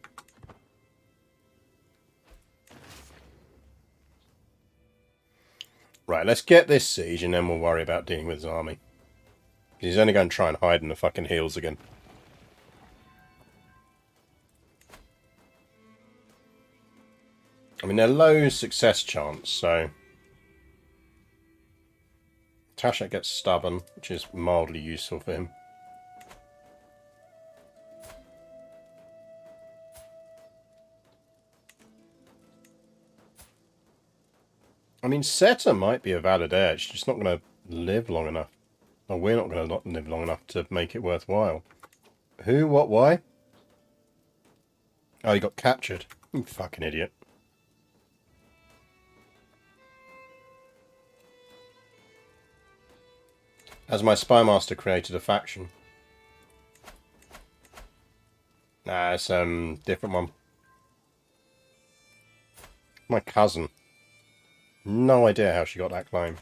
Right, let's get this siege and then we'll worry about dealing with his army. He's only going to try and hide in the fucking hills again. I mean, they're low success chance, so... Tashak gets stubborn, which is mildly useful for him. I mean, Seta might be a valid heir. She's just not going to live long enough. Or we're not going to live long enough to make it worthwhile. Who? What? Why? Oh, he got captured. You fucking idiot. As my spymaster created a faction. Nah, it's different one. My cousin. No idea how she got that claim.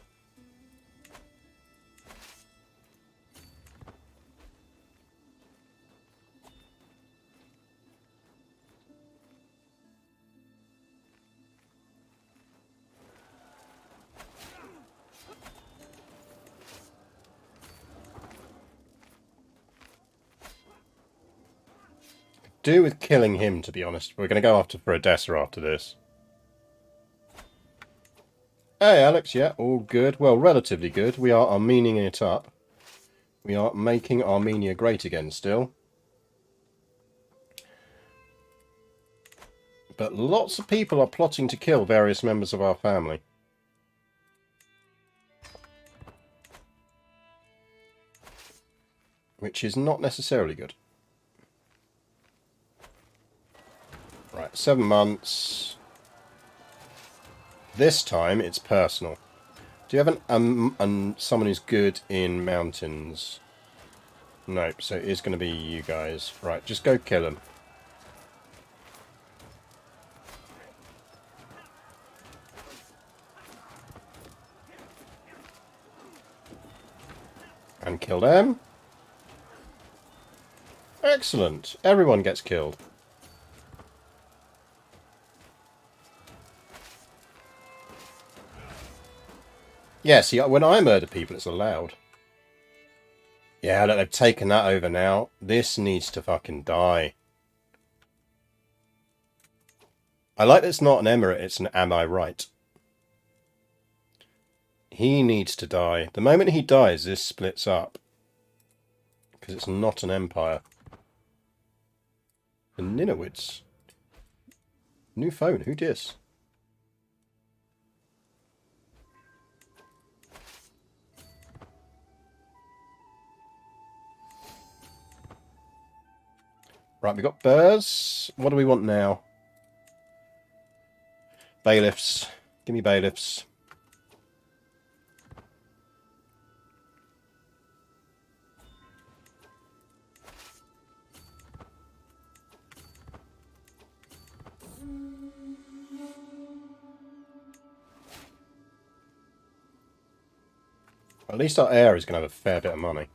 Do with killing him, to be honest. We're going to go after for Odessa after this. Hey, Alex. Yeah, all good. Well, relatively good. We are Armeniaing it up. We are making Armenia great again still. But lots of people are plotting to kill various members of our family. Which is not necessarily good. Right, 7 months. This time it's personal. Do you have someone who's good in mountains? Nope, so it is going to be you guys. Right, just go kill him. And kill them. Excellent. Everyone gets killed. Yeah, see, when I murder people, it's allowed. Yeah, look, they've taken that over now. This needs to fucking die. I like that it's not an emirate, it's an am I right. He needs to die. The moment he dies, this splits up. Because it's not an empire. The Ninowids. New phone, who dis? Right, we got Burrs. What do we want now? Bailiffs. Give me bailiffs. At least our heir is going to have a fair bit of money.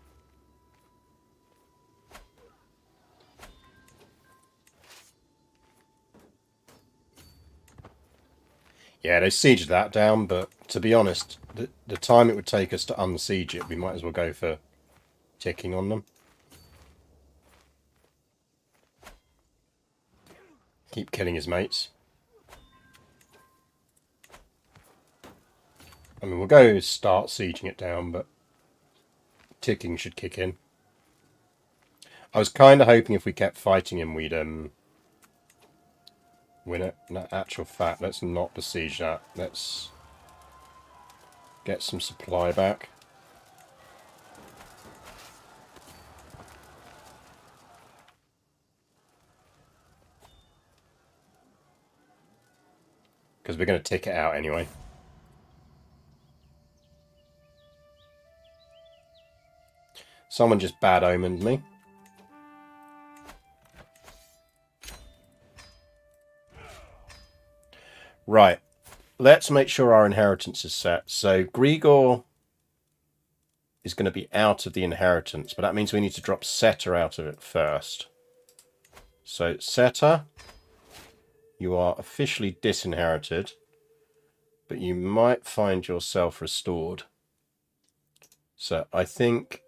Yeah, they sieged that down, but to be honest, the time it would take us to unsiege it, we might as well go for ticking on them. Keep killing his mates. I mean, we'll go start sieging it down, but ticking should kick in. I was kind of hoping if we kept fighting him, we'd win it. In actual fact, let's not besiege that. Let's get some supply back. Because we're going to tick it out anyway. Someone just bad omened me. Right. Let's make sure our inheritance is set. So Grigor is going to be out of the inheritance, but that means we need to drop Seta out of it first. So Seta, you are officially disinherited, but you might find yourself restored. So I think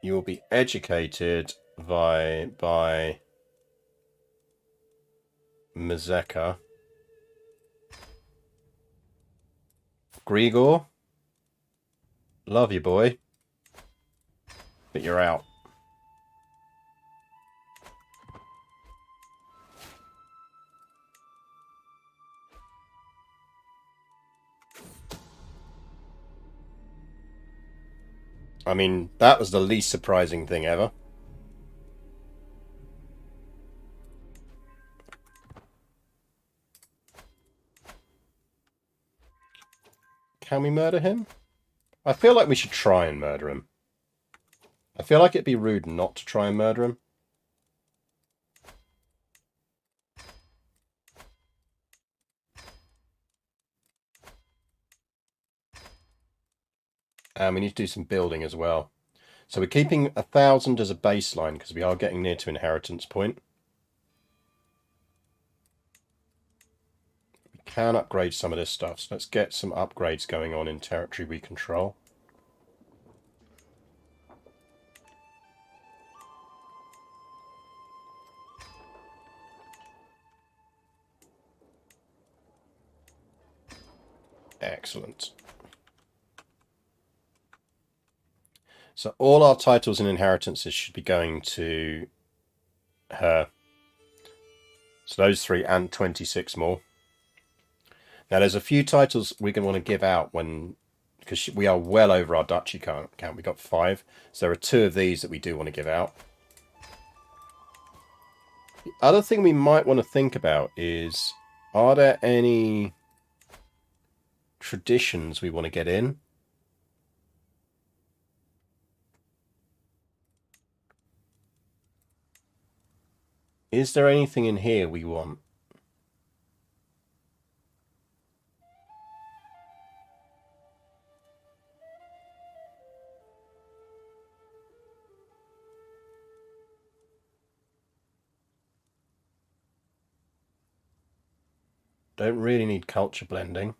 you will be educated by Mazeka. Grigor, love you, boy, but you're out. I mean, that was the least surprising thing ever. Can we murder him? I feel like we should try and murder him. I feel like it'd be rude not to try and murder him. And we need to do some building as well. So we're keeping 1,000 as a baseline because we are getting near to inheritance point. We can upgrade some of this stuff. So let's get some upgrades going on in territory we control. Excellent. So all our titles and inheritances should be going to her. So those 3 and 26 more. Now there's a few titles we're going to want to give out because we are well over our duchy count. We got 5. So there are 2 of these that we do want to give out. The other thing we might want to think about is, are there any traditions we want to get in? Is there anything in here we want? Don't really need culture blending.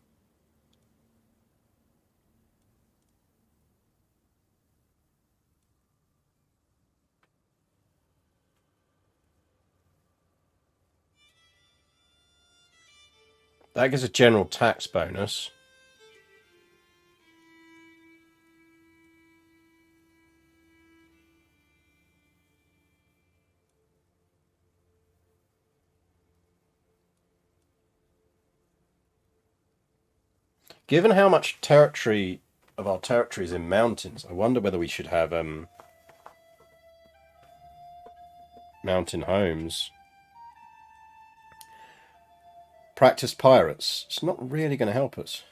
That gives a general tax bonus. Given how much territory of our territory is in mountains, I wonder whether we should have mountain homes. Practice pirates. It's not really going to help us.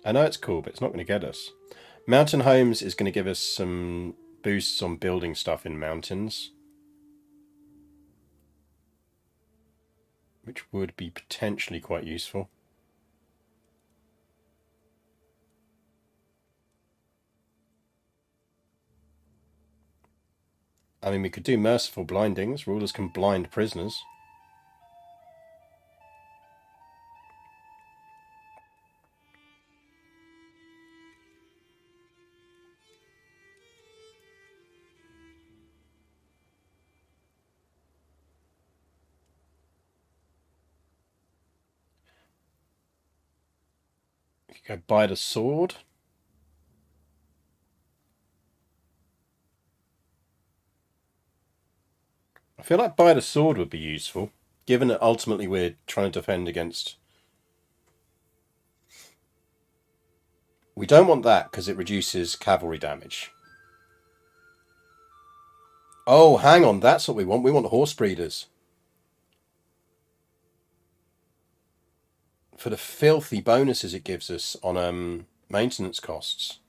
I know it's cool, but it's not going to get us. Mountain homes is going to give us some boosts on building stuff in mountains, which would be potentially quite useful. I mean, we could do merciful blindings. Rulers can blind prisoners. We could go buy the sword. I feel like buy the sword would be useful, given that ultimately we're trying to defend against... We don't want that because it reduces cavalry damage. Oh, hang on, that's what we want. We want horse breeders. For the filthy bonuses it gives us on maintenance costs.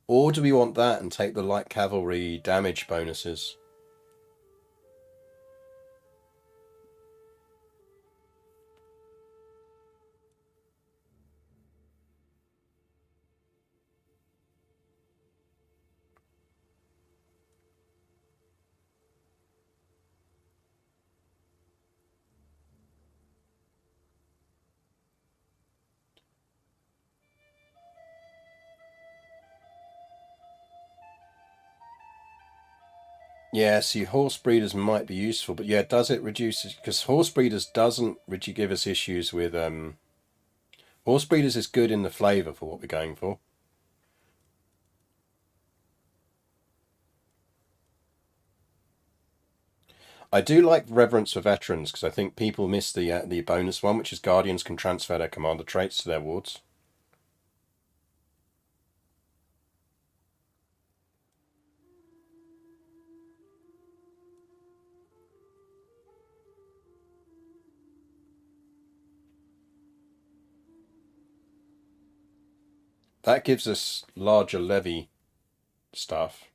Or do we want that and take the light cavalry damage bonuses? Yeah, see, horse breeders might be useful, but yeah, does it reduce... Because horse breeders doesn't really give us issues with... Horse breeders is good in the flavour for what we're going for. I do like Reverence for Veterans, because I think people miss the bonus one, which is Guardians can transfer their commander traits to their wards. That gives us larger levy stuff.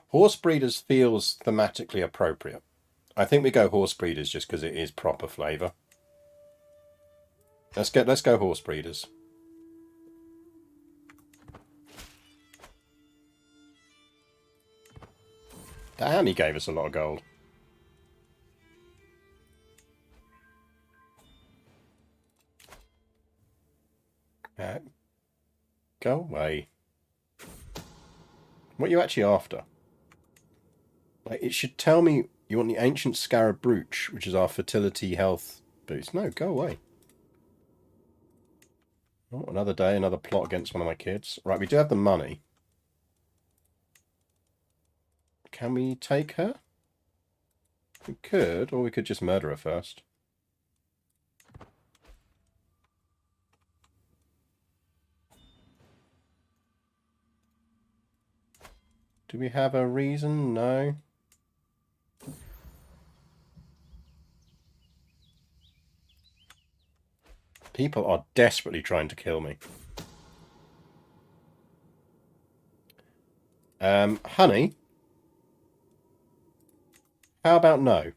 Horse breeders feels thematically appropriate. I think we go horse breeders just because it is proper flavour. Let's go horse breeders. Damn, he gave us a lot of gold. Go away. What are you actually after? Like, it should tell me you want the Ancient Scarab Brooch, which is our fertility health boost. No, go away. Oh, another day, another plot against one of my kids. Right, we do have the money. Can we take her? We could, or we could just murder her first. Do we have a reason? No. People are desperately trying to kill me. Honey? How about no?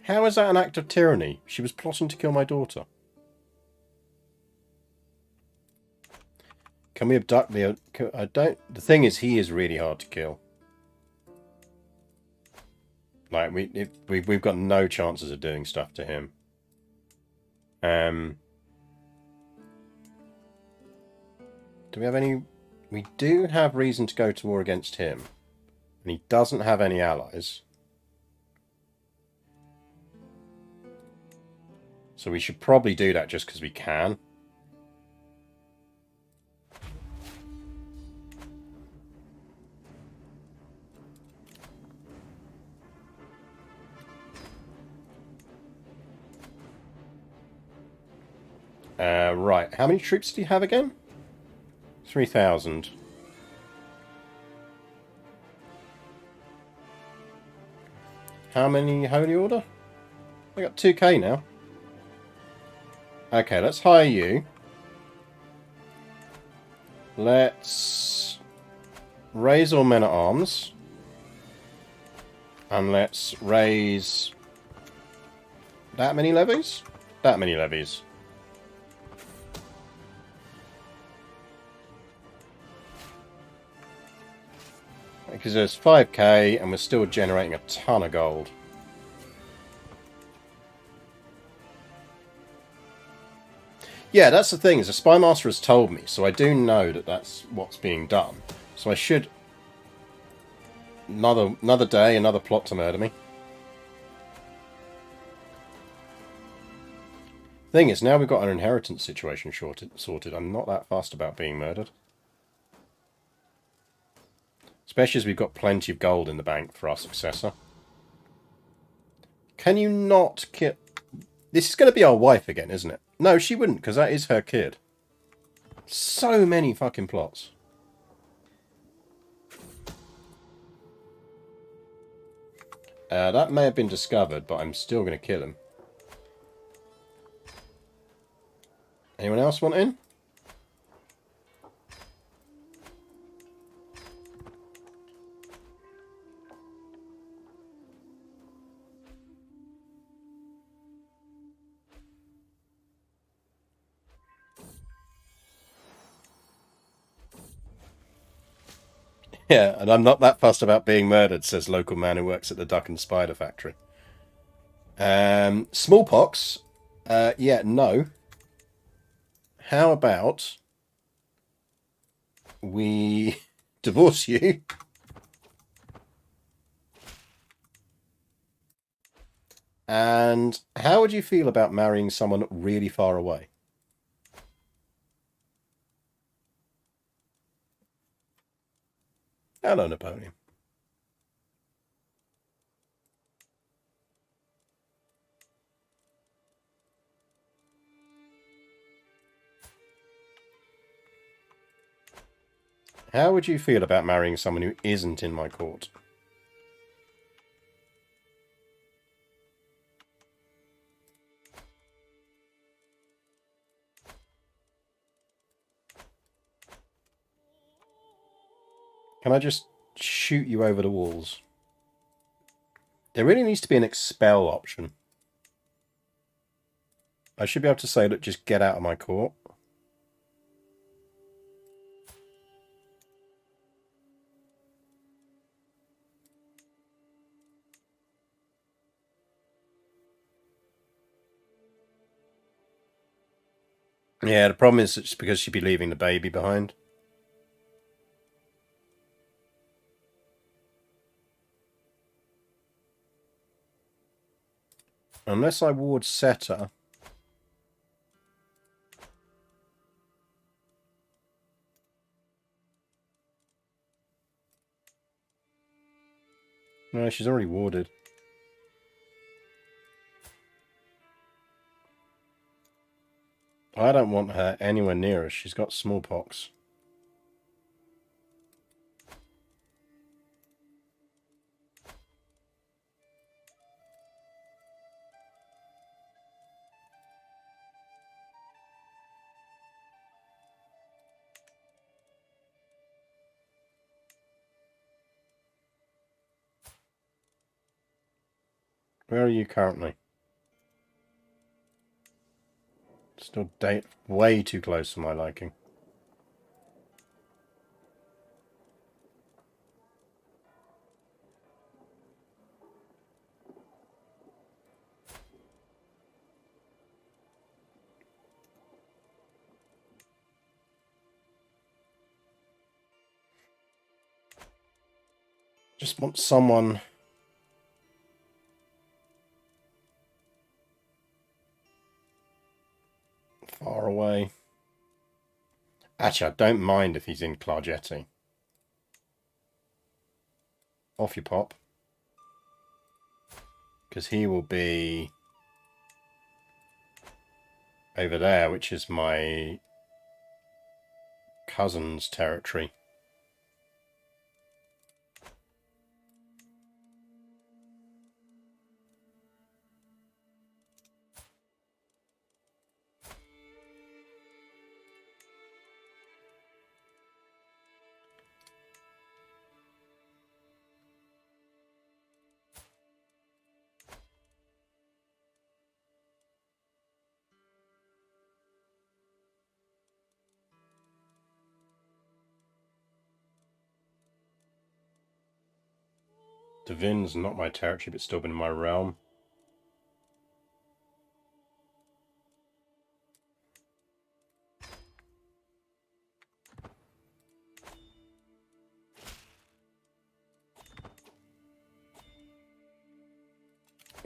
How is that an act of tyranny? She was plotting to kill my daughter. Can we abduct the... I don't... The thing is, he is really hard to kill. Like, we've got no chances of doing stuff to him. Do we have any... We do have reason to go to war against him. And he doesn't have any allies. So we should probably do that just because we can. Right. How many troops do you have again? 3,000. How many Holy Order? I got 2k now. Okay, let's hire you. Let's raise all men at arms. And let's raise that many levies? That many levies. Because there's 5k and we're still generating a ton of gold. Yeah, that's the thing, is the Spy Master has told me, so I do know that that's what's being done. So I should... Another day, another plot to murder me. Thing is, now we've got our inheritance situation sorted, I'm not that fussed about being murdered. Especially as we've got plenty of gold in the bank for our successor. Can you not kill... This is going to be our wife again, isn't it? No, she wouldn't, because that is her kid. So many fucking plots. That may have been discovered, but I'm still going to kill him. Anyone else want in? Yeah, and I'm not that fussed about being murdered, says local man who works at the duck and spider factory. Smallpox? Yeah, no. How about we divorce you? And how would you feel about marrying someone really far away? Hello, Napoleon. How would you feel about marrying someone who isn't in my court? Can I just shoot you over the walls? There really needs to be an expel option. I should be able to say, look, just get out of my court. Yeah, the problem is it's because she'd be leaving the baby behind. Unless I ward Setter. No, she's already warded. I don't want her anywhere near us. She's got smallpox. Where are you currently? Still date way too close for my liking. Just want someone... far away. Actually, I don't mind if he's in Clargetti. Off you pop. Because he will be over there, which is my cousin's territory. Devin's not my territory, but still been in my realm.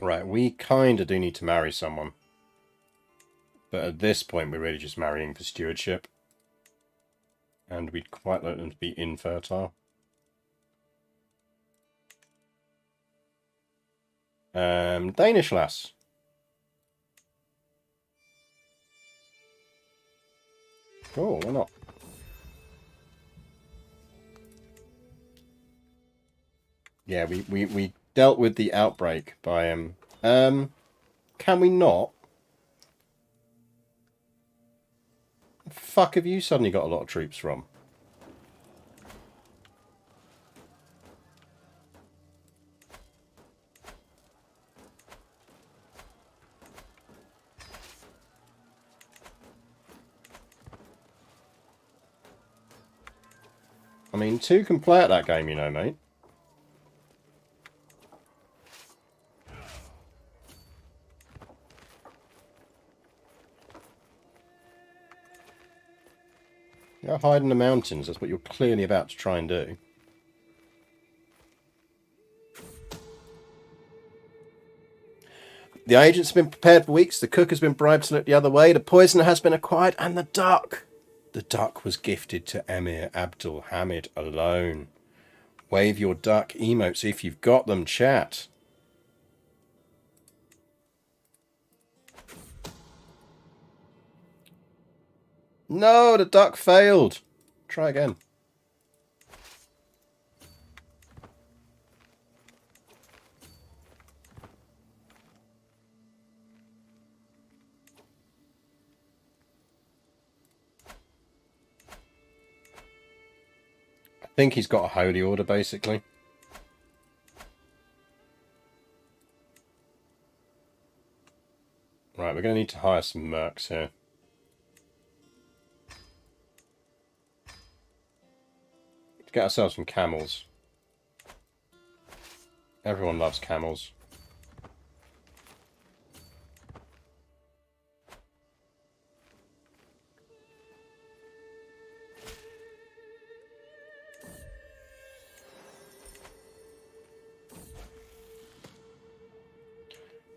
Right, we kind of do need to marry someone. But at this point, we're really just marrying for stewardship. And we'd quite like them to be infertile. Danish lass. Cool, why not? Yeah, we dealt with the outbreak by can we not? Fuck have you suddenly got a lot of troops from? I mean, two can play at that game, you know, mate. You're hiding in the mountains, that's what you're clearly about to try and do. The agents have been prepared for weeks, the cook has been bribed to look the other way, the poisoner has been acquired, and the duck! The duck was gifted to Emir Abdul Hamid alone. Wave your duck emotes if you've got them, chat. No, the duck failed. Try again. I think he's got a holy order, basically. Right, we're going to need to hire some mercs here. To get ourselves some camels. Everyone loves camels.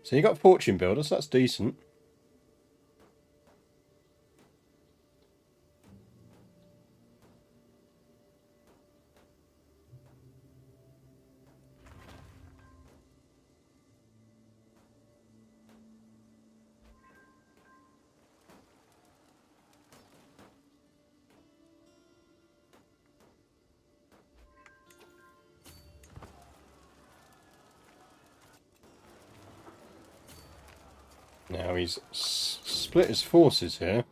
So you got fortune builders, that's decent. Now he's split his forces here.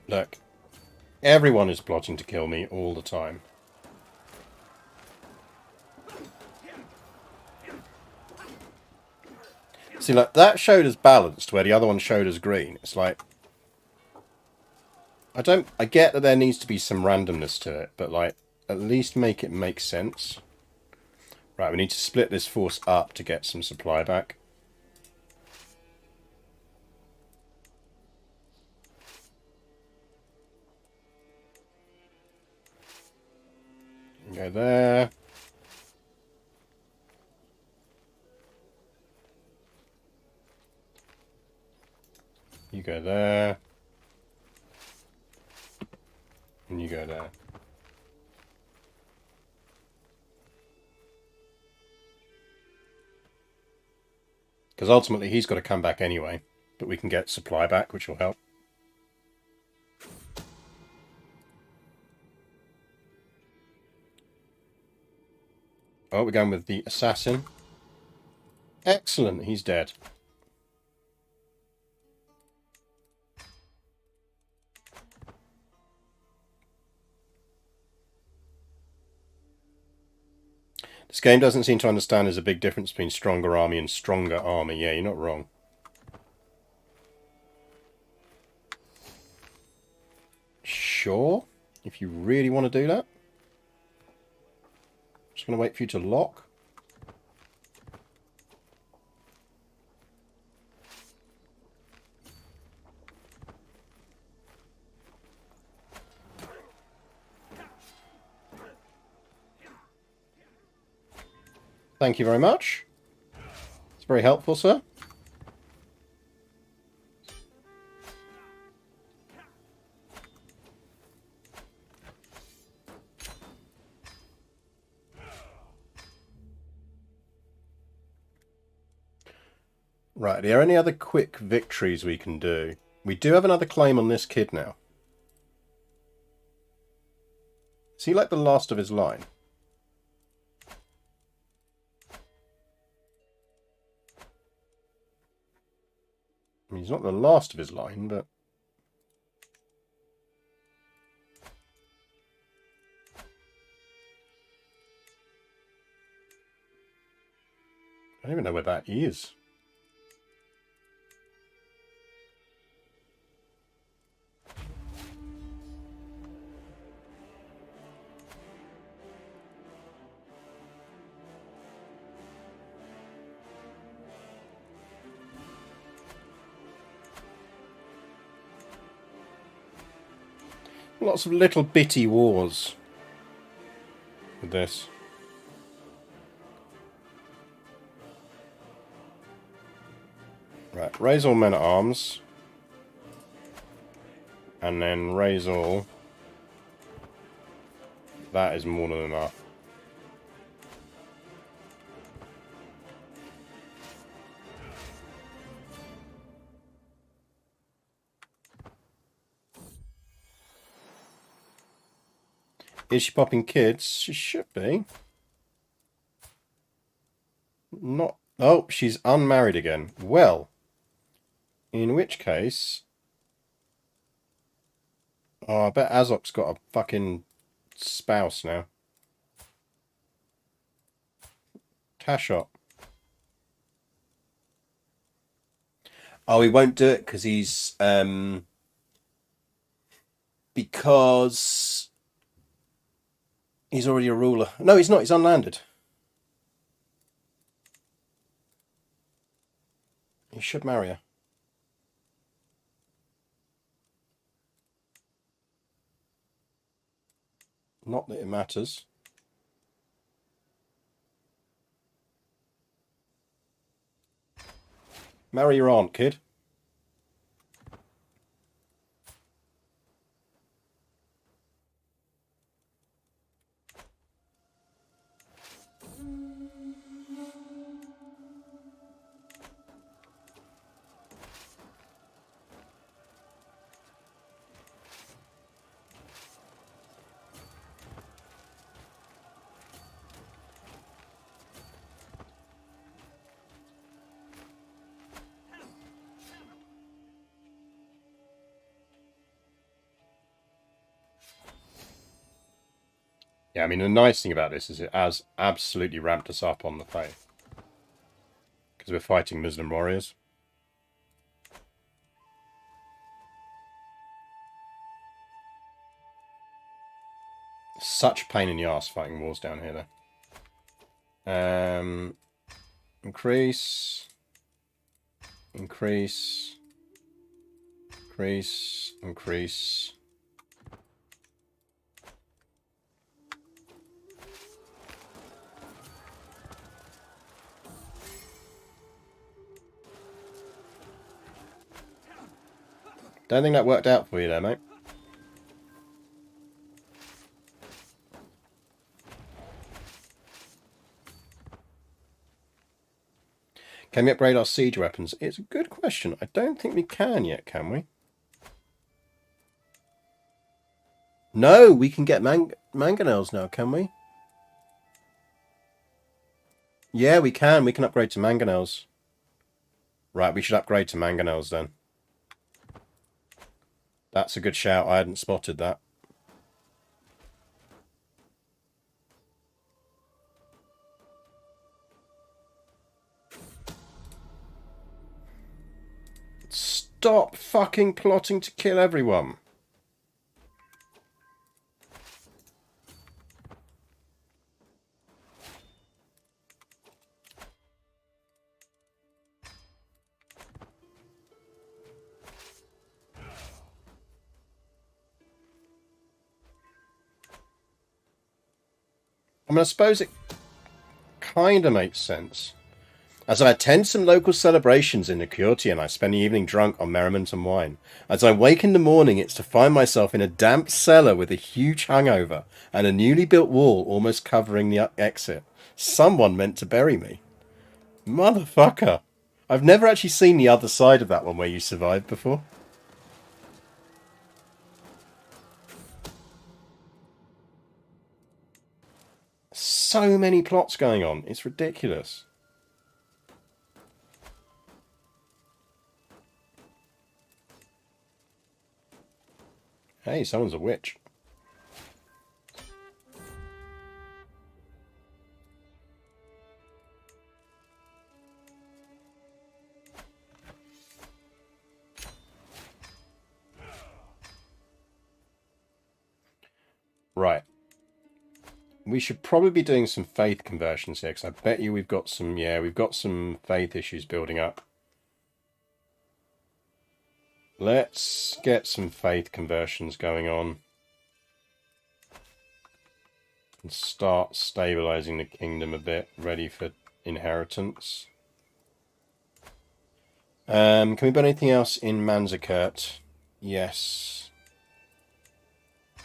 Look, everyone is plotting to kill me all the time. See, like, that showed as balanced where the other one showed as green. It's like, I get that there needs to be some randomness to it, but, like, at least make it make sense. Right, we need to split this force up to get some supply back. Go there. You go there. And you go there. Because ultimately he's got to come back anyway. But we can get supply back, which will help. Oh, we're going with the assassin. Excellent, he's dead. This game doesn't seem to understand there's a big difference between stronger army and stronger army. Yeah, you're not wrong. Sure. If you really want to do that. Just going to wait for you to lock. Thank you very much. It's very helpful, sir. Right, are there any other quick victories we can do? We do have another claim on this kid now. Is he like the last of his line? I mean, he's not the last of his line, but... I don't even know where that is. Lots of little bitty wars with this. Right, raise all men at arms. And then raise all. That is more than enough. Is she popping kids? She should be. Not... Oh, she's unmarried again. Well, in which case... Oh, I bet Azok's got a fucking spouse now. Tashot. Oh, he won't do it because he's... Because... He's already a ruler. No, he's not. He's unlanded. He should marry her. Not that it matters. Marry your aunt, kid. Yeah, I mean, the nice thing about this is it has absolutely ramped us up on the faith. Because we're fighting Muslim warriors. Such pain in the ass fighting wars down here, though. Increase. Increase. Increase. Increase. Don't think that worked out for you there, mate. Can we upgrade our siege weapons? It's a good question. I don't think we can yet, can we? No, we can get mangonels now, can we? Yeah, we can. We can upgrade to mangonels. Right, we should upgrade to mangonels then. That's a good shout. I hadn't spotted that. Stop fucking plotting to kill everyone. I mean, I suppose it kind of makes sense. As I attend some local celebrations in Nicotia and I spend the evening drunk on merriment and wine. As I wake in the morning, it's to find myself in a damp cellar with a huge hangover and a newly built wall almost covering the exit. Someone meant to bury me. Motherfucker. I've never actually seen the other side of that one where you survived before. So many plots going on. It's ridiculous. Hey, someone's a witch. Right. We should probably be doing some faith conversions here, because I bet you we've got some, yeah, we've got some faith issues building up. Let's get some faith conversions going on. And start stabilizing the kingdom a bit, ready for inheritance. Can we build anything else in Manzikert? Yes.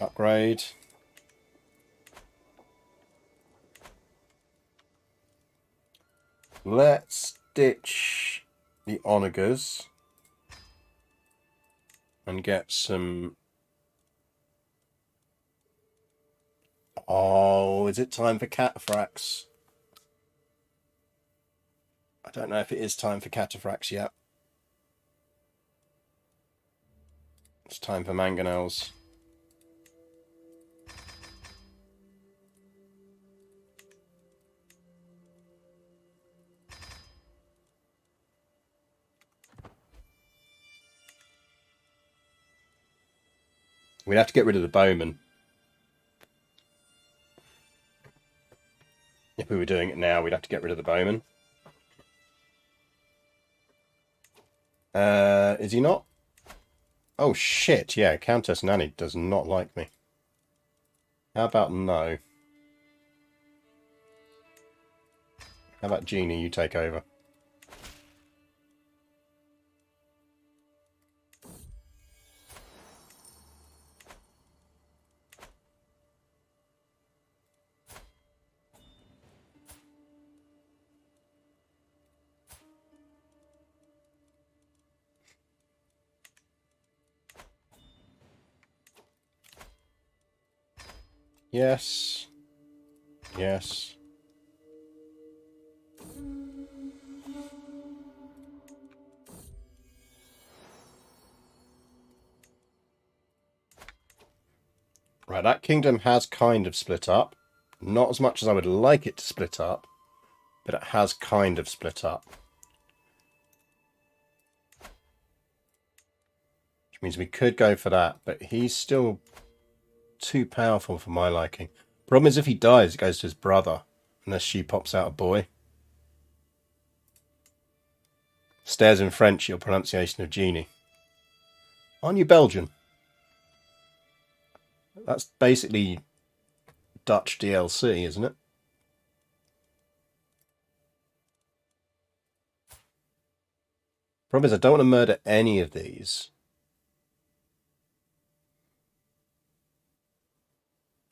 Upgrade. Let's ditch the onagers and get some... Oh, is it time for cataphracts? I don't know if it is time for cataphracts yet. It's time for mangonels. We'd have to get rid of the bowmen. If we were doing it now, we'd have to get rid of the bowman. Is he not? Oh shit, yeah, Countess Nanny does not like me. How about no? How about Jeannie, you take over? Yes. Yes. Right, that kingdom has kind of split up. Not as much as I would like it to split up, but it has kind of split up. Which means we could go for that, but he's still too powerful for my liking. Problem is, if he dies, it goes to his brother, unless she pops out a boy. Stares in French, your pronunciation of genie. Aren't you Belgian? That's basically Dutch DLC, isn't it? Problem is, I don't want to murder any of these.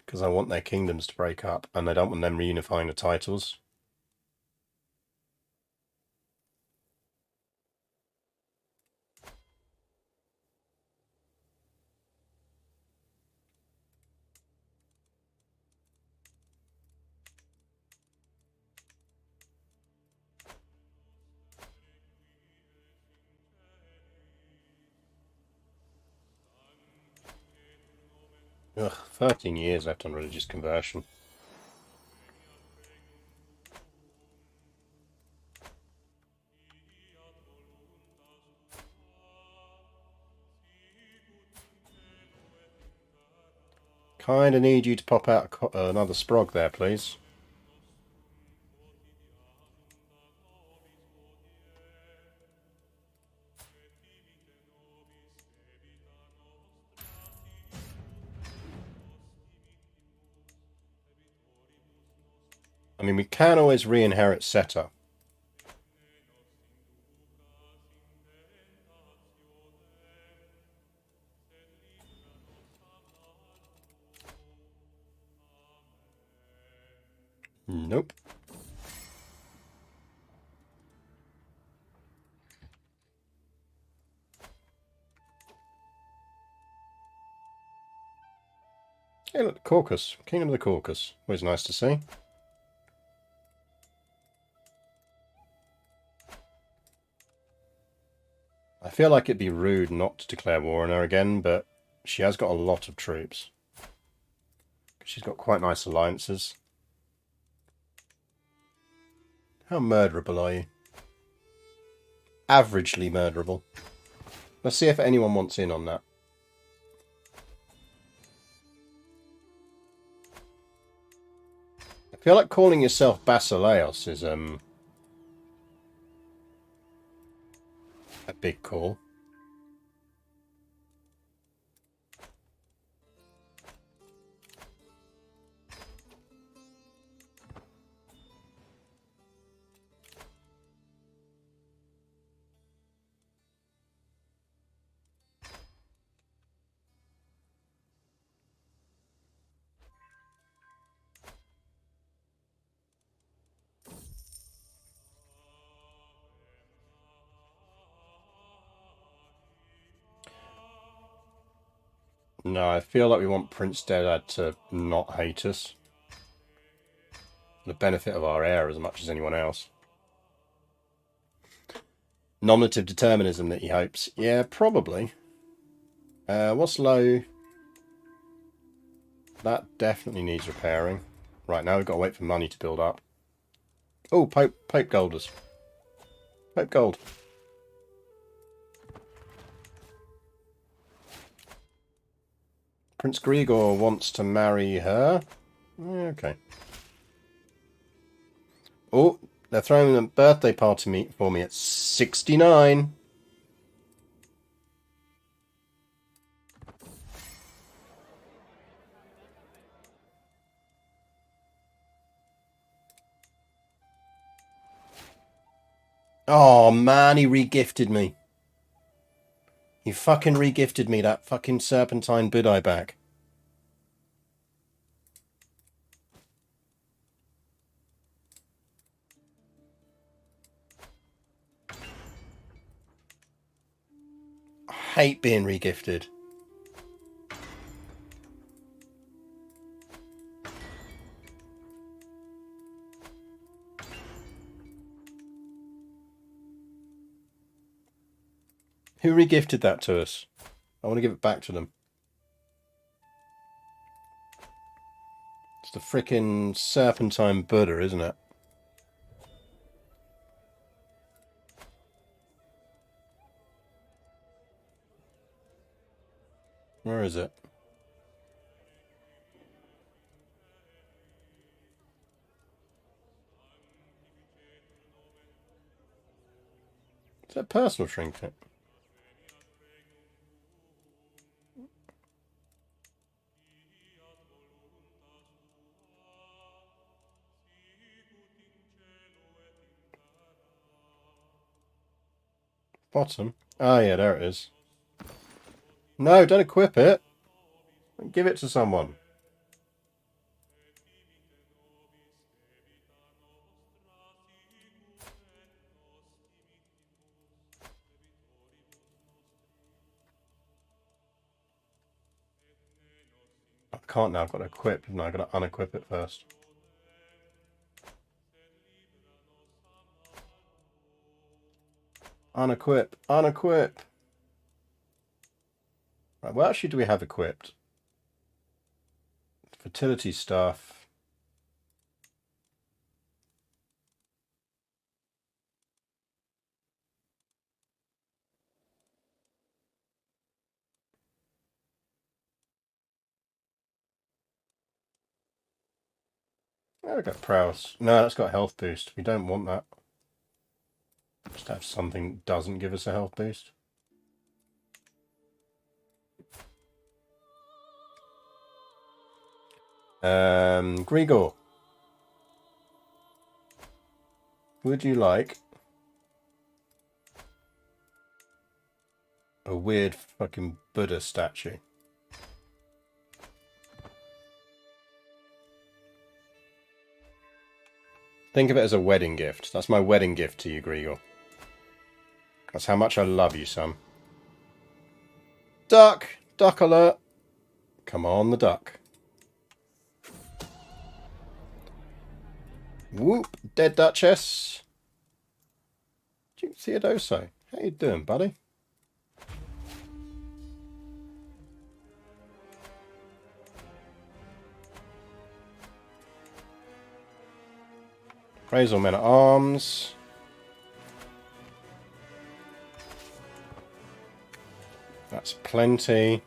Because I want their kingdoms to break up, and I don't want them reunifying the titles. Ugh, 13 years left on religious conversion. Kinda need you to pop out another sprog there, please. I mean, we can always re-inherit Seta. Nope. Hey, look, the Caucasus. Kingdom of the Caucasus. Always nice to see. I feel like it'd be rude not to declare war on her again, but she has got a lot of troops. She's got quite nice alliances. How murderable are you? Averagely murderable. Let's see if anyone wants in on that. I feel like calling yourself Basileos is a big call. No, I feel like we want Prince Dedad to not hate us. For the benefit of our heir as much as anyone else. Nominative determinism that he hopes. Yeah, probably. What's low? That definitely needs repairing. Right, now we've got to wait for money to build up. Oh, Pope Golders. Pope Gold. Prince Grigor wants to marry her. Okay. Oh, they're throwing a birthday party for me at 69. Oh, man, he regifted me. He fucking regifted me that fucking serpentine Budai back. I hate being regifted. Who regifted that to us? I want to give it back to them. It's the frickin' serpentine Buddha, isn't it? Where is it? Is that a personal trinket? Bottom? Oh yeah, there it is. No, don't equip it. Give it to someone. I can't now, I've got to equip. No, I've got to unequip it first. Unequip. Unequip. Right, what actually do we have equipped? Fertility stuff. Oh, we've got prowess. No, that's got health boost. We don't want that. Just have something that doesn't give us a health boost. Grigor. Would you like a weird fucking Buddha statue? Think of it as a wedding gift. That's my wedding gift to you, Grigor. That's how much I love you, son. Duck! Duck alert! Come on, the duck. Whoop! Dead Duchess! Duke Theodoso. How you doing, buddy? Praise all men at arms. That's plenty.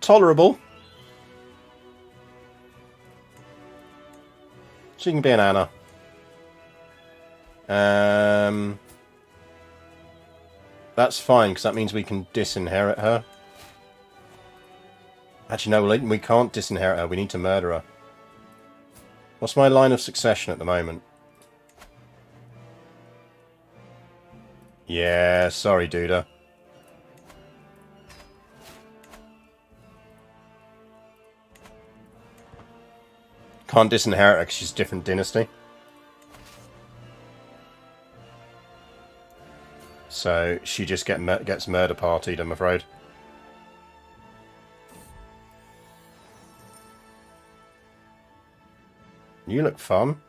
Tolerable. She can be an Anna. That's fine, because that means we can disinherit her. Actually, no, we can't disinherit her. We need to murder her. What's my line of succession at the moment? Yeah, sorry, Duda. Can't disinherit her because she's a different dynasty. So she just gets murder partied, I'm afraid. You look fun.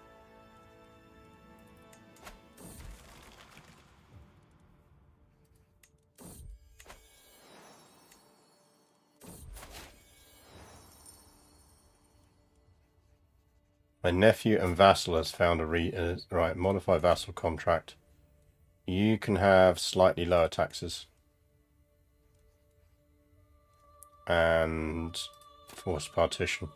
My nephew and vassal has found a right, modify vassal contract. You can have slightly lower taxes. And forced partition.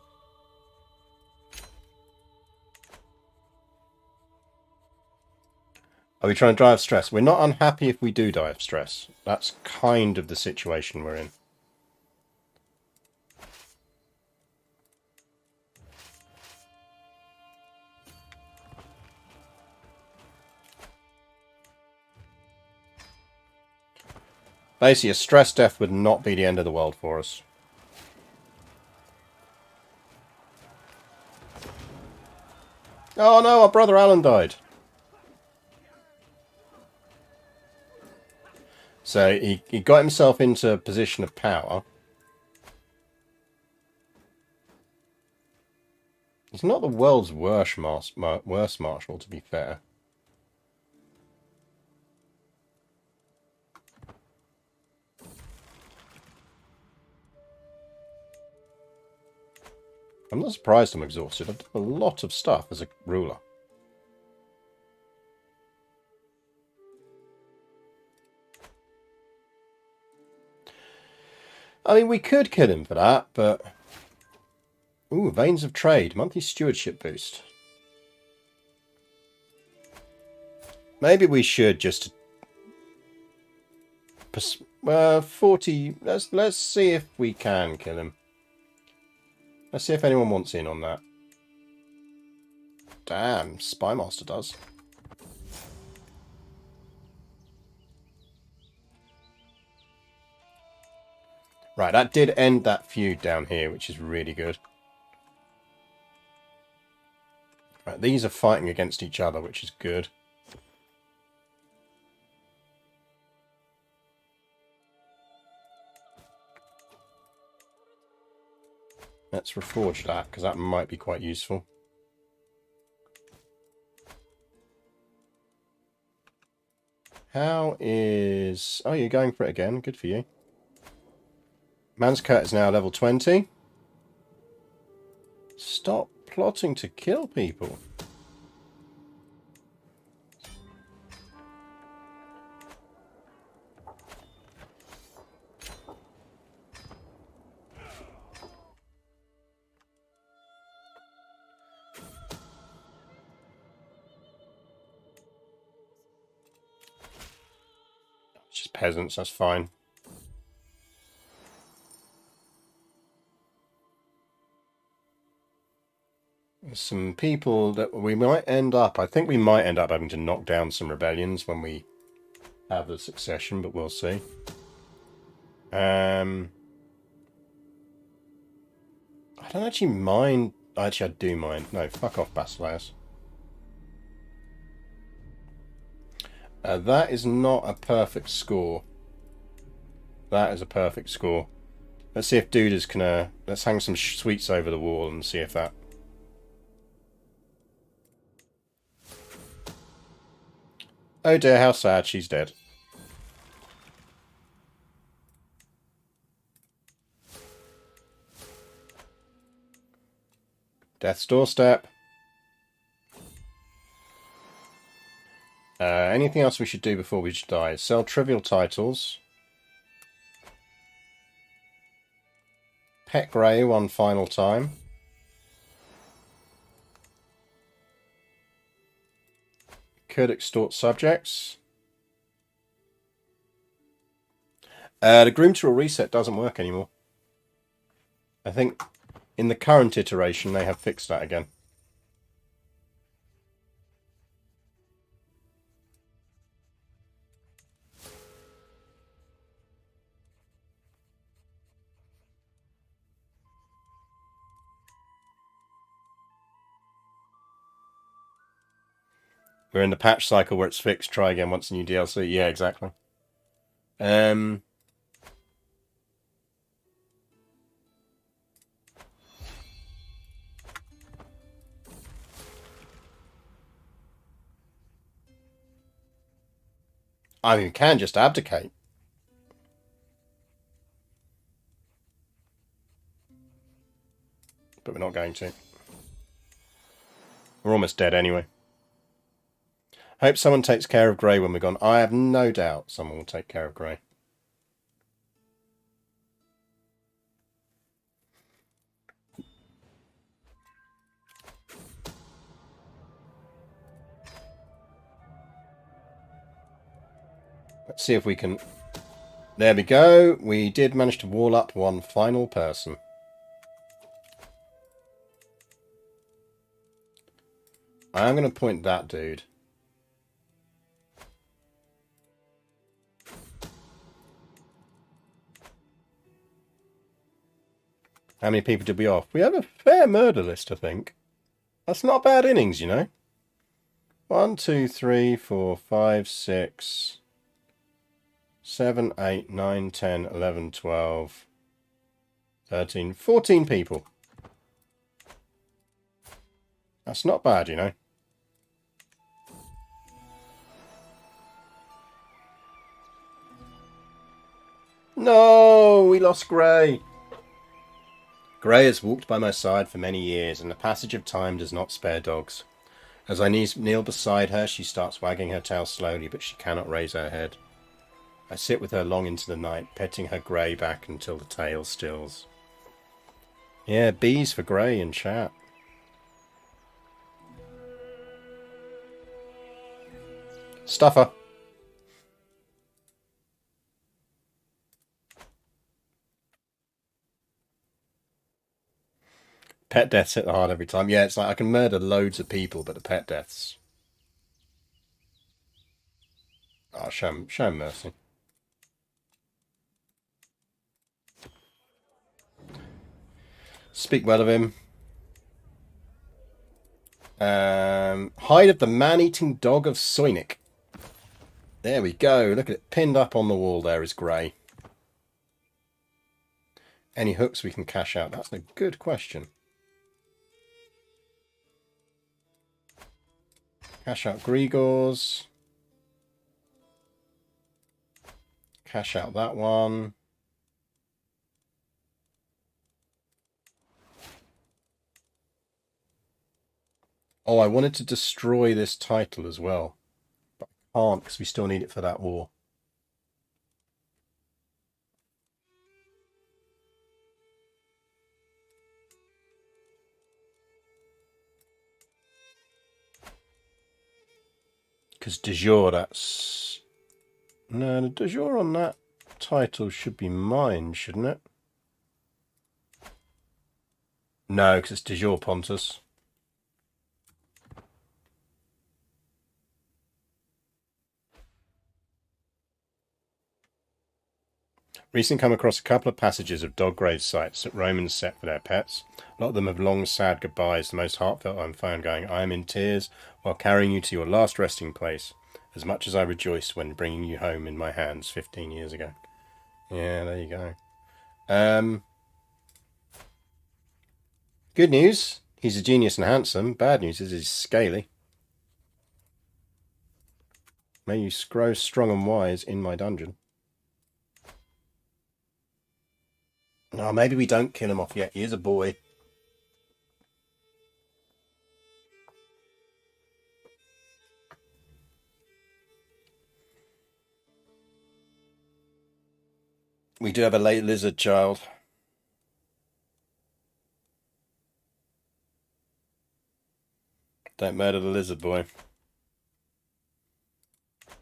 Are we trying to drive stress? We're not unhappy if we do die of stress. That's kind of the situation we're in. Basically, a stress death would not be the end of the world for us. Oh no, our brother Alan died. So he got himself into a position of power. He's not the world's worst marshal, to be fair. I'm not surprised I'm exhausted. I've done a lot of stuff as a ruler. I mean, we could kill him for that, but... Ooh, Veins of Trade. Monthly stewardship boost. Maybe we should just... 40... Let's see if we can kill him. Let's see if anyone wants in on that. Damn, Spymaster does. Right, that did end that feud down here, which is really good. Right, these are fighting against each other, which is good. Let's reforge that, because that might be quite useful. How is... Oh, you're going for it again. Good for you. Manskurt is now level 20. Stop plotting to kill people. Just peasants, that's fine. There's some people that we might end up... I think we might end up having to knock down some rebellions when we have the succession, but we'll see. I don't actually mind... Actually, I do mind. No, fuck off, Basileus. That is not a perfect score. That is a perfect score. Let's see if Dudas can... let's hang some sweets over the wall and see if that... Oh dear, how sad, she's dead. Death's doorstep. Anything else we should do before we die? Sell trivial titles. Pet Grey one final time. Could extort subjects. The Groom Tool reset doesn't work anymore. I think in the current iteration they have fixed that again. We're in the patch cycle where it's fixed. Try again once new DLC. Yeah, exactly. I mean, we can just abdicate. But we're not going to. We're almost dead anyway. Hope someone takes care of Grey when we're gone. I have no doubt someone will take care of Grey. Let's see if we can... There we go. We did manage to wall up one final person. I am going to point that dude. How many people did we off? We have a fair murder list, I think. That's not bad innings, you know. 1, 2, 3, 4, 5, 6, 7, 8, 9, 10, 11, 12, 13, 14 people. That's not bad, you know. No, we lost Grey. Grey has walked by my side for many years, and the passage of time does not spare dogs. As I kneel beside her, she starts wagging her tail slowly, but she cannot raise her head. I sit with her long into the night, petting her Grey back until the tail stills. Yeah, bees for Grey in chat. Stuffer. Pet deaths hit the heart every time. Yeah, it's like I can murder loads of people, but the pet deaths... Oh, show him mercy. Speak well of him. Hide of the man-eating dog of Soinic. There we go. Look at it. Pinned up on the wall there is Grey. Any hooks we can cash out? That's a good question. Cash out Grigors. Cash out that one. Oh, I wanted to destroy this title as well. But I can't because we still need it for that war. Because de jure, that's... No, the de jure on that title should be mine, shouldn't it? No, because it's de jure Pontus. Recently come across a couple of passages of dog grave sites that Romans set for their pets. A lot of them have long, sad goodbyes. The most heartfelt I'm found going, I am in tears while carrying you to your last resting place, as much as I rejoiced when bringing you home in my hands 15 years ago. Yeah, there you go. Good news, he's a genius and handsome. Bad news is he's scaly. May you grow strong and wise in my dungeon. Oh, maybe we don't kill him off yet. He is a boy. We do have a late lizard child. Don't murder the lizard boy.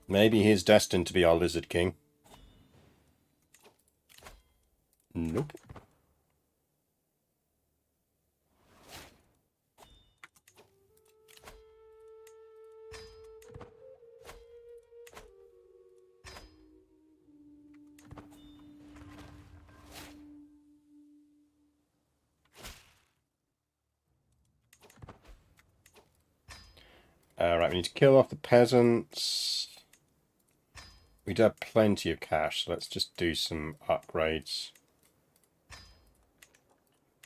Maybe he's destined to be our lizard king. Nope. Alright, we need to kill off the peasants. We do have plenty of cash, so let's just do some upgrades.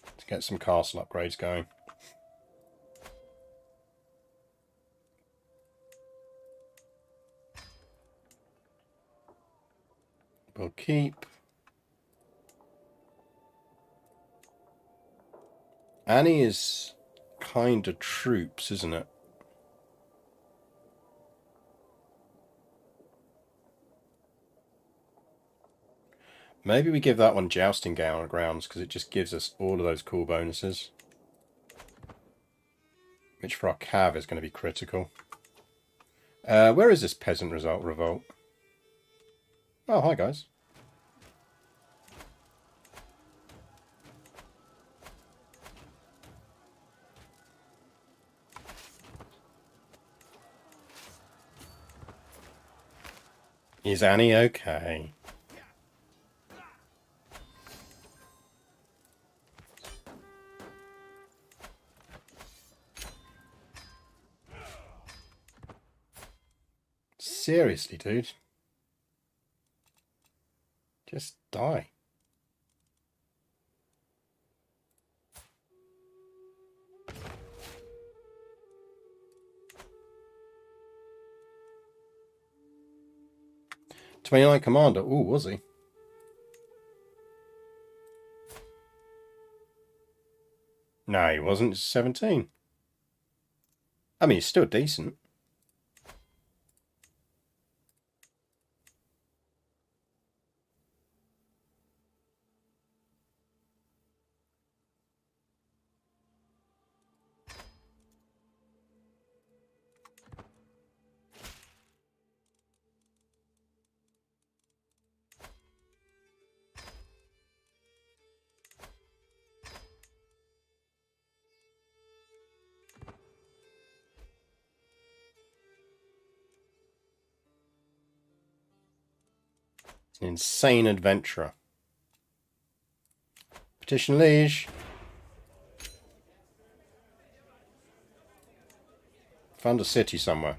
Let's get some castle upgrades going. We'll keep. Annie is kind of troops, isn't it? Maybe we give that one jousting grounds because it just gives us all of those cool bonuses. Which for our cav is going to be critical. Where is this peasant revolt? Oh, hi guys. Is Annie okay? Seriously, dude. Just die. '29 commander. Ooh, was he? No, he wasn't. 17. I mean, he's still decent. He's an insane adventurer. Petition liege. Found a city somewhere.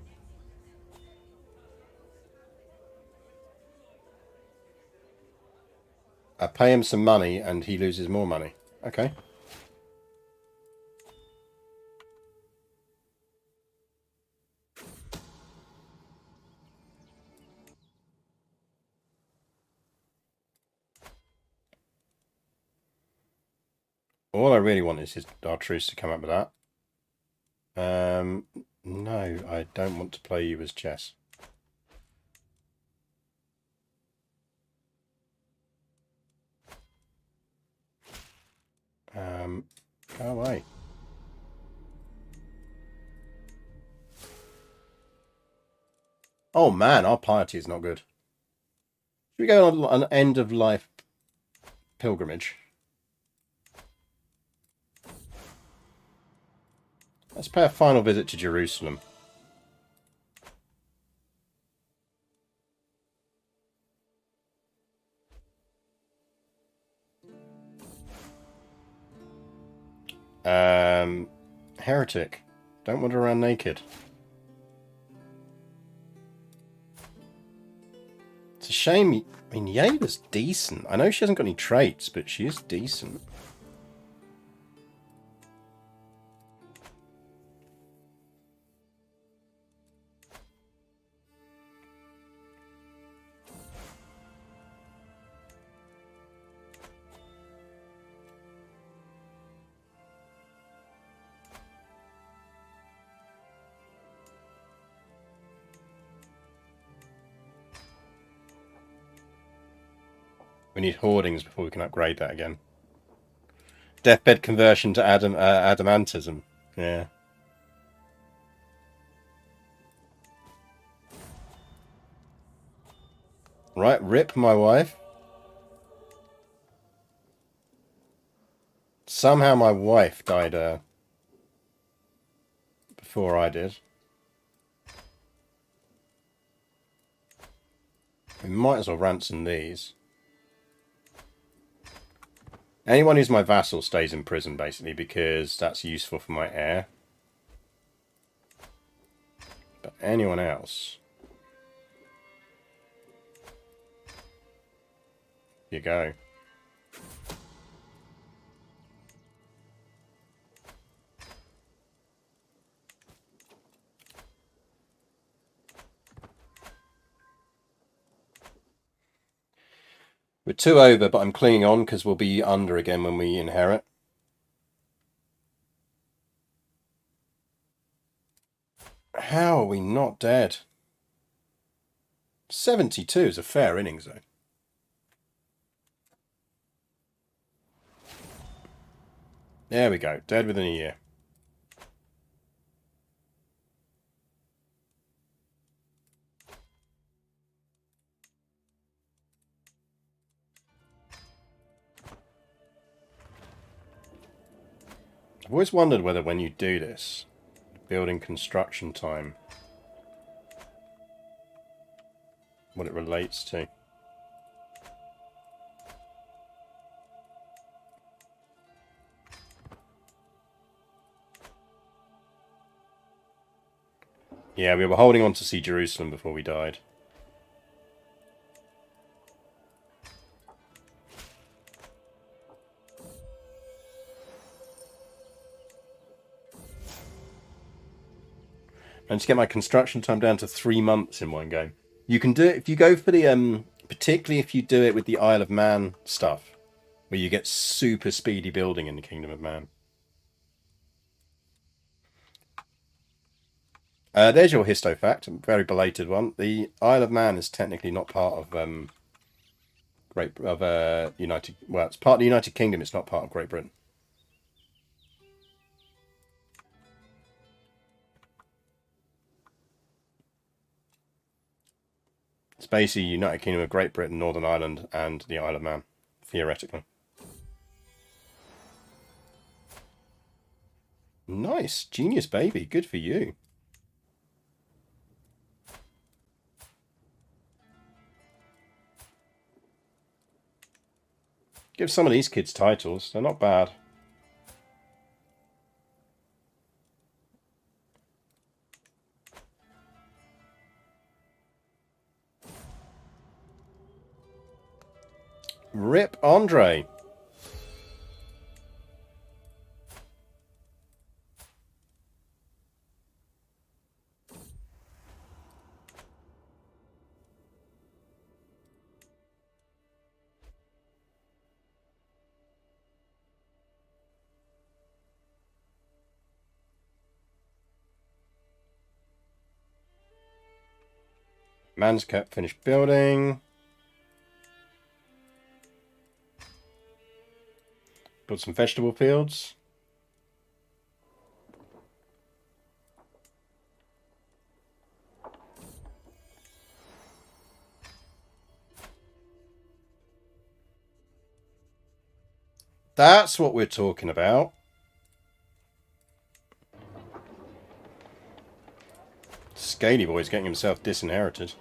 I pay him some money and he loses more money. Okay. All I really want is our truce to come up with that. No, I don't want to play you as chess. Go away. Oh man, our piety is not good. Should we go on an end-of-life pilgrimage? Let's pay a final visit to Jerusalem. Heretic. Don't wander around naked. It's a shame. I mean, Yada's decent. I know she hasn't got any traits, but she is decent. We need hoardings before we can upgrade that again. Deathbed conversion to adamantism. Yeah. Right, rip my wife. Somehow my wife died before I did. We might as well ransom these. Anyone who's my vassal stays in prison, basically, because that's useful for my heir. But anyone else... Here you go. We're 2 over, but I'm clinging on because we'll be under again when we inherit. How are we not dead? 72 is a fair innings, though. There we go. Dead within a year. I've always wondered whether when you do this, building construction time, what it relates to. Yeah, we were holding on to see Jerusalem before we died. And to get my construction time down to 3 months in one go. You can do it if you go for the particularly if you do it with the Isle of Man stuff, where you get super speedy building in the Kingdom of Man. There's your histo fact, a very belated one. The Isle of Man is technically not part of United. Well, it's part of the United Kingdom. It's not part of Great Britain. It's basically United Kingdom of Great Britain, Northern Ireland, and the Isle of Man, theoretically. Nice. Genius baby. Good for you. Give some of these kids titles. They're not bad. Rip Andre. Man's kept finished building. Build some vegetable fields. That's what we're talking about. Scaly Boy's getting himself disinherited.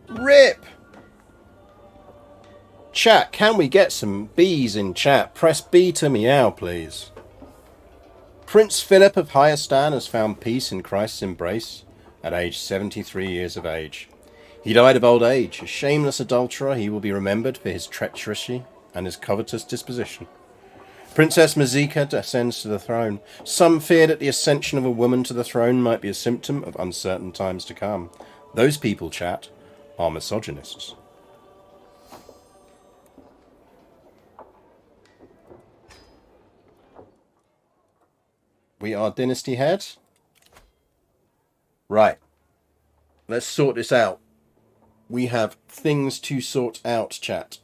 RIP! Chat, can we get some B's in chat? Press B to meow, please. Prince Philip of Hayastan has found peace in Christ's embrace at age 73 years of age. He died of old age. A shameless adulterer, he will be remembered for his treachery and his covetous disposition. Princess Mazika ascends to the throne. Some fear that the ascension of a woman to the throne might be a symptom of uncertain times to come. Those people, chat, are misogynists. We are dynasty head. Right. Let's sort this out. We have things to sort out, chat.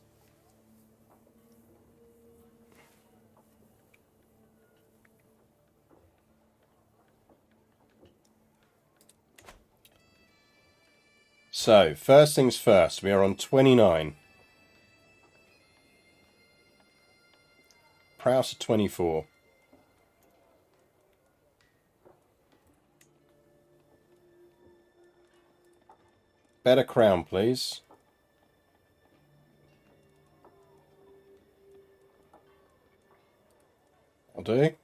So, first things first, we are on 29. Prouse at 24. Better crown, please. I'll do.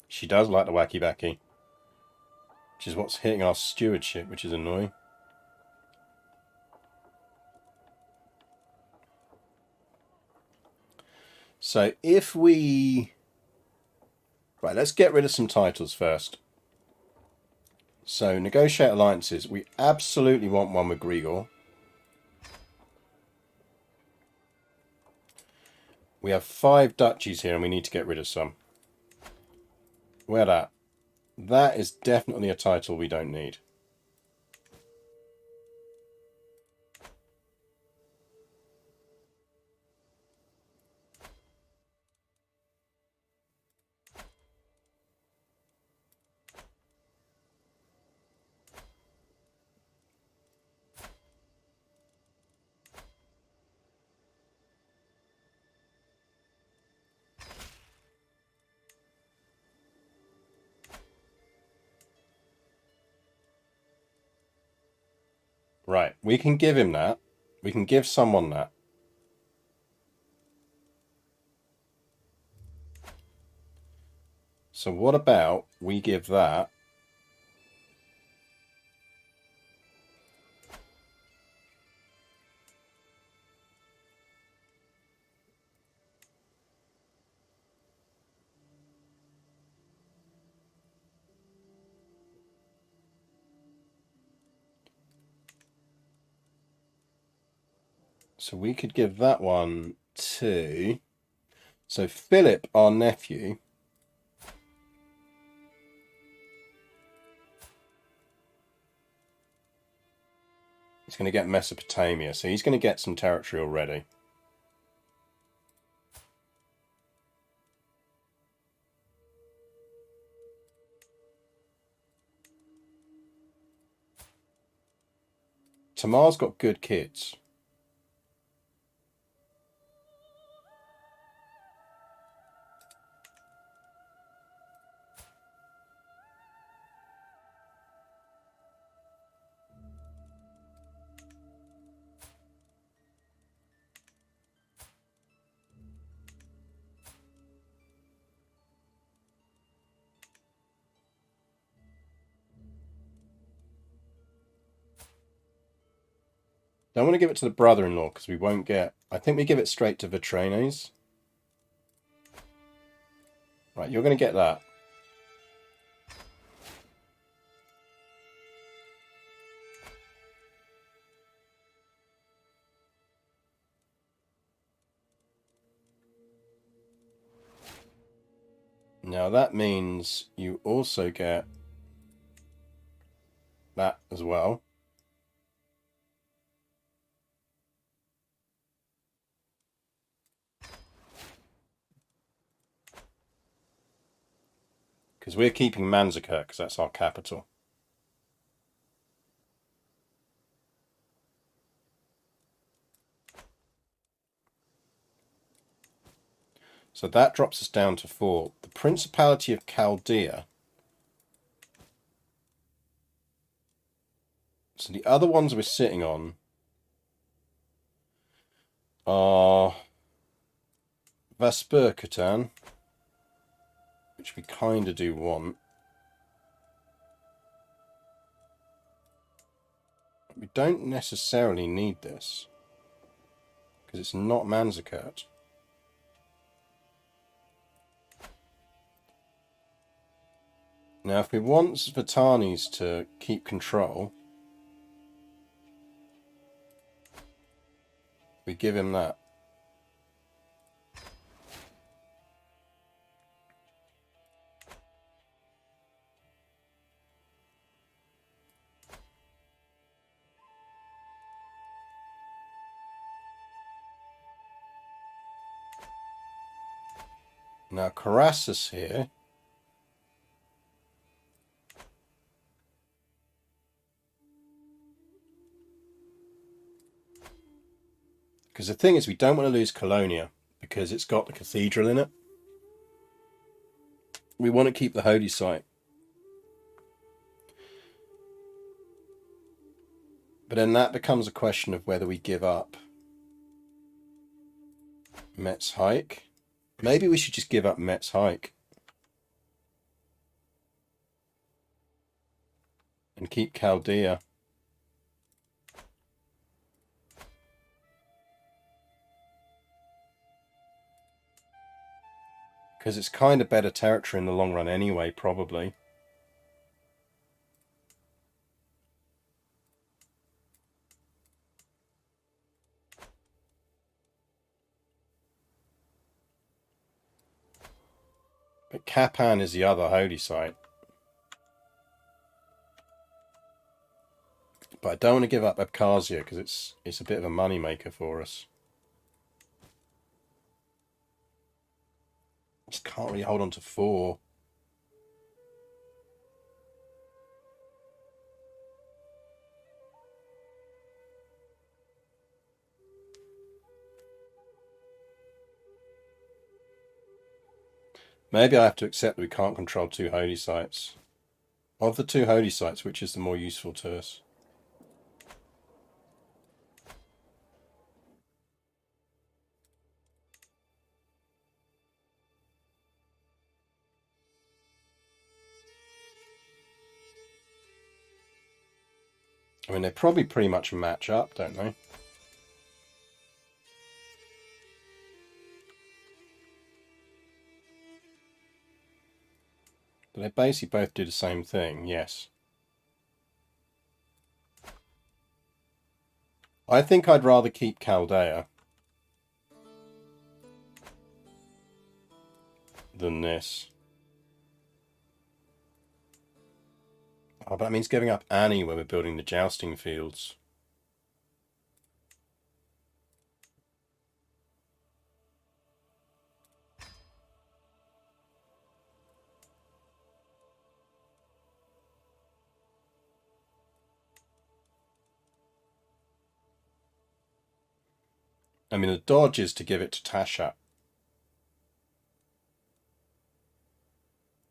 She does like the wacky backy. Which is what's hitting our stewardship, which is annoying. So if we... Right, let's get rid of some titles first. So, negotiate alliances. We absolutely want one with Grigor. We have 5 duchies here and we need to get rid of some. Where that? That is definitely a title we don't need. Right, we can give him that. We can give someone that. So what about we give that so we could give that one to... So Philip, our nephew... He's going to get Mesopotamia, so he's going to get some territory already. Tamar's got good kids. Don't want to give it to the brother-in-law because we won't get... I think we give it straight to Vitranes. Right, you're going to get that. Now that means you also get that as well. Because we're keeping Manzikert because that's our capital. So that drops us down to 4. The Principality of Chaldea. So the other ones we're sitting on are Vasperkatan, which we kind of do want. We don't necessarily need this, because it's not Manzikert. Now, if we want Svetanis to keep control, we give him that. Now, Carassus here because the thing is, we don't want to lose Colonia because it's got the cathedral in it. We want to keep the holy site. But then that becomes a question of whether we give up Metz Hike. Maybe we should just give up Metz Hike and keep Chaldea. Because it's kind of better territory in the long run anyway, probably. But Kapan is the other holy site. But I don't want to give up Abkhazia because it's a bit of a money maker for us. Just can't really hold on to 4. Maybe I have to accept that we can't control 2 holy sites. Of the 2 holy sites, which is the more useful to us? I mean, they probably pretty much match up, don't they? But they basically both do the same thing, yes. I think I'd rather keep Chaldea than this. Oh, but that means giving up Annie when we're building the jousting fields. I mean, the dodge is to give it to Tashat.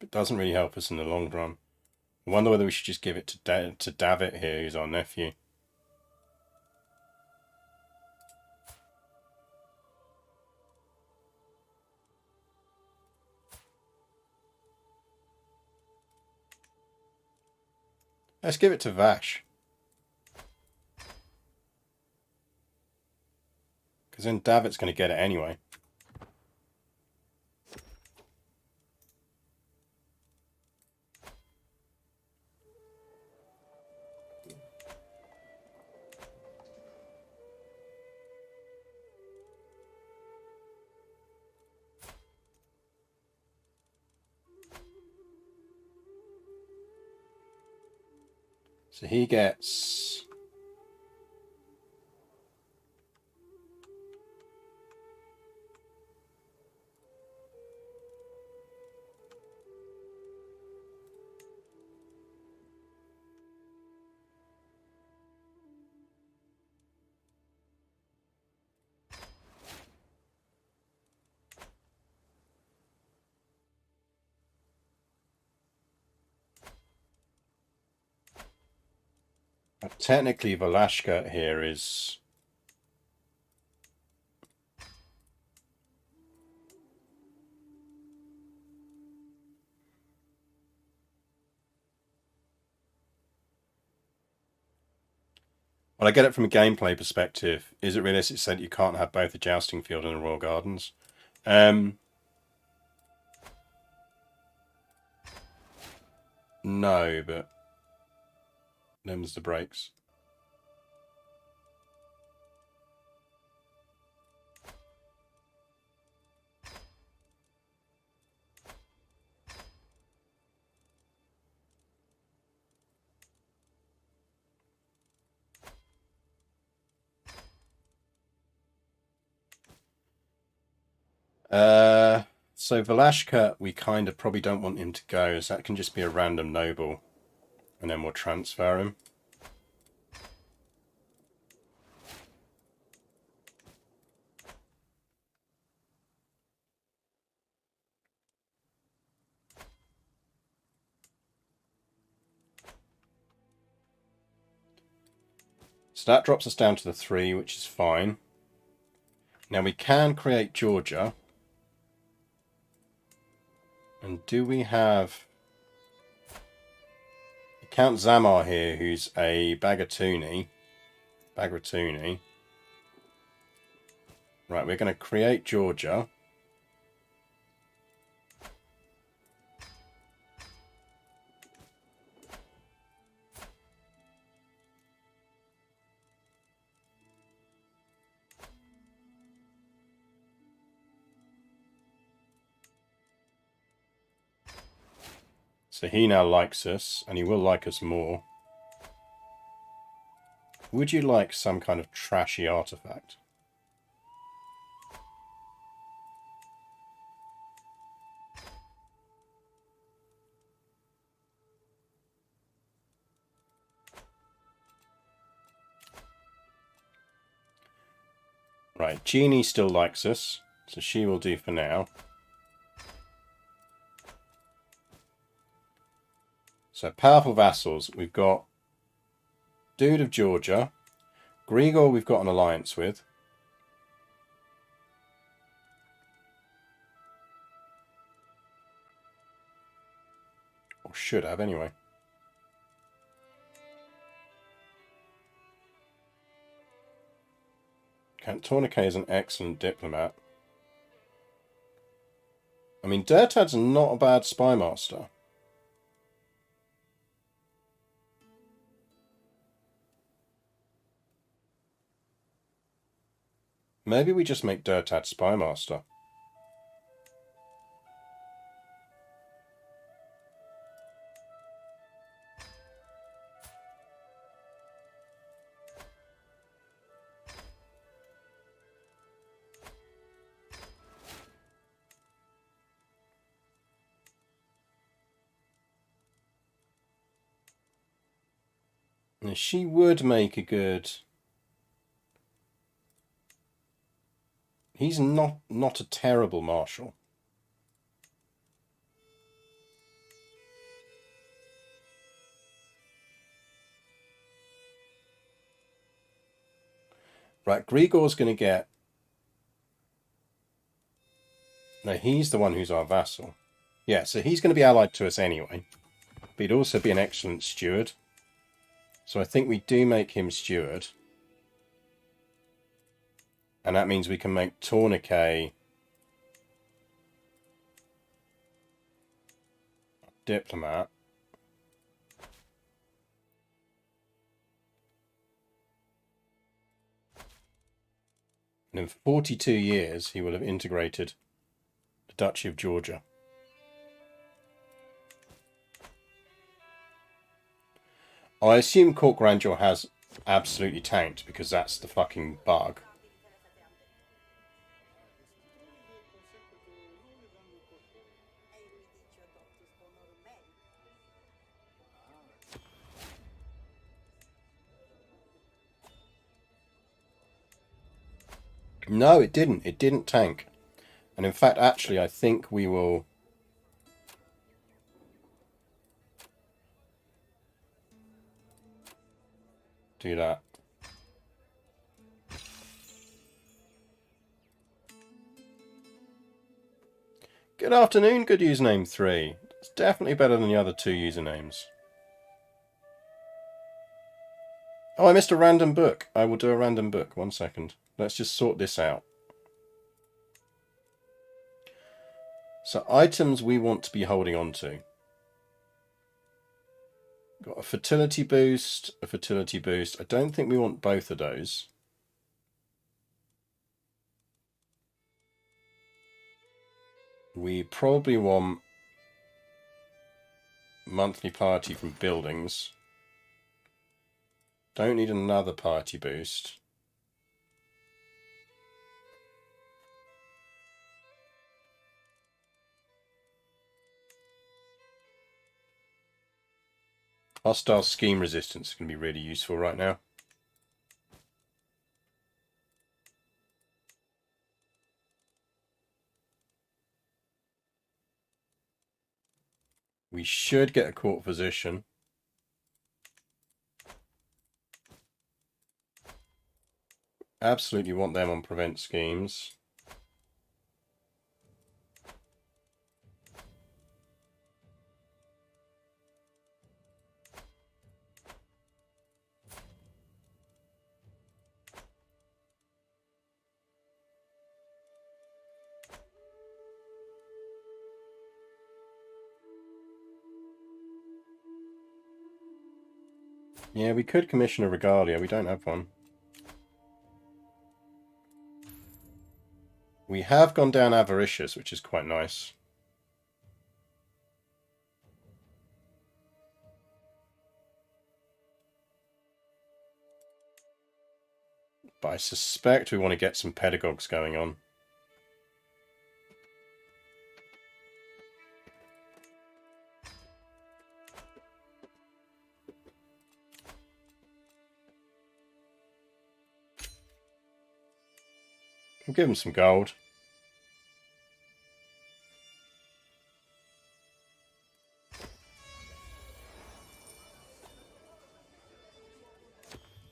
It doesn't really help us in the long run. I wonder whether we should just give it to Davit here, who's our nephew. Let's give it to Vash. Because then Davit's going to get it anyway. So he gets... Technically, Velashka here is... Well, I get it from a gameplay perspective. Is it realistic to say that you can't have both a jousting field and a royal gardens? No, but them's the breaks. So Velashka, we kind of probably don't want him to go, so that can just be a random noble, and then we'll transfer him. So that drops us down to the 3, which is fine. Now we can create Georgia. And do we have Count Zamar here, who's a Bagatuni? Right, we're going to create Georgia. So he now likes us, and he will like us more. Would you like some kind of trashy artifact? Right, Jeannie still likes us, so she will do for now. So powerful vassals, we've got Dude of Georgia. Grigor we've got an alliance with. Or should have, anyway. Count Tourniquet is an excellent diplomat. I mean, Dirtad's not a bad spy master. Maybe we just make Dirtad spy master. Now, she would make a good... He's not a terrible marshal. Right, Grigor's going to get... No, he's the one who's our vassal. Yeah, so he's going to be allied to us anyway. But he'd also be an excellent steward. So I think we do make him steward. And that means we can make Tourniquet diplomat. And in 42 years, he will have integrated the Duchy of Georgia. I assume Court Grandeur has absolutely tanked, because that's the fucking bug. No, it didn't. It didn't tank. And in fact, actually, I think we will... Do that. Good afternoon, good username 3. It's definitely better than the other 2 usernames. Oh, I missed a random book. I will do a random book. 1 second. Let's just sort this out. So, items we want to be holding on to. Got a fertility boost, a fertility boost. I don't think we want both of those. We probably want monthly piety from buildings. Don't need another piety boost. Hostile scheme resistance is going to be really useful right now. We should get a court physician. Absolutely want them on prevent schemes. Yeah, we could commission a regalia. We don't have one. We have gone down avaricious, which is quite nice. But I suspect we want to get some pedagogues going on. We'll give them some gold.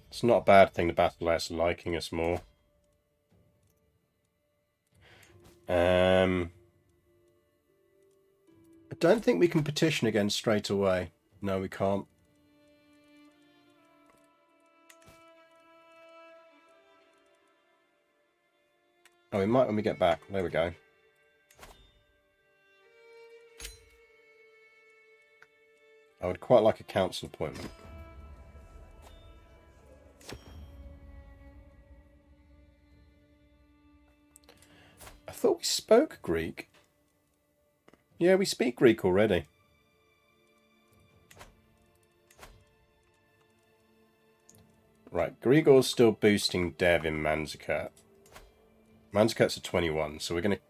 It's not a bad thing the Battleists are liking us more. I don't think we can petition again straight away. No, we can't. Oh, we might when we get back. There we go. I would quite like a council appointment. I thought we spoke Greek. Yeah, we speak Greek already. Right, Grigor's still boosting Dev in Manzikat. Manzikat's a 21, so we're going to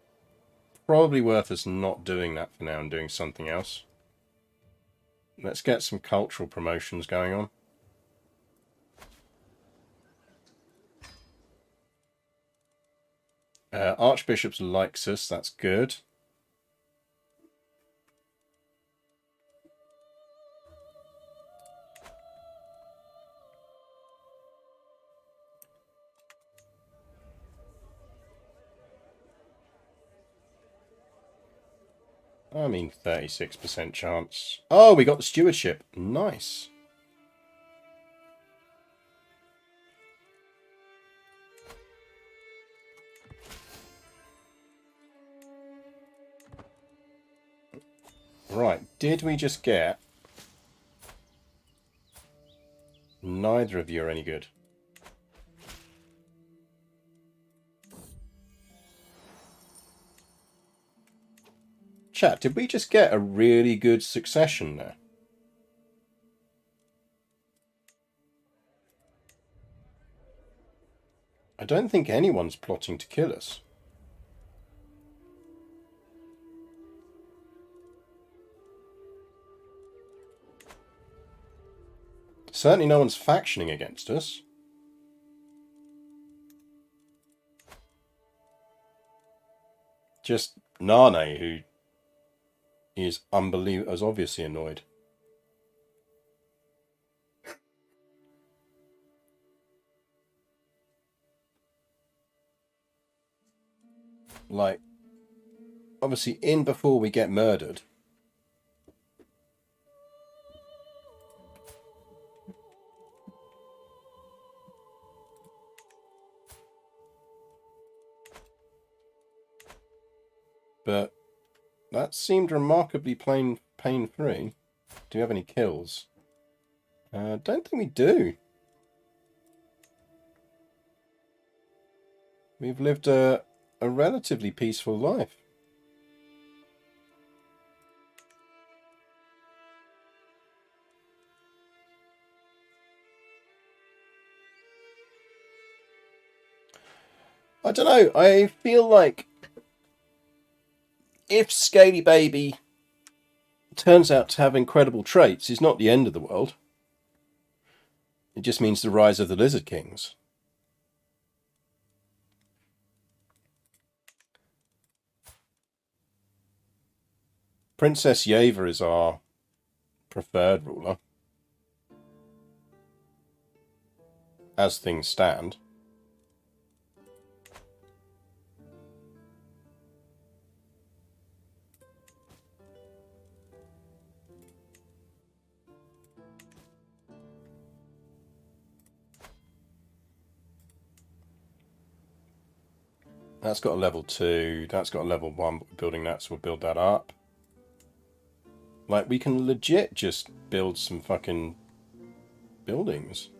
probably worth us not doing that for now and doing something else. Let's get some cultural promotions going on. Archbishop's likes us, that's good. I mean, 36% chance. Oh, we got the stewardship. Nice. Right, did we just get... Neither of you are any good. Chat, did we just get a really good succession there? I don't think anyone's plotting to kill us. Certainly no one's factioning against us. Just Nane, who is obviously annoyed. like, obviously in before we get murdered. But that seemed remarkably pain-free. Do we have any kills? Don't think we do. We've lived a relatively peaceful life. I don't know. I feel like if Scaly Baby turns out to have incredible traits, it's not the end of the world. It just means the rise of the Lizard Kings. Princess Yeva is our preferred ruler, as things stand. That's got a level 2, that's got a level 1, but we're building that, so we'll build that up. Like, we can legit just build some fucking buildings.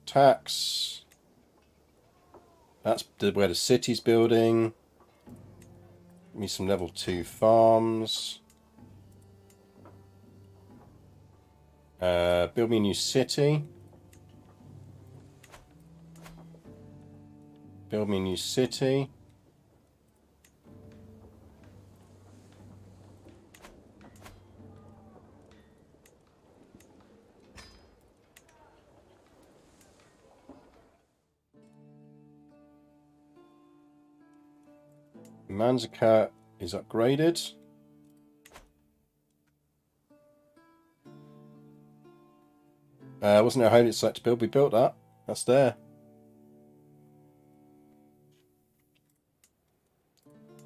Tax. That's where the city's building. Give me some level 2 farms. Build me a new city. Build me a new city. Manzika is upgraded. Wasn't there a holy site to build? We built that. That's there.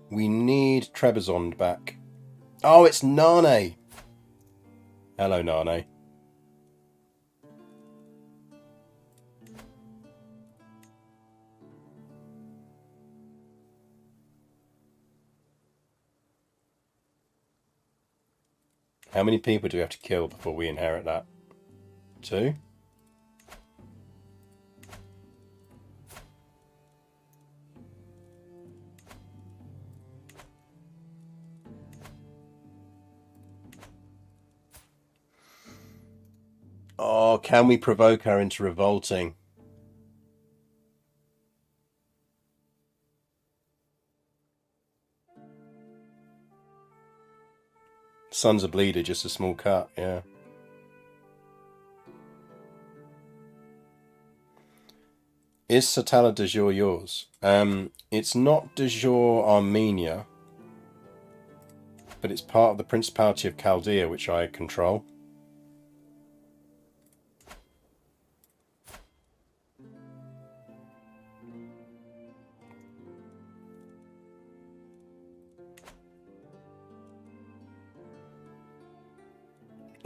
We need Trebizond back. Oh, it's Nane. Hello, Nane. How many people do we have to kill before we inherit that? 2? Oh, can we provoke her into revolting? Sons of Bleeder, just a small cut, yeah. Is Satala de jure yours? It's not de jure Armenia, but it's part of the Principality of Chaldea, which I control.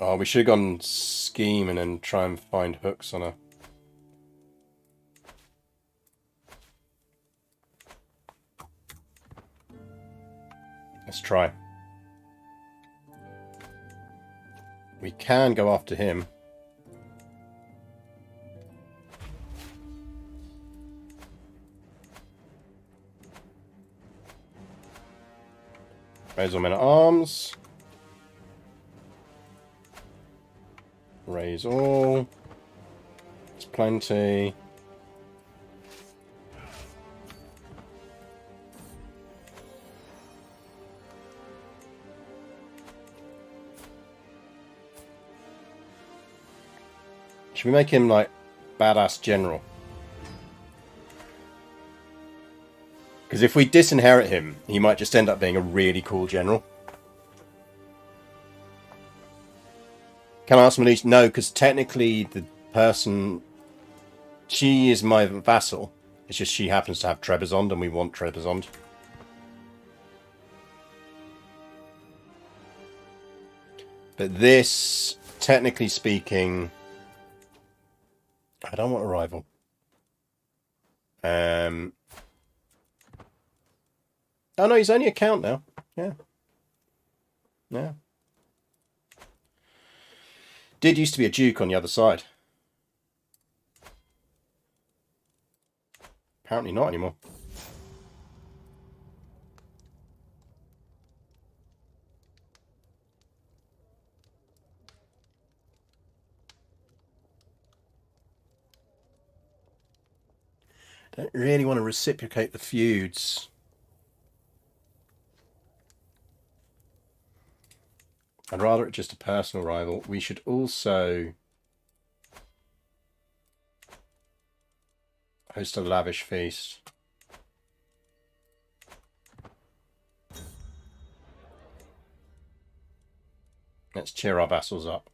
Oh, we should have gone scheme and then try and find hooks on her. Let's try. We can go after him. Raise all men at arms. Raise all. It's plenty. Should we make him like badass general? Because if we disinherit him, he might just end up being a really cool general. Can I ask Manish? No, because technically the person... She is my vassal. It's just she happens to have Trebizond and we want Trebizond. But this, technically speaking, I don't want a rival. Oh no, he's only a count now. Yeah. Yeah. Did used to be a duke on the other side. Apparently not anymore. Don't really want to reciprocate the feuds. I'd rather it just a personal rival. We should also host a lavish feast. Let's cheer our vassals up.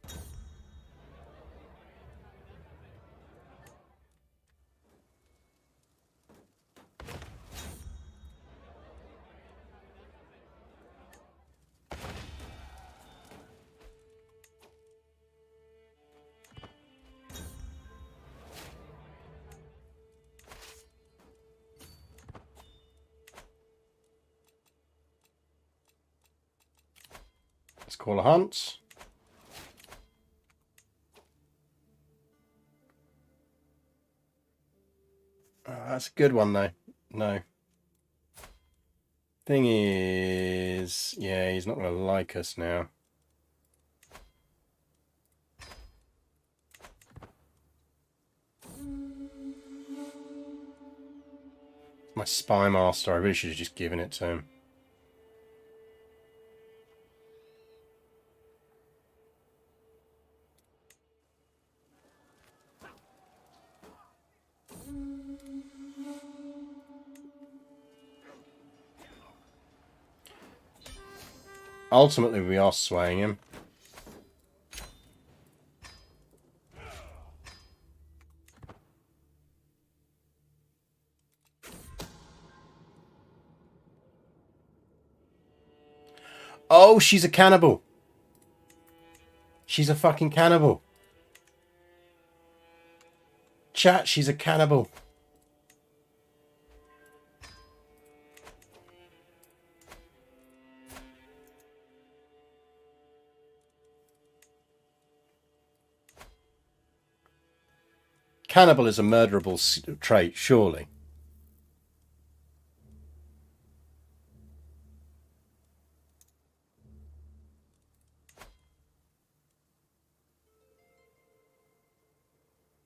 Let's call a hunt. Oh, that's a good one, though. No. Thing is, yeah, he's not going to like us now. My spy master, I really should have just given it to him. Ultimately, we are swaying him. Oh, she's a cannibal. She's a fucking cannibal. Chat, she's a cannibal. Cannibal is a murderable trait, surely.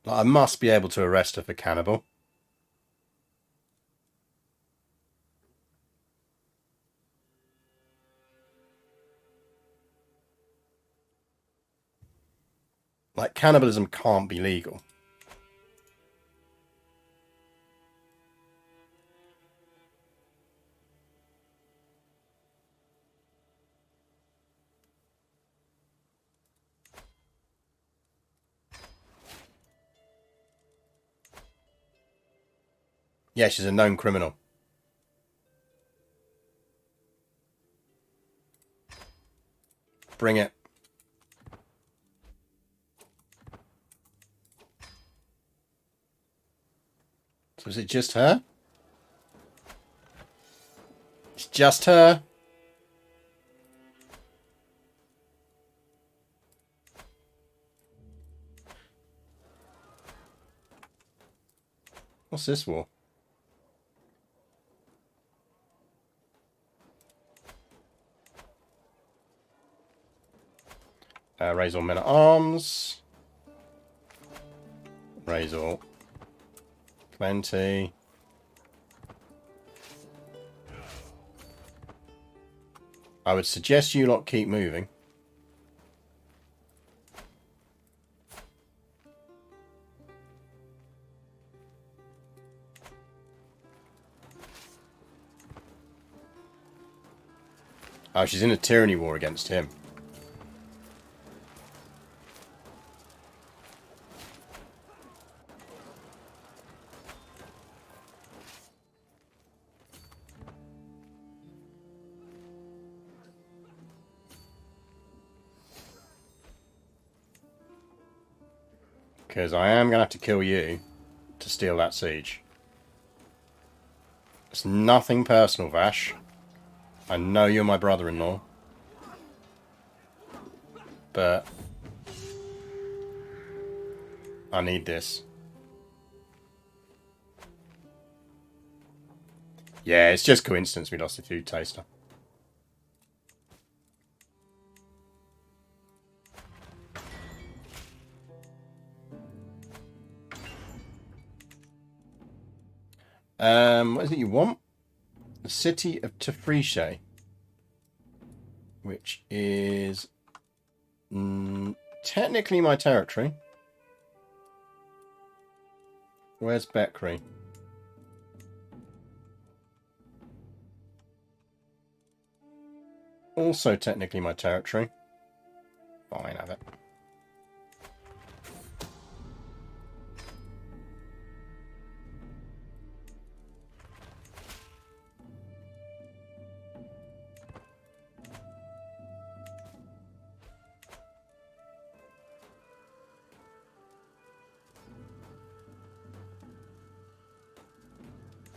Like, I must be able to arrest her for cannibal. Like, cannibalism can't be legal. Yeah, she's a known criminal. Bring it. So is it just her? It's just her. What's this war? Raise all men at arms. Raise all. Plenty. I would suggest you lot keep moving. Oh, she's in a tyranny war against him. Because I am going to have to kill you to steal that siege. It's nothing personal, Vash. I know you're my brother-in-law. But I need this. Yeah, it's just coincidence we lost the food taster. What is it you want? The city of Tefriche, which is technically my territory. Where's Bekri? Also technically my territory. Fine, have it.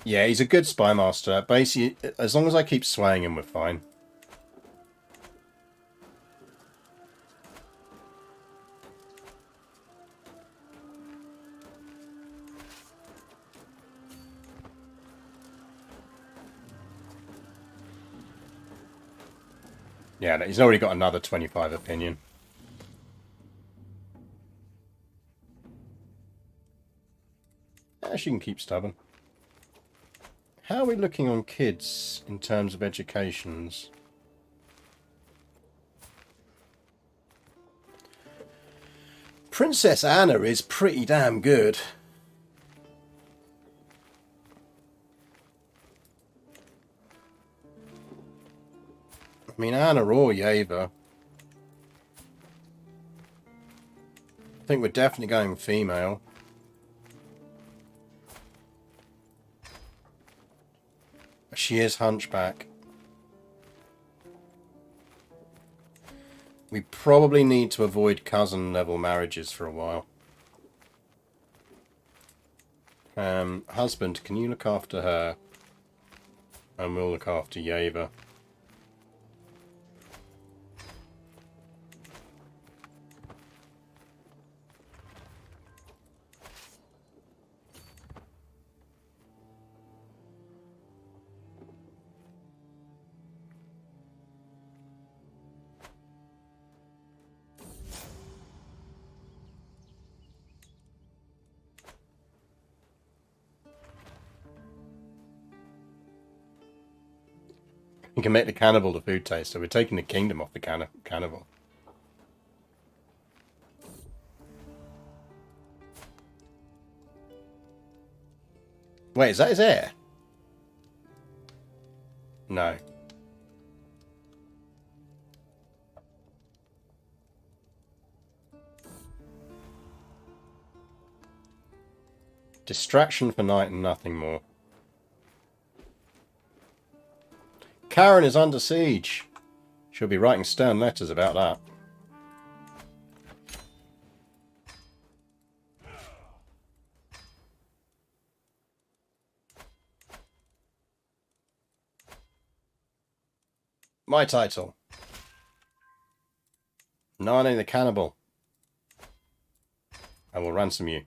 Yeah, he's a good spy master. Basically, as long as I keep swaying him, we're fine. Yeah, he's already got another 25 opinion. She can keep stubborn. How are we looking on kids in terms of educations? Princess Anna is pretty damn good. I mean, Anna or Yeva. I think we're definitely going female. She is hunchback. We probably need to avoid cousin level marriages for a while. Husband, can you look after her? And we'll look after Yeva. You can make the cannibal the food taster. We're taking the kingdom off the cannibal. Wait, is that his heir? No. Distraction for night and nothing more. Karen is under siege. She'll be writing stern letters about that. My title. Nane the Cannibal. I will ransom you.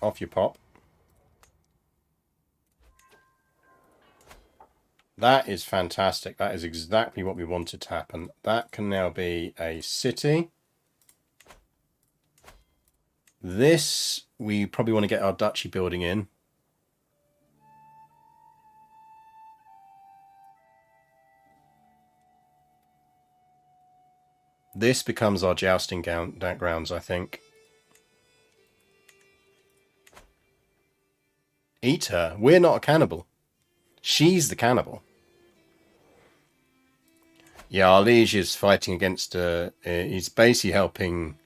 Off you pop. That is fantastic. That is exactly what we wanted to happen. That can now be a city. This, we probably want to get our duchy building in. This becomes our jousting grounds, I think. Eat her. We're not a cannibal. She's the cannibal. Yeah, our liege is fighting against... he's basically helping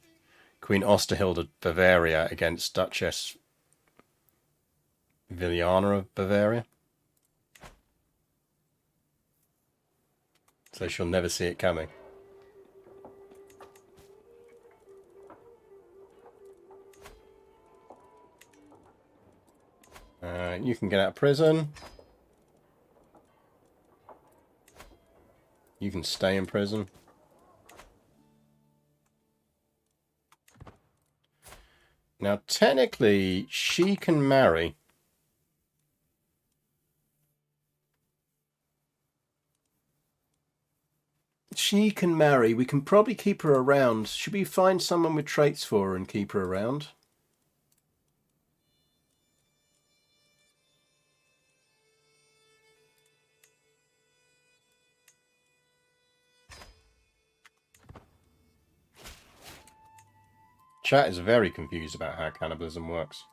Queen Osterhilde of Bavaria against Duchess Viliana of Bavaria. So she'll never see it coming. You can get out of prison. You can stay in prison. Now, technically, she can marry. She can marry. We can probably keep her around. Should we find someone with traits for her and keep her around? Chat is very confused about how cannibalism works.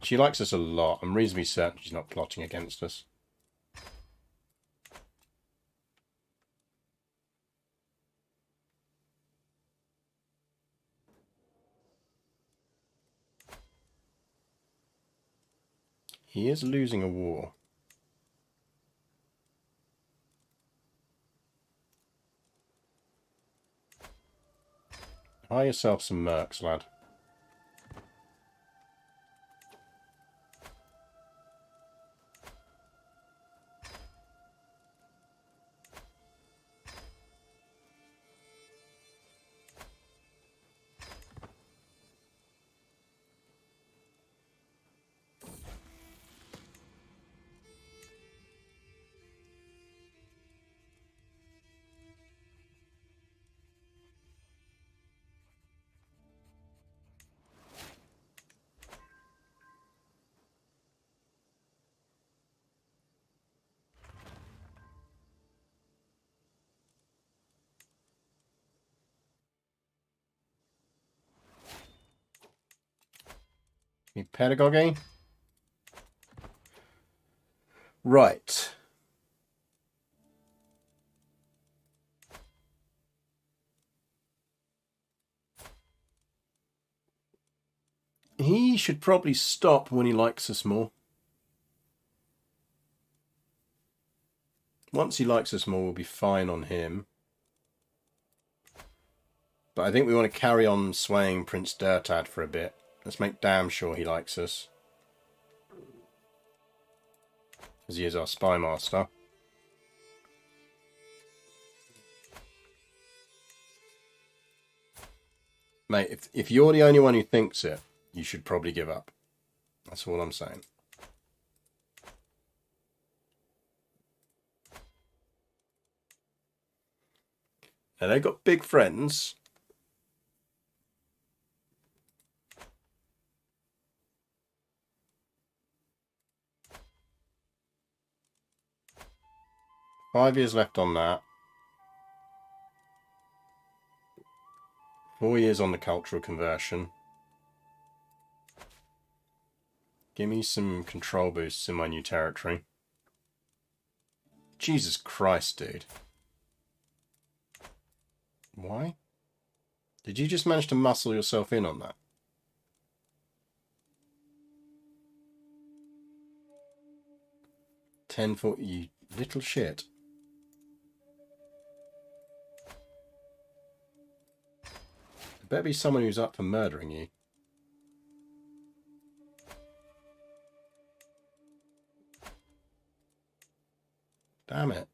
She likes us a lot. I'm reasonably certain she's not plotting against us. He is losing a war. Hire yourself some mercs, lad. Need pedagogy? Right. He should probably stop when he likes us more. Once he likes us more, we'll be fine on him. But I think we want to carry on swaying Prince Dirtad for a bit. Let's make damn sure he likes us. Because he is our spy master. Mate, if you're the only one who thinks it, you should probably give up. That's all I'm saying. Now, they've got big friends. $5 years left on that. 4 years on the cultural conversion. Give me some control boosts in my new territory. Jesus Christ, dude. Why? Did you just manage to muscle yourself in on that? $10 you little shit. There better be someone who's up for murdering you. Damn it.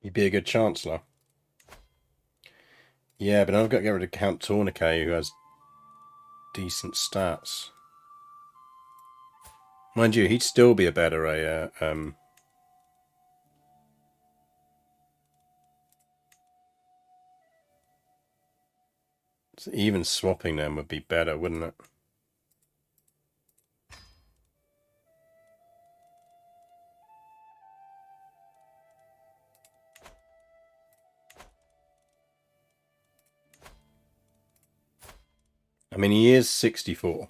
You'd be a good chancellor. Yeah, but I've got to get rid of Count Tourniquet, who has decent stats. Mind you, he'd still be a better so even swapping them would be better, wouldn't it? I mean, he is 64.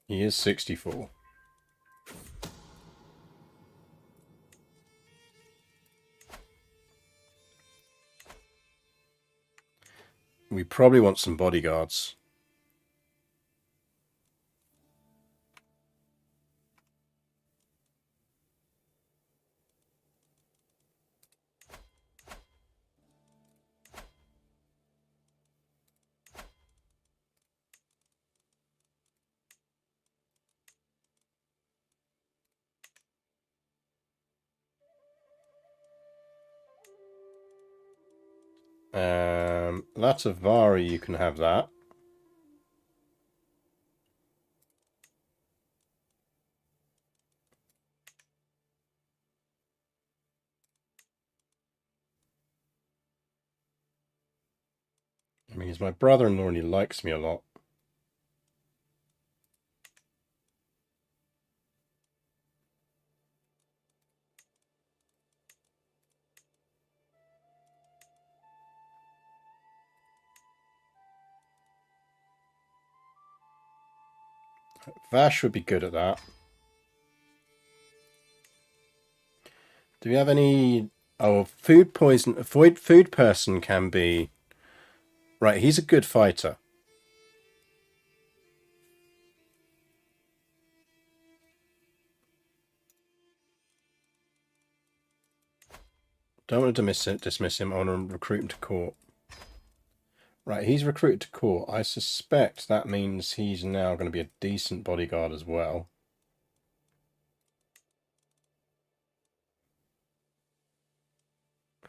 He is 64. We probably want some bodyguards. Latavari, you can have that. I mean, he's my brother-in-law and he likes me a lot. Vash would be good at that. Do we have any... Oh, food poison... Food person can be... Right, he's a good fighter. Don't want to dismiss him. I want to recruit him to court. Right, he's recruited to court. I suspect that means he's now going to be a decent bodyguard as well.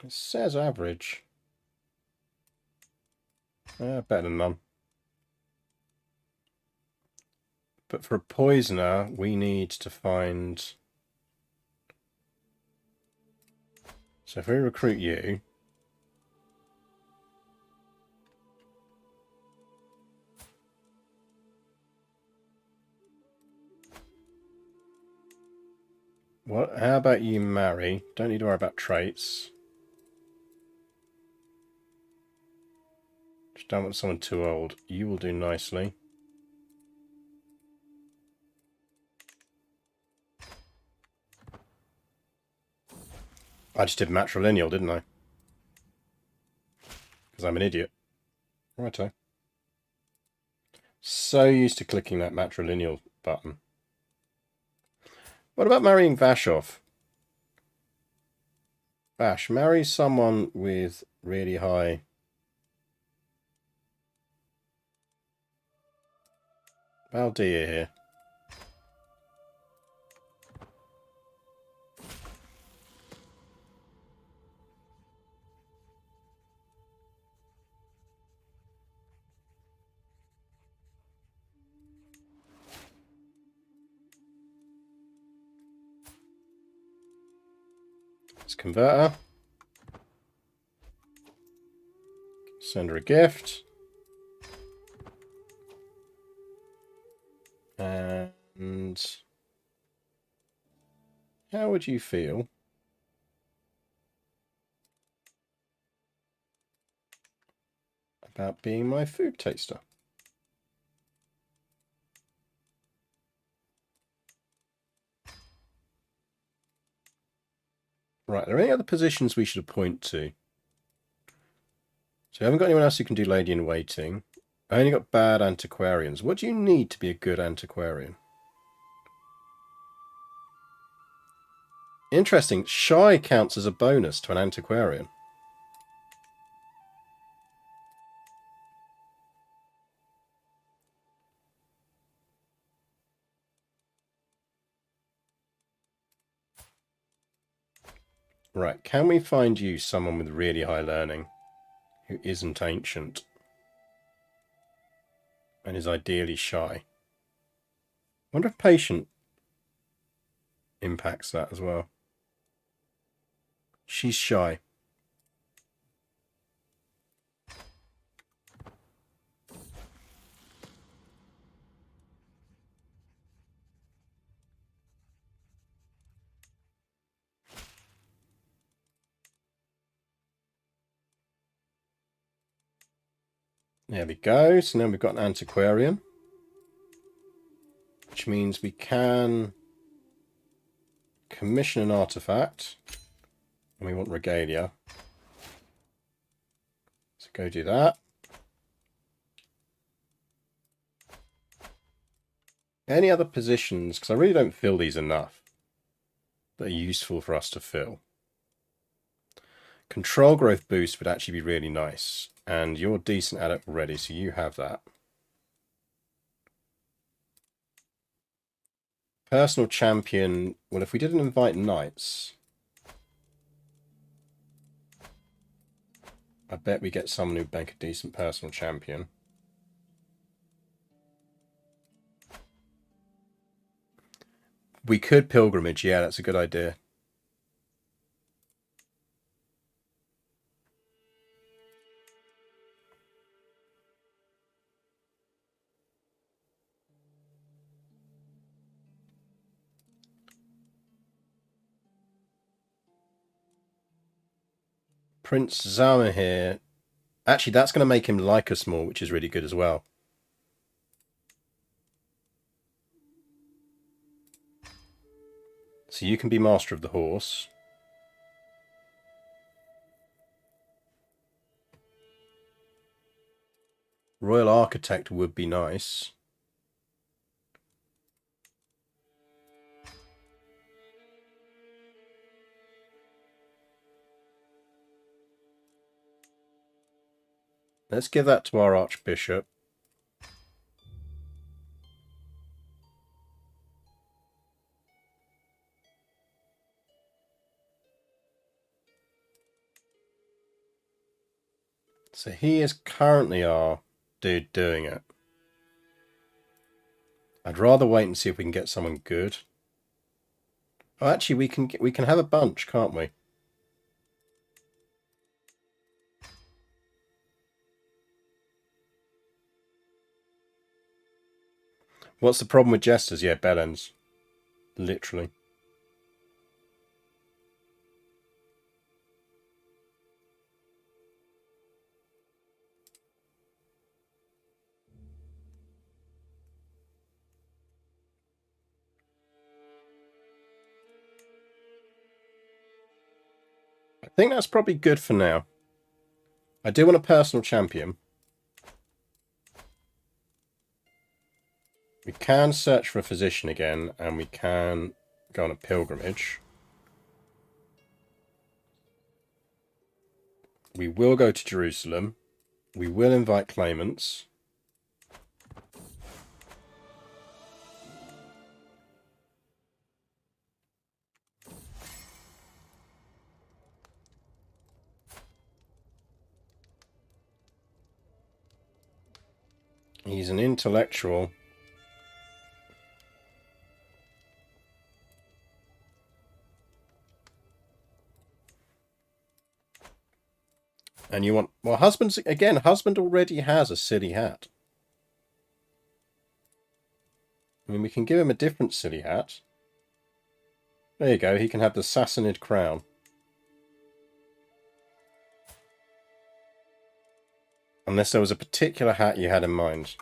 It says average. Better than none. But for a poisoner, we need to find... So if we recruit you... What? How about you marry? Don't need to worry about traits. Just don't want someone too old. You will do nicely. I just did matrilineal, didn't I? Because I'm an idiot. Righto. So used to clicking that matrilineal button. What about marrying Vashov? Vash, marry someone with really high... Valdia here. Let's convert her. Send her a gift. And how would you feel about being my food taster? Right, are there any other positions we should appoint to? So we haven't got anyone else who can do lady in waiting. I only got bad antiquarians. What do you need to be a good antiquarian? Interesting. Shy counts as a bonus to an antiquarian. Right, can we find you someone with really high learning who isn't ancient and is ideally shy? I wonder if patient impacts that as well. She's shy. There we go. So now we've got an antiquarian. which means we can commission an artifact, and we want regalia. So go do that. Any other positions, because I really don't fill these enough, that are useful for us to fill. Control growth boost would actually be really nice, and you're decent at it already, so you have that. Personal champion, well, if we didn't invite knights, I bet we get someone who'd make a decent personal champion. We could pilgrimage, yeah, that's a good idea. Prince Zama here. Actually, that's going to make him like us more, which is really good as well. So you can be master of the horse. Royal Architect would be nice. Let's give that to our Archbishop. So he is currently our dude doing it. I'd rather wait and see if we can get someone good. Oh, actually, we can have a bunch, can't we? What's the problem with jesters? Yeah, bellends. Literally. I think that's probably good for now. I do want a personal champion. We can search for a physician again, and we can go on a pilgrimage. We will go to Jerusalem. We will invite claimants. He's an intellectual. And you want... Well, husband's... Again, husband already has a silly hat. I mean, we can give him a different silly hat. There you go. He can have the Sassanid crown. Unless there was a particular hat you had in mind.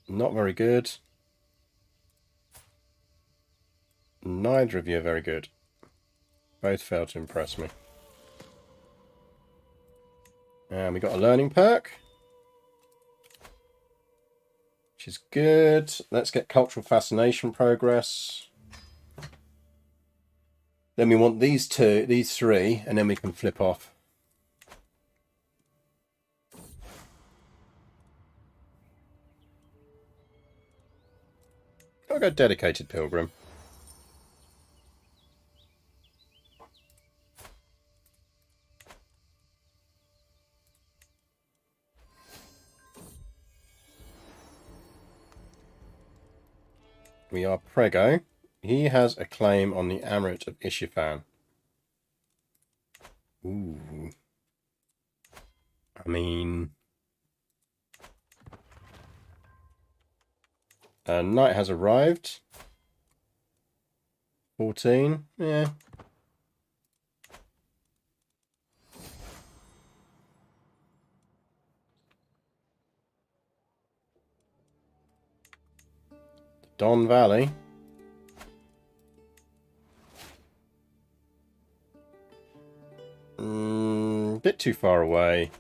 Not very good. Neither of you are very good. Both failed to impress me. And we got a learning perk, which is good. Let's get cultural fascination progress. Then we want these three, and then we can flip off. I'll go dedicated pilgrim. We are Prego. He has a claim on the Amulet of Ishifan. Ooh. I mean... Knight has arrived. 14. Yeah. Don Valley. Bit too far away.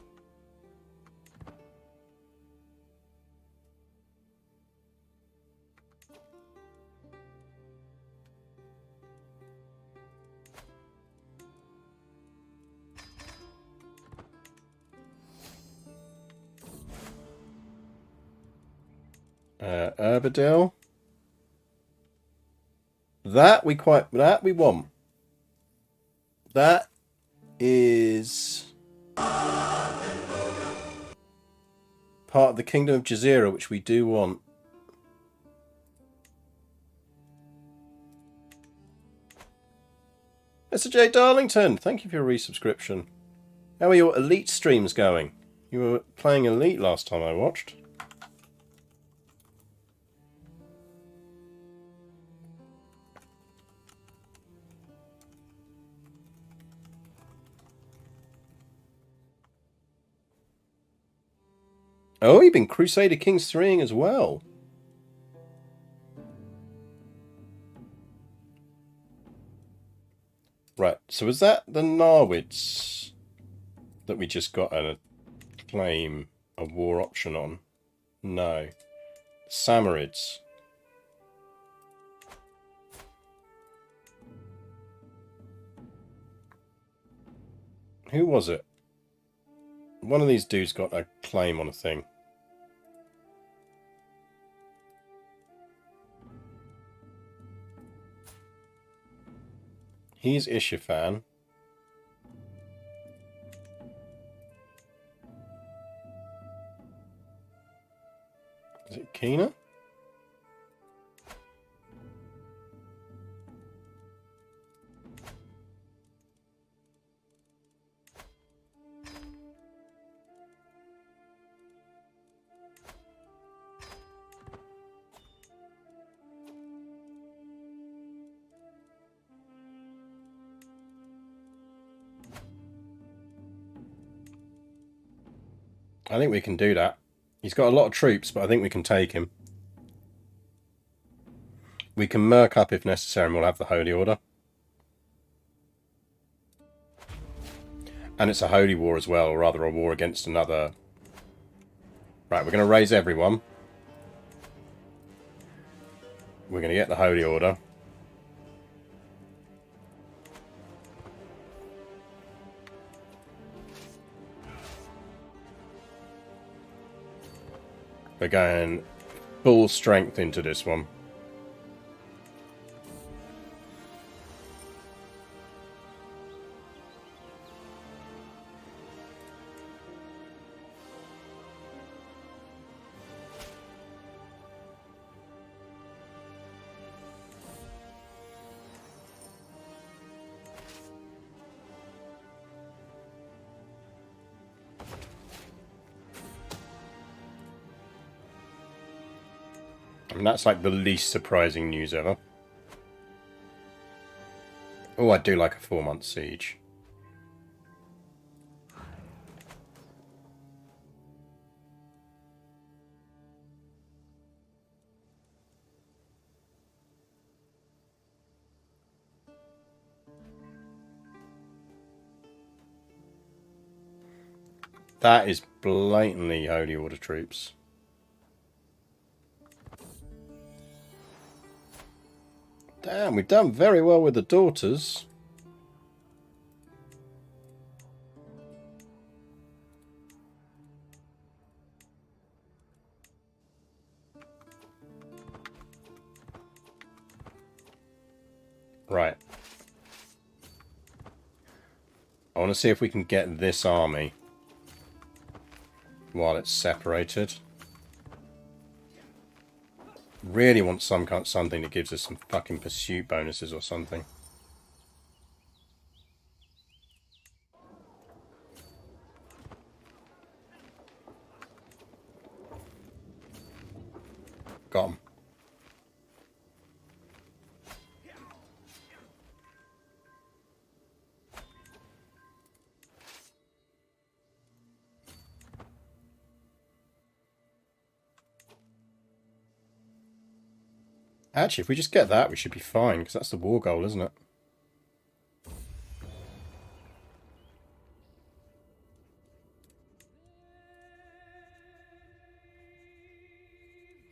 Urbadale. That we want. That is part of the Kingdom of Jazeera, which we do want. Mr. J. Darlington, thank you for your resubscription. How are your Elite streams going? You were playing Elite last time I watched. Oh, you've been Crusader Kings 3ing as well. Right, so was that the Narwids that we just got a claim a war option on? No. Samarids. Who was it? One of these dudes got a claim on a thing. He's Ishafan. Is it Kina? I think we can do that. He's got a lot of troops, but I think we can take him. We can merc up if necessary and we'll have the Holy Order. And it's a holy war as well, or rather a war against another. Right, we're going to raise everyone. We're going to get the Holy Order. We're going full strength into this one. And that's like the least surprising news ever. Oh, I do like a 4-month siege. That is blatantly Holy Order troops. Damn, we've done very well with the daughters. Right. I want to see if we can get this army while it's separated. Really want something that gives us some fucking pursuit bonuses or something. Got 'em. Actually, if we just get that, we should be fine, because that's the war goal, isn't it?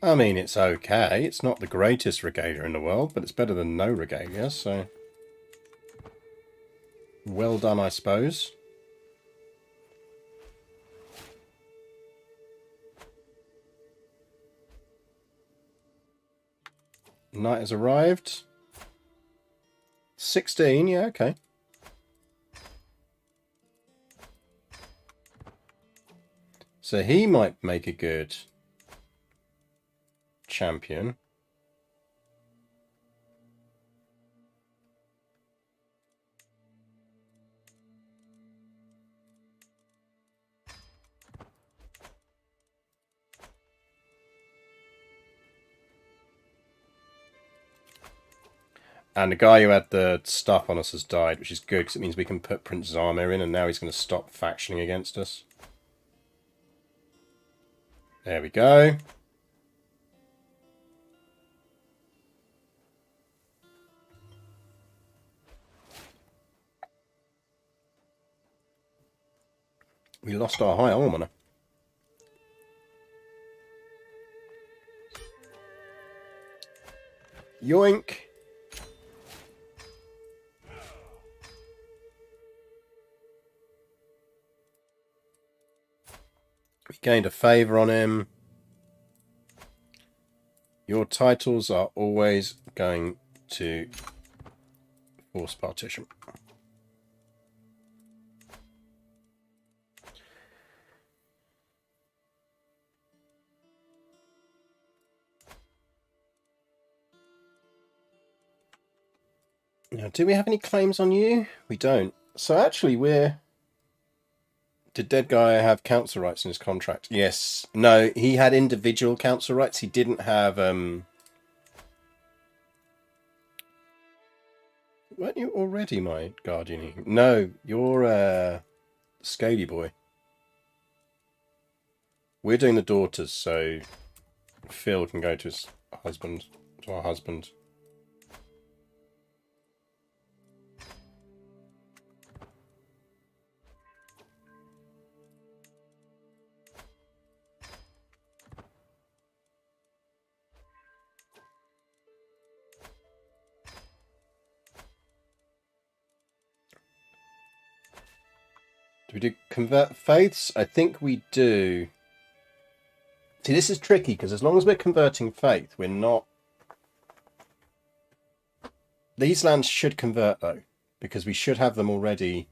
I mean, it's okay. It's not the greatest regalia in the world, but it's better than no regalia, so... Well done, I suppose. Knight has arrived. 16, yeah, okay. So he might make a good champion. And the guy who had the stuff on us has died, which is good, because it means we can put Prince Zarmir in, and now he's going to stop factioning against us. There we go. We lost our high almoner. Yoink. We gained a favour on him. Your titles are always going to force partition. Now, do we have any claims on you? We don't. So actually, we're... Did dead guy have council rights in his contract? Yes. No, he had individual council rights. He didn't have... Weren't you already my guardian? No, you're Scaly boy. We're doing the daughters, so Phil can go to his husband, to our husband. Do we do convert faiths? I think we do. See, this is tricky, because as long as we're converting faith, we're not... These lands should convert, though, because we should have them already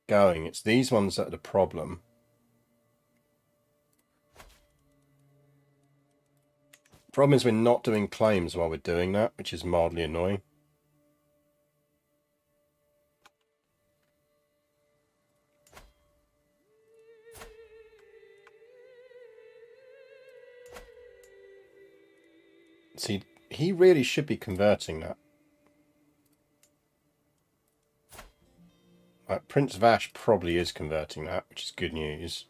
going. It's these ones that are the problem. Problem is we're not doing claims while we're doing that, which is mildly annoying. See, he really should be converting that. Prince Vash probably is converting that, which is good news.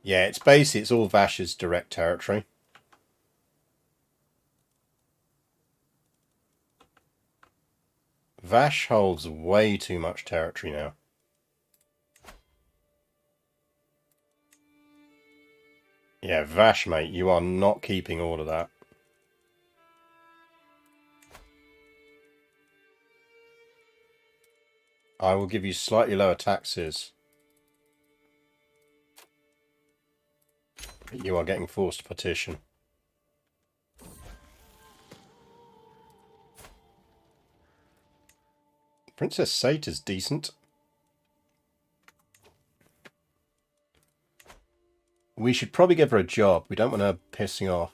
Yeah, it's all Vash's direct territory. Vash holds way too much territory now. Yeah, Vash, mate, you are not keeping all of that. I will give you slightly lower taxes. You are getting forced to partition. Princess Sate is decent. We should probably give her a job. We don't want her pissing off.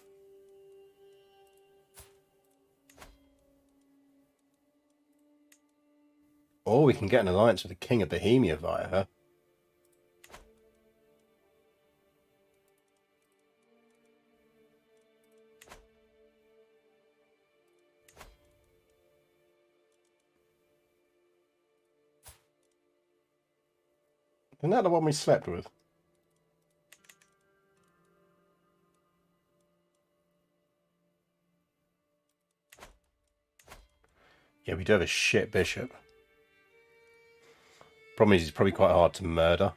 Or we can get an alliance with the King of Bohemia via her. Isn't that the one we slept with? Yeah, we do have a shit bishop. Problem is, he's probably quite hard to murder.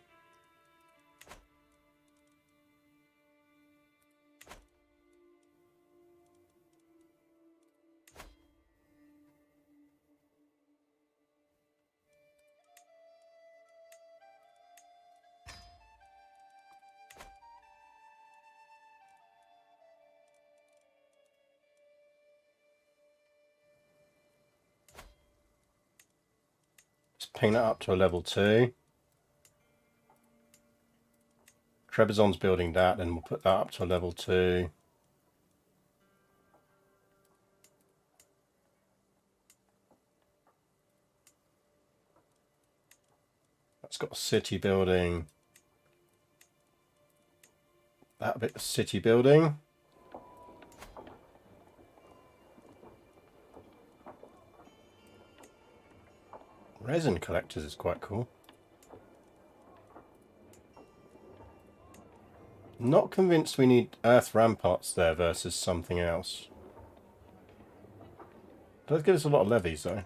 Let's ping that up to a level 2. Trebizond's building that, and we'll put that up to a level 2. That's got a city building. That bit of city building. Resin collectors is quite cool. Not convinced we need earth ramparts there versus something else. Does give us a lot of levies though.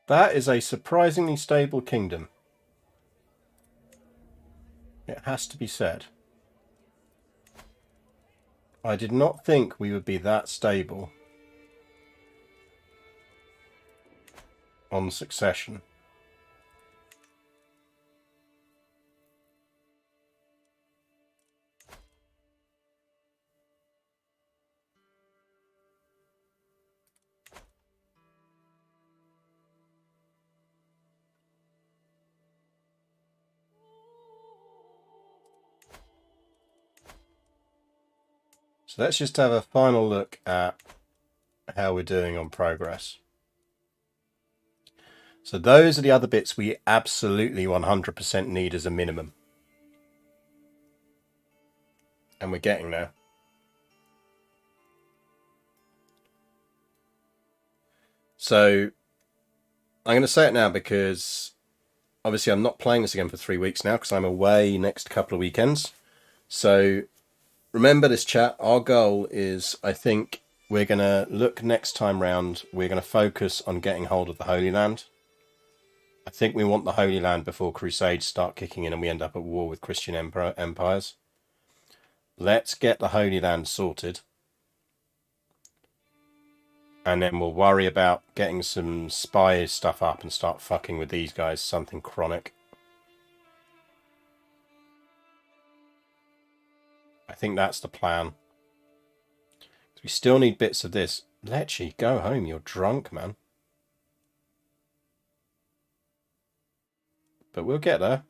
That is a surprisingly stable kingdom. It has to be said. I did not think we would be that stable on succession. So let's just have a final look at how we're doing on progress. So those are the other bits we absolutely 100% need as a minimum. And we're getting there. So I'm going to say it now because obviously I'm not playing this again for 3 weeks now because I'm away next couple of weekends. So remember this, chat. Our goal is, I think we're going to look next time round. We're going to focus on getting hold of the Holy Land. I think we want the Holy Land before Crusades start kicking in and we end up at war with Christian empires. Let's get the Holy Land sorted. And then we'll worry about getting some spy stuff up and start fucking with these guys, something chronic. I think that's the plan. We still need bits of this. Lecce, go home, you're drunk, man. But we'll get there.